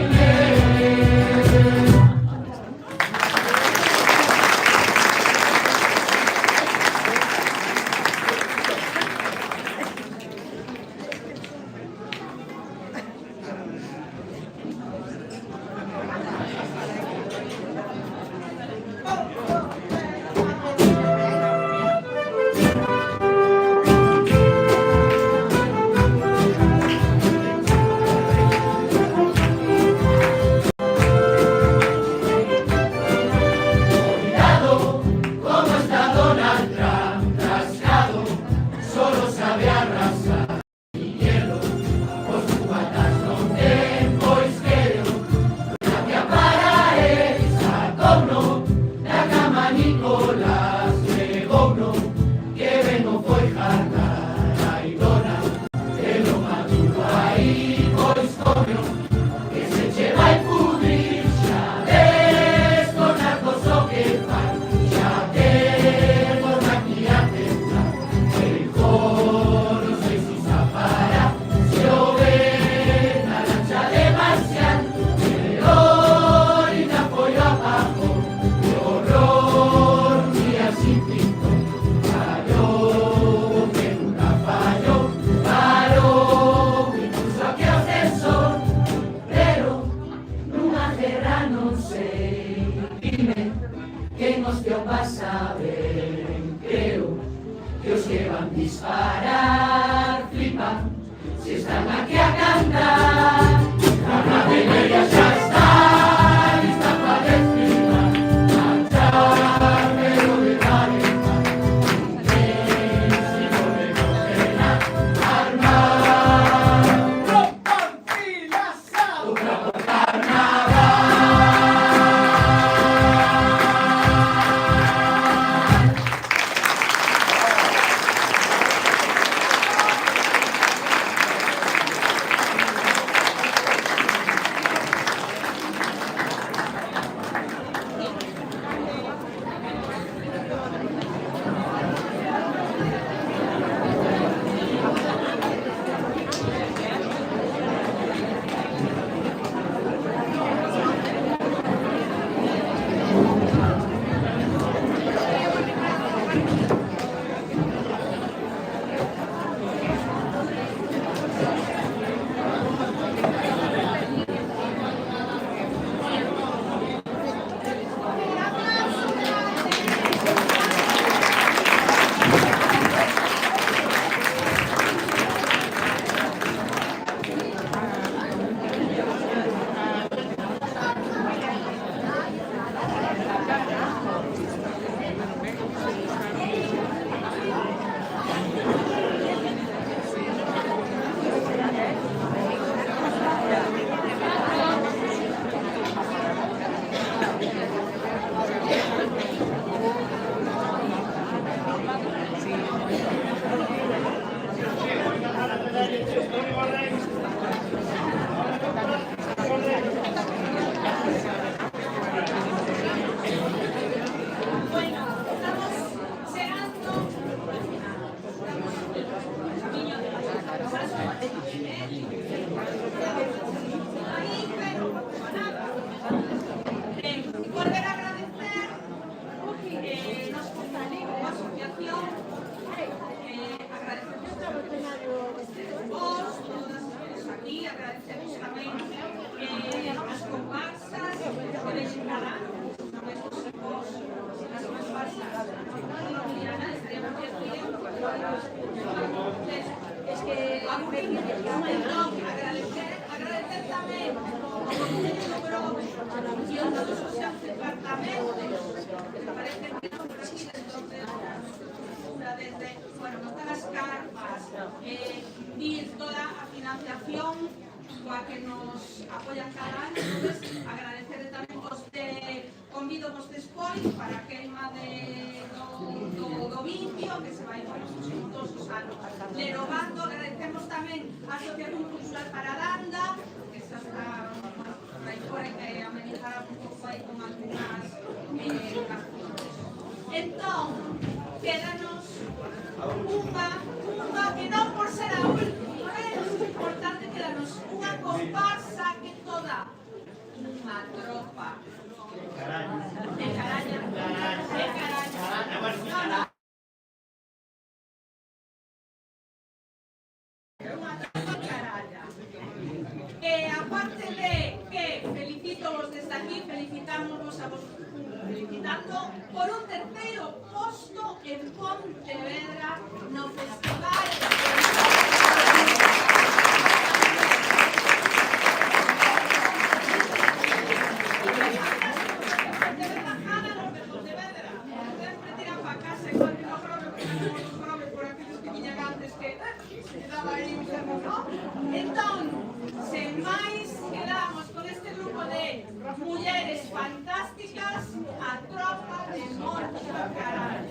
Cuidado, como está Donald Trump, rascado, solo sabe arrasar y hielo, os cubatas non ten pois quero, la que para el sacouno, na cama Nicolás legouno, que ben o foi jartar ai dona, e lo maduro aí pois comeo, que se che vai pudrir xa ves con arcos o que fai, xa temos aquí a temblar, el coro non sei si zapara, se o ven a lancha de Marcial, e orina foi o apago, e horror un día sin pinto, fallou, que nunca fallou, parou, incluso aquí o ascensor, pero nunha guerra non sei, dime, quen os que o pasa ben, creo que os que van disparar flipan, si están aquí a cantar, la caballería xa está lista para desfilar, marchar, pero de par en par, intensivo de condena, armar, rompan filas, outra por carnaval. as comparsas que vexen cada ano, os novos tipos, as comparsas, non diría nada, estaríamos aquí, es que entón, agradecer tamén o Concello do Grove e a todos os seus departamentos, que parece que non presiden, desde, bueno, todas as carpas, vir toda a financiación coa que nos apoian cada ano, entonces agradecer tamén convido vos despois para a queima do vicio que se vai todos os anos. Lerobando, agradecemos tamén a Asociación Cultural Paradanda, que xa está aí fora e que amenizará un pouco aí con algunhas canciones. Entón, quédanos unha que non por ser a última vez, importante quedanos unha comparsa que toda unha tropa de caralla, e aparte de que felicito-vos desde aquí, felicitamos a vos felicitando por un terceiro posto en Pontevedra no Festival Entón, sen máis, quedamos con este grupo de mulleres fantásticas, a tropa de Moncho Carallo.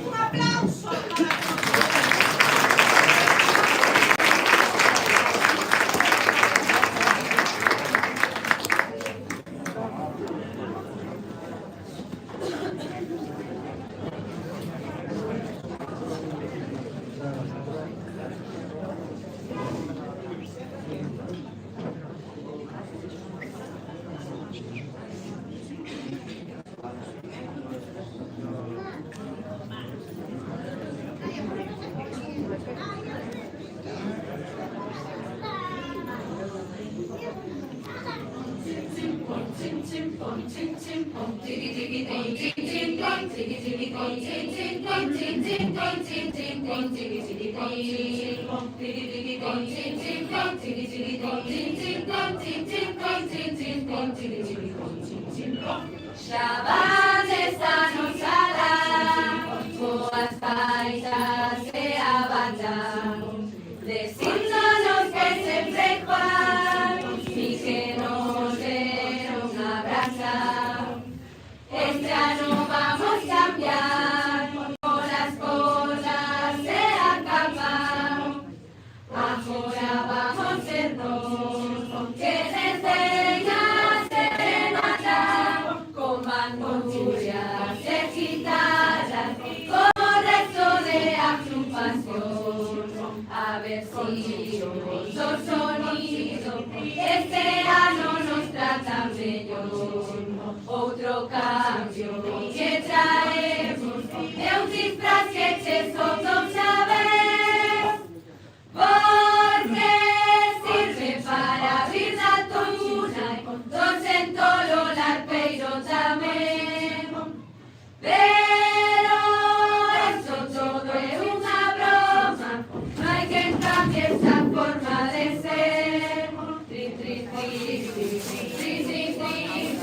Un aplauso Xabán esta nosala, boas paitas e a banda, decíndonos que sempre Juan, mis grandioso sonido, este ano nos tratan bello. Outro cambio que traemos é un disfraz que che soltos xa ves, porque sirve para abrir la tuna, torcentolo larpeiro tamén. Pero esto todo é unha broma, non hai quen cambie esta forma de ser. Tri, tri, tri, tri, tri, tri, tri, tri.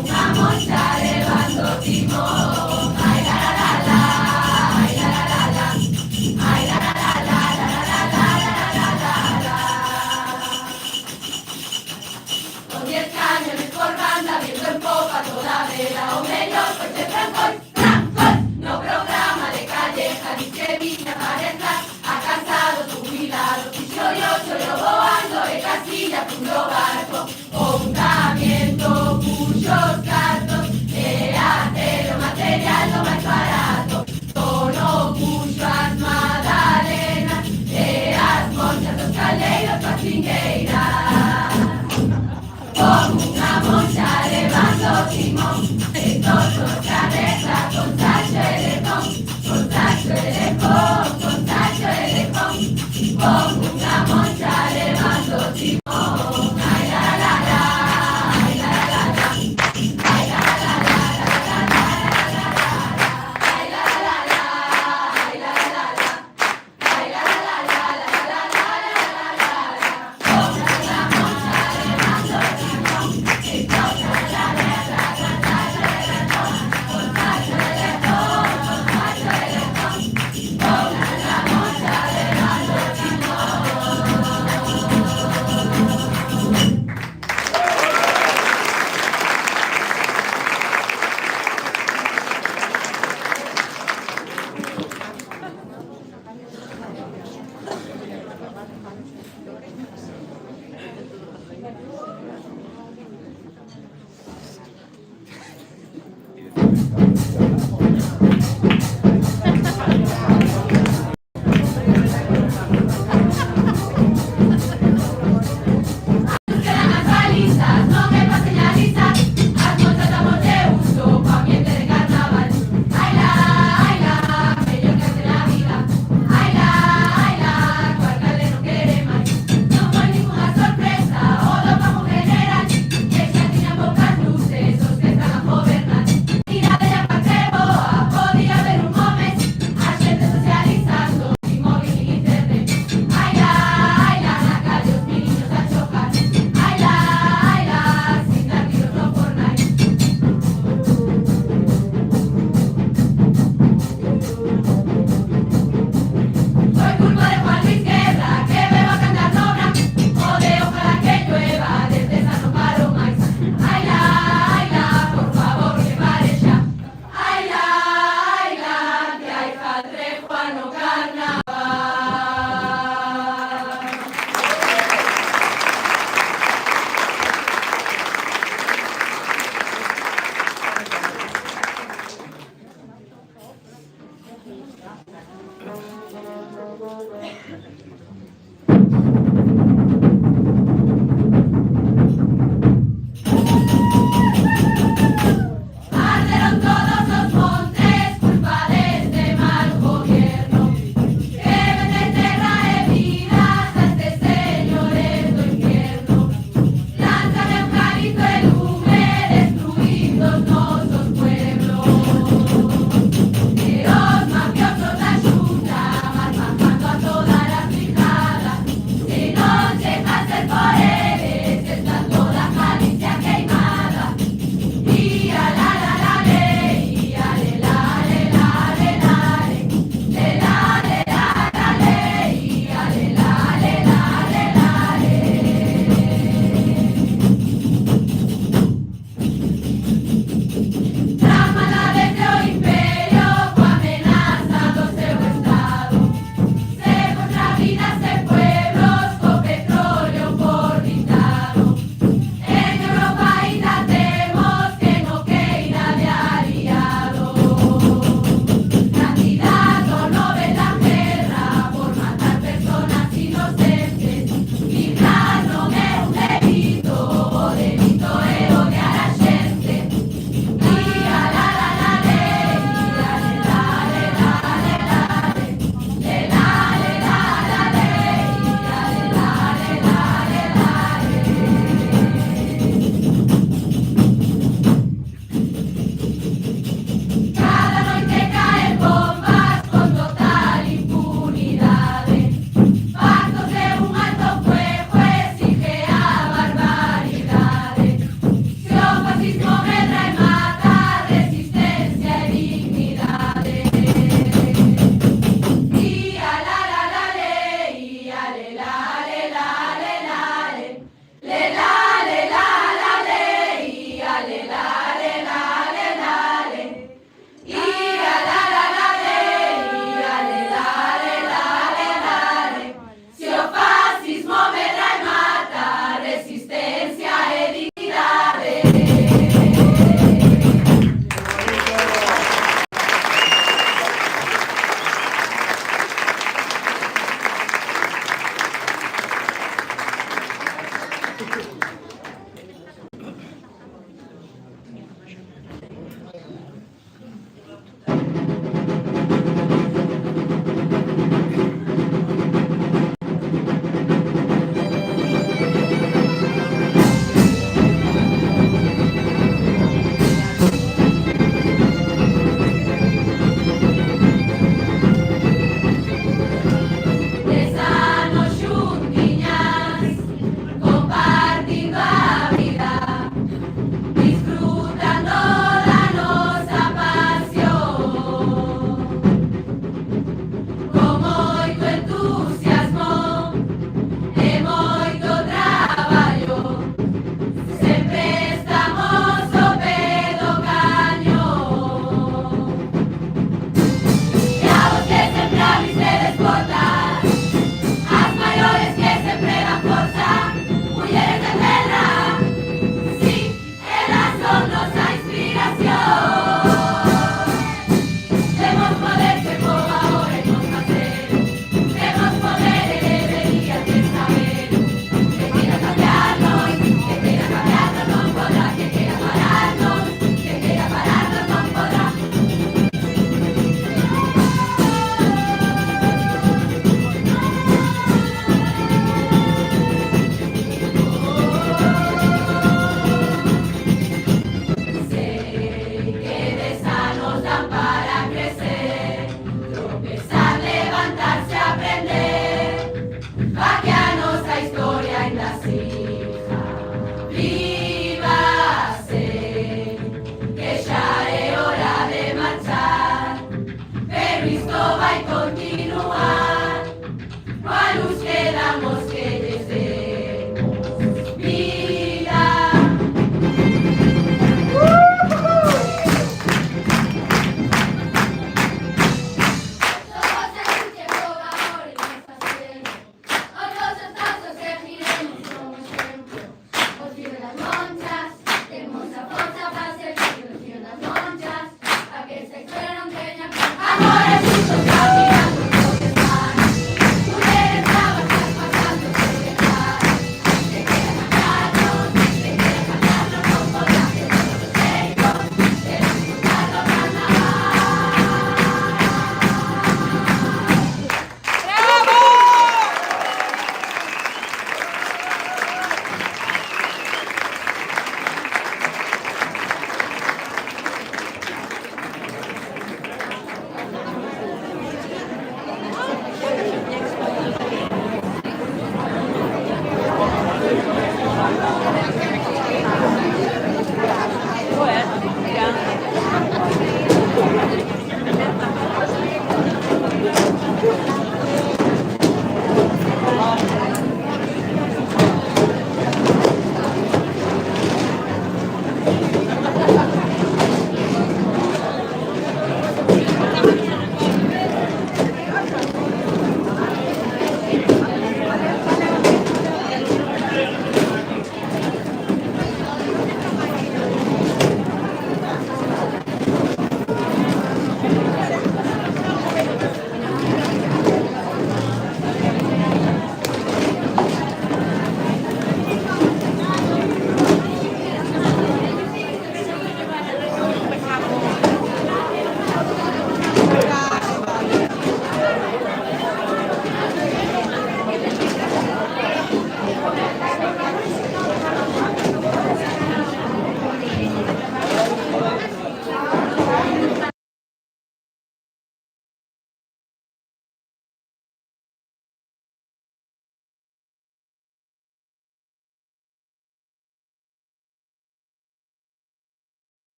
una moncha levando timón. Ay, la, la, la, la, ay, la, la, la, la, ay, la, la, la, la, la, la, la, la, la, la. Con 10 cañones por banda, viento en popa toda vela, o mellor, coche francos, no programa de calleja, ni que viña pareja, ha cansado, jubilado, yo voando de Castilla, puro barco, juntamiento, muchos cartos, acero, material, lo más barato, tono, mucho, as magdalenas, as monchas, los caldeiros, pacingueiras, como una moncha levando timón, estos dos cabeza, con tacho elefón, con tacho elefón, con tacho elefón, como una moncha levando timón. Ay, la, la, la, ay, la, la, la, ay, la, la, la, ay, la, la, la, ay, la, la, la, ay, la, la, la, como una moncha levando timón, estos dos cabeza, con tacho elefón, con tacho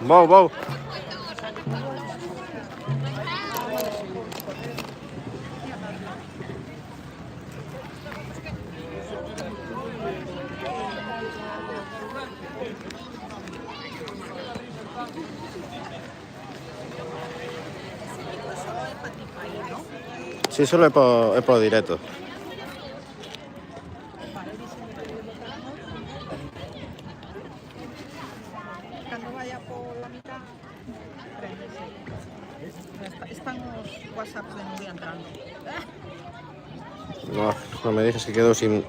Vou, vou. Sí, solo es por directo. Cando vaya por la mitad, están os WhatsApps de Nuria entrando. No, no me digas que quedo sin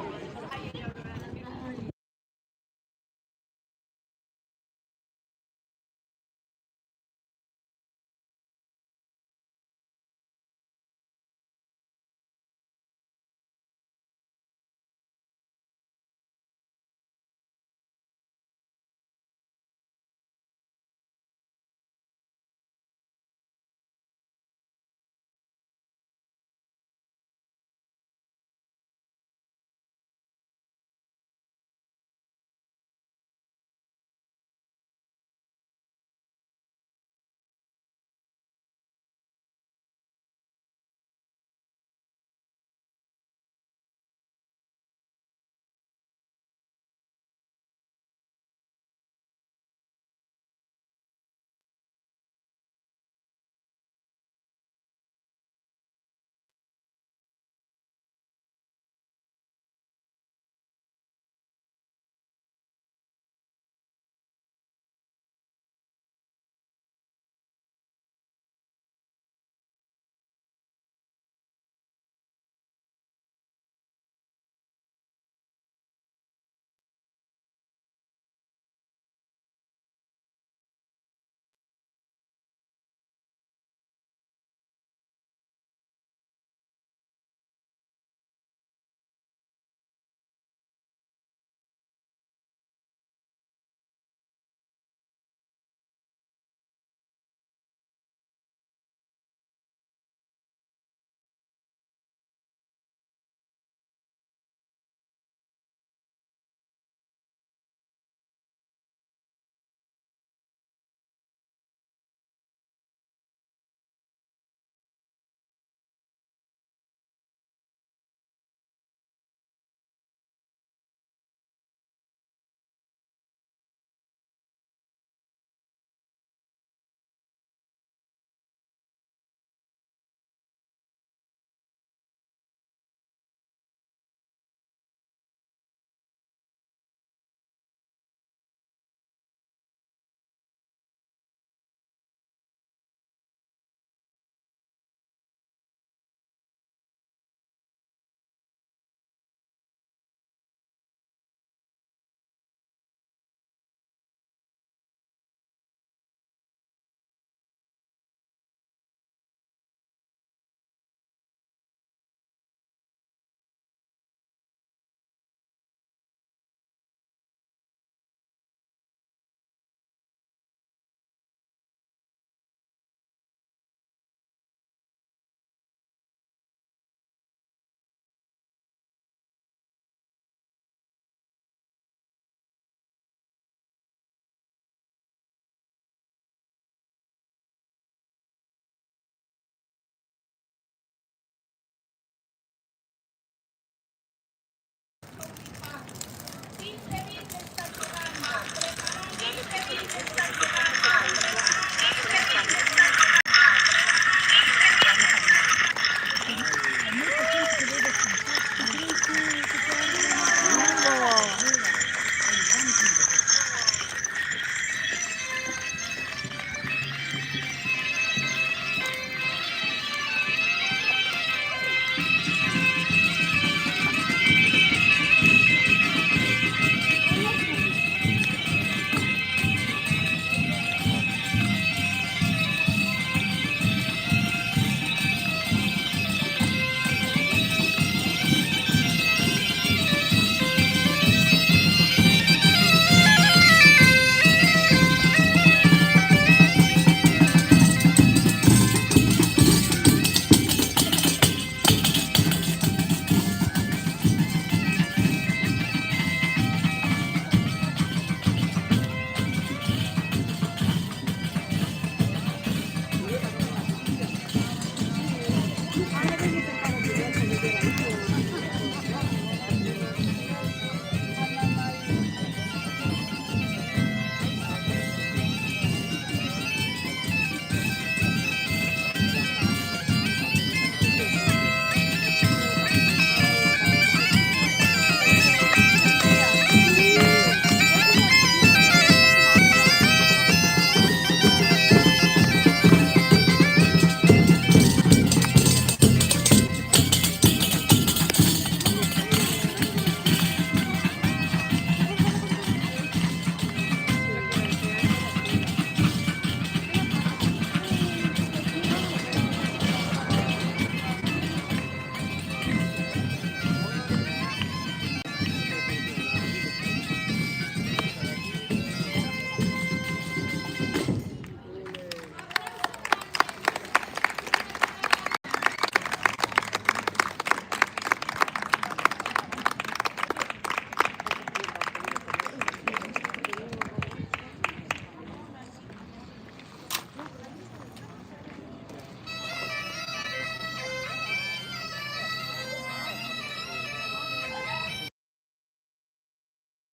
Thank you.